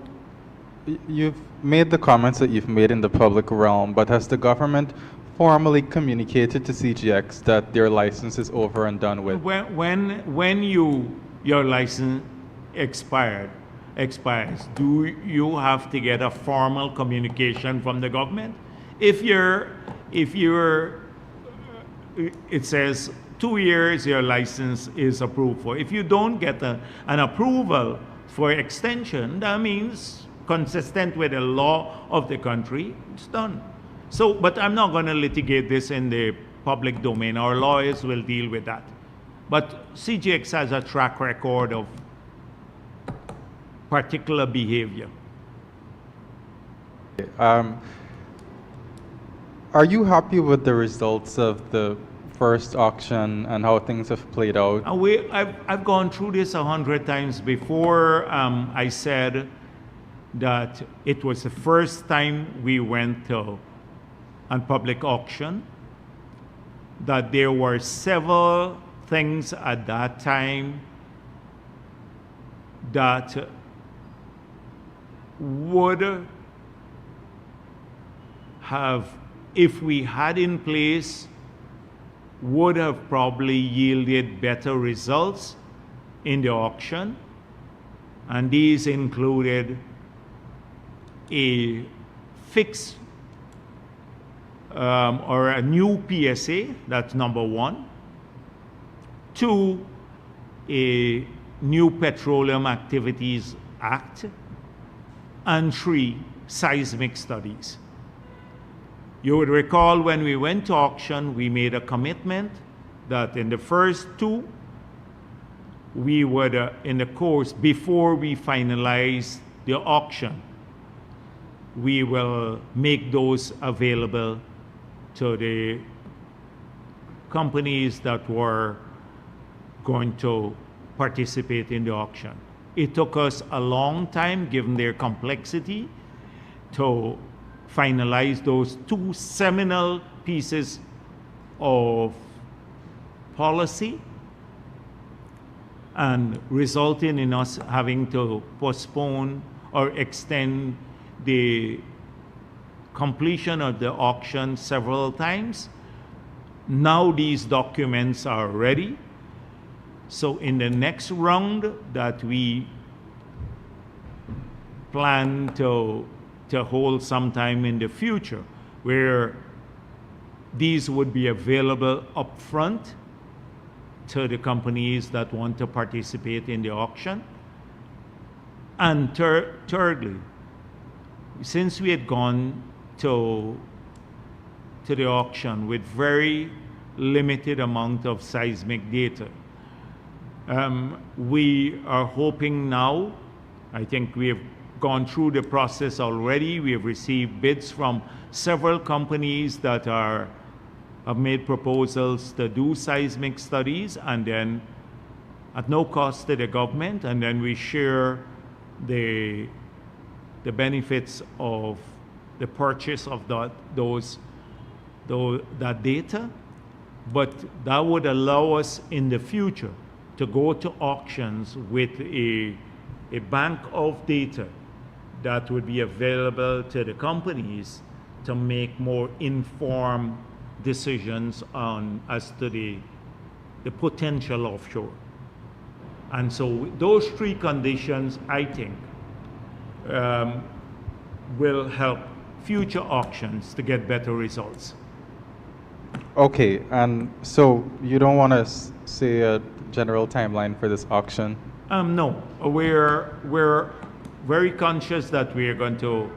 you've made the comments that you've made in the public realm, but has the government formally communicated to CGX that their license is over and done with? When your license expires, do you have to get a formal communication from the government? It says 2 years your license is approved for. If you don't get an approval for extension, that means consistent with the law of the country, it's done. So, but I'm not going to litigate this in the public domain. Our lawyers will deal with that. But CGX has a track record of particular behavior. Are you happy with the results of the first auction and how things have played out? I've gone through this 100 times before. I said that it was the first time we went to a public auction, that there were several things at that time that would have, if we had in place, would have probably yielded better results in the auction. And these included a fixed or a new PSA, that's number one. 2, a new Petroleum Activities Act. And 3, seismic studies. You would recall when we went to auction, we made a commitment that in the first 2, we would, in the course, before we finalize the auction, we will make those available to the companies that were going to participate in the auction. It took us a long time, given their complexity, to finalize those 2 seminal pieces of policy, and resulting in us having to postpone or extend the completion of the auction several times. Now these documents are ready. So in the next round that we plan to hold sometime in the future, where these would be available upfront to the companies that want to participate in the auction. And thirdly, since we had gone to the auction with very limited amount of seismic data, we are hoping now, I think we have gone through the process already. We have received bids from several companies that have made proposals to do seismic studies, and then at no cost to the government, and then we share the benefits of the purchase of that data. But that would allow us in the future to go to auctions with a bank of data that would be available to the companies to make more informed decisions as to the potential offshore. And so those 3 conditions, I think, will help future auctions to get better results. Okay, and so you don't want to say a general timeline for this auction? No, we're very conscious that we are going to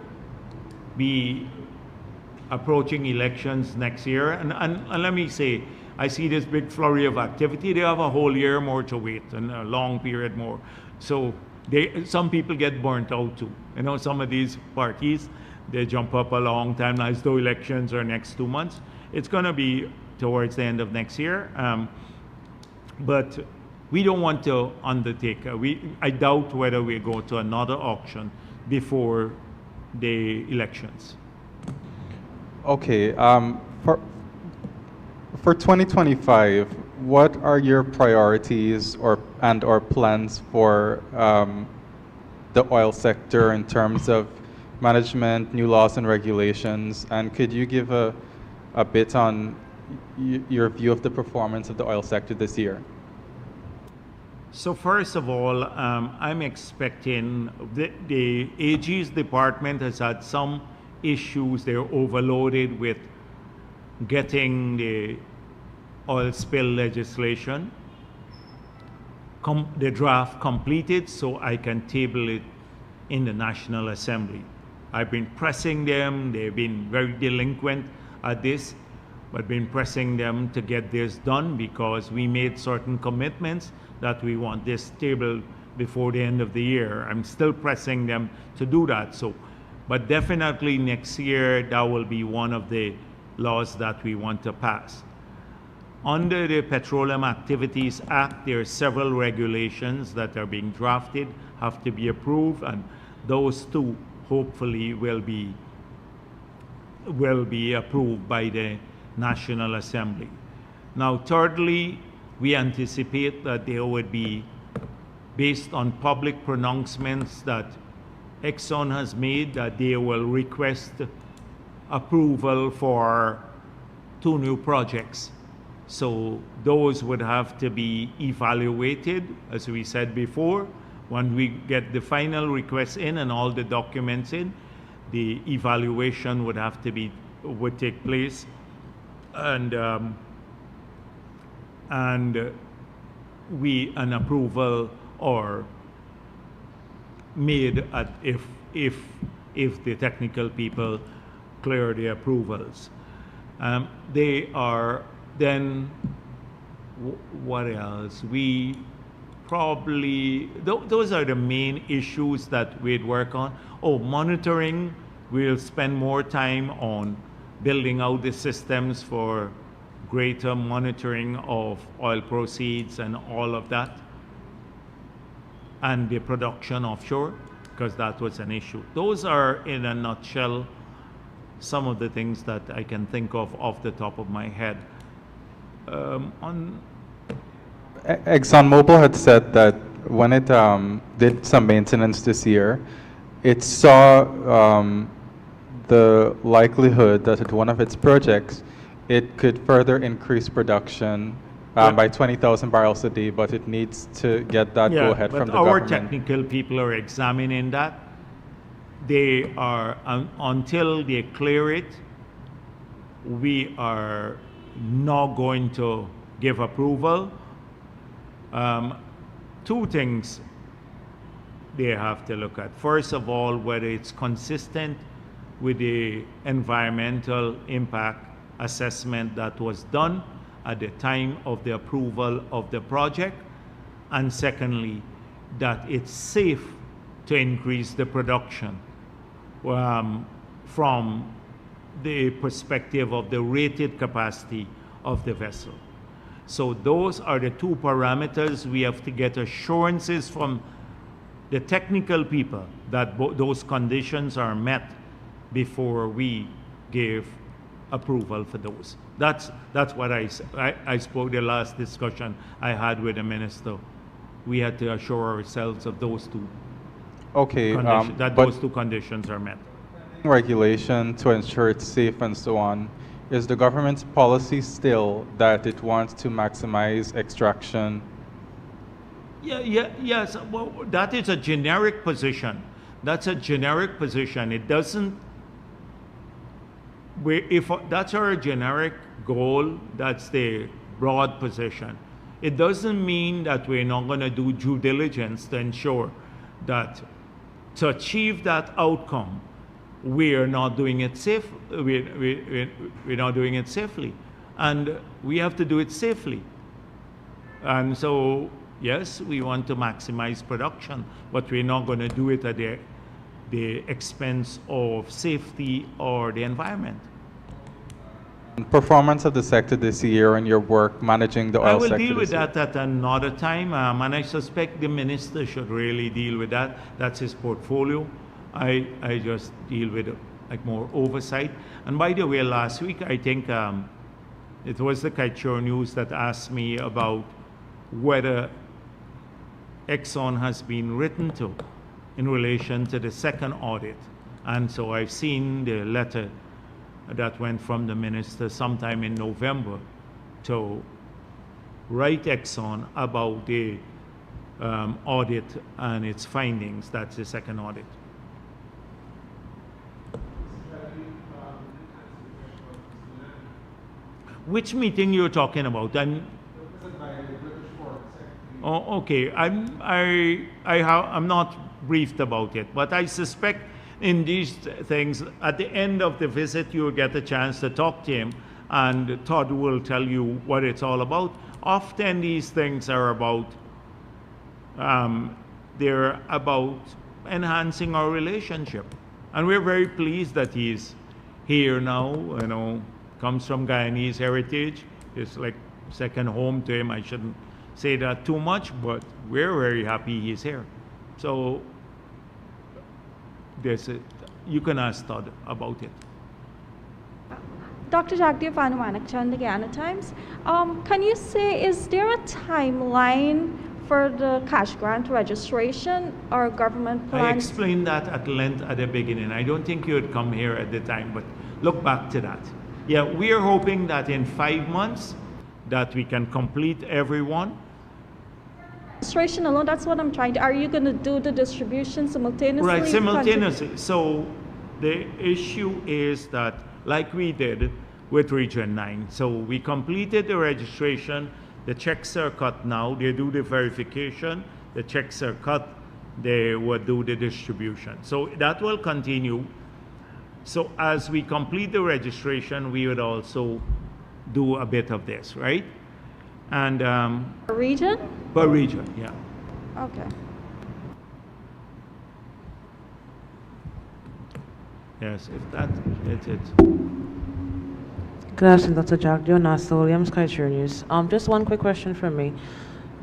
be approaching elections next year. And let me say, I see this big flurry of activity. They have a whole year more to wait and a long period more. So some people get burnt out too. You know, some of these parties, they jump up a long time as though elections are next 2 months. It's going to be towards the end of next year. But we don't want to undertake. I doubt whether we go to another auction before the elections. Okay, for 2025, what are your priorities or plans for the oil sector in terms of management, new laws and regulations? And could you give a bit on your view of the performance of the oil sector this year? So first of all, I'm expecting the AG's department has had some issues. They're overloaded with getting the oil spill legislation, the draft completed so I can table it in the National Assembly. I've been pressing them. They've been very delinquent at this, but been pressing them to get this done because we made certain commitments that we want this tabled before the end of the year. I'm still pressing them to do that. So, but definitely next year, that will be one of the laws that we want to pass. Under the Petroleum Activities Act, there are several regulations that are being drafted, have to be approved, and those two hopefully will be approved by the National Assembly. Now, thirdly, we anticipate that there would be, based on public pronouncements that Exxon has made, that they will request approval for 2 new projects. So those would have to be evaluated, as we said before. When we get the final request in and all the documents in, the evaluation would take place, and an approval or made if the technical people clear the approvals. They are then, what else? We probably, those are the main issues that we'd work on. Oh, monitoring, we'll spend more time on building out the systems for greater monitoring of oil proceeds and all of that, and the production offshore, because that was an issue. Those are, in a nutshell, some of the things that I can think of off the top of my head. ExxonMobil had said that when it did some maintenance this year, it saw the likelihood that at one of its projects, it could further increase production by 20,000 barrels a day, but it needs to get that go-ahead from the government. Our technical people are examining that. They are, until they clear it, we are not going to give approval. 2 things they have to look at. First of all, whether it's consistent with the environmental impact assessment that was done at the time of the approval of the project, and secondly, that it's safe to increase the production from the perspective of the rated capacity of the vessel. So those are the 2 parameters. We have to get assurances from the technical people that those conditions are met before we give approval for those. That's what I spoke the last discussion I had with the minister. We had to assure ourselves of those 2 that those 2 conditions are met. Regulation to ensure it's safe and so on. Is the government's policy still that it wants to maximize extraction? Yes. Well, that is a generic position. That's a generic position. It doesn't if that's our generic goal, that's the broad position. It doesn't mean that we're not going to do due diligence to ensure that to achieve that outcome, we're not doing it safe. We're not doing it safely, and we have to do it safely. And so, yes, we want to maximize production, but we're not going to do it at the expense of safety or the environment. Performance of the sector this year and your work managing the I oil will sector deal with this year. that at another time, and I suspect the minister should really deal with that. That's his portfolio. I just deal with like more oversight. And by the way, last week I think it was the Kaichur News that asked me about whether Exxon has been written to in relation to the second audit. And so I've seen the letter that went from the minister sometime in November to write Exxon about the audit and its findings. That's the second audit. Which meeting you're talking about? Oh, okay. I'm not briefed about it, but I suspect in these things, at the end of the visit, you will get a chance to talk to him, and Todd will tell you what it's all about. Often these things are about, they're about enhancing our relationship. And we're very pleased that he's here now, you know, comes from Guyanese heritage. It's like second home to him. I shouldn't say that too much, but we're very happy he's here. So you can ask Todd about it. Dr. Jagdeo Vanuanakchan, the Guyana Times. Can you say, is there a timeline for the cash grant registration or government plans? I explained that at length at the beginning. I don't think you had come here at the time, but look back to that. Yeah, we are hoping that in 5 months that we can complete everyone. Registration alone, that's what I'm trying to, are you going to do the distribution simultaneously? Right, simultaneously. So the issue is that, like we did with Region 9, so we completed the registration, the checks are cut now, they do the verification, the checks are cut, they will do the distribution. So that will continue. So as we complete the registration, we would also do a bit of this, right? And Per region? per region, yeah. Okay. Yes, if that, it's it. Good afternoon, Dr. Jagdeo, Nasta Williams, Kaichur News. Just one quick question from me.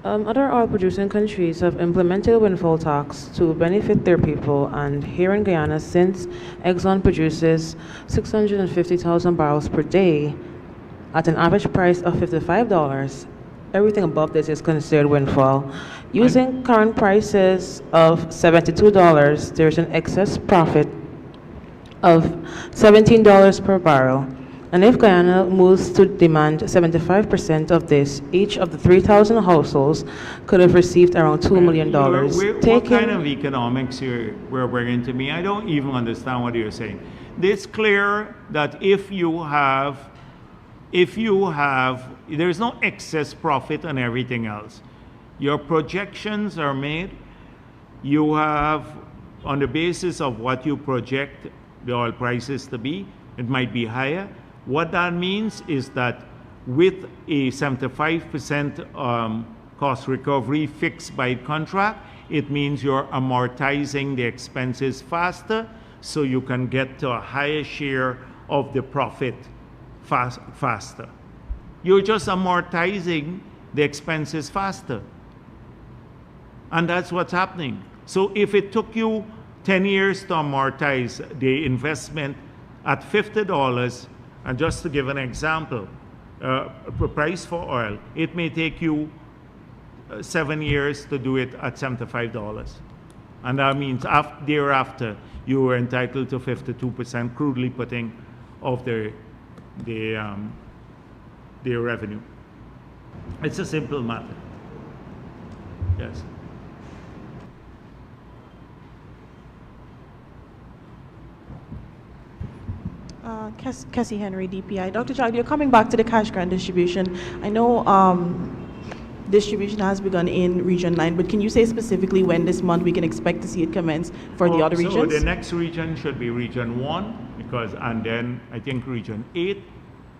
Other oil-producing countries have implemented windfall tax to benefit their people, and here in Guyana, since Exxon produces 650,000 barrels per day at an average price of $55, everything above this is considered windfall. Using current prices of $72, there's an excess profit of $17 per barrel. And if Guyana moves to demand 75% of this, each of the 3,000 households could have received around $2 million. What kind of economics we're bringing to me? I don't even understand what you're saying. It's clear that if you have, there's no excess profit on everything else. Your projections are made. You have, on the basis of what you project the oil prices to be, it might be higher. What that means is that with a 75% cost recovery fixed by contract, it means you're amortizing the expenses faster, so you can get to a higher share of the profit faster. You're just amortizing the expenses faster. And that's what's happening. So if it took you 10 years to amortize the investment at $50, and just to give an example, price for oil, it may take you 7 years to do it at $75. And that means thereafter, you are entitled to 52%, crudely putting, of the revenue. It's a simple matter. Yes. Cassie Henry, DPI. Dr. Jagdeo, coming back to the cash grant distribution, I know distribution has begun in Region 9, but can you say specifically when this month we can expect to see it commence for the other regions? So the next region should be Region 1, and then I think Region 8,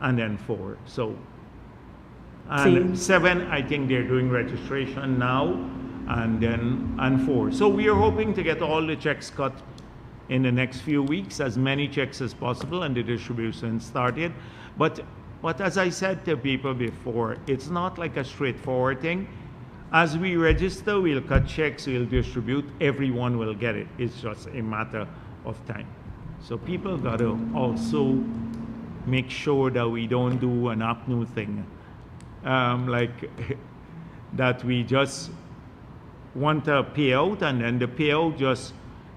and then 4. So, and 7, I think they're doing registration now, and 4. So we are hoping to get all the checks cut in the next few weeks, as many checks as possible, and the distribution started. But as I said to people before, it's not like a straightforward thing. As we register, we'll cut checks, we'll distribute, everyone will get it. It's just a matter of time. So people gotta also make sure that we don't do an APNU thing. Like that we just want a payout, and then the payout just,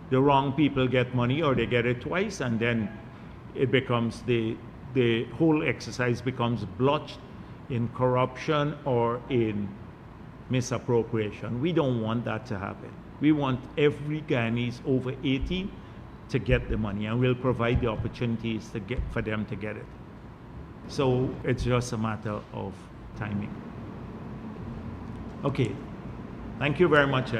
the wrong people get money, or they get it twice, and then it becomes the whole exercise becomes blotched in corruption or in misappropriation. We don't want that to happen. We want every Guyanese over 18 to get the money, and we'll provide the opportunities for them to get it. So it's just a matter of timing. Okay, thank you very much.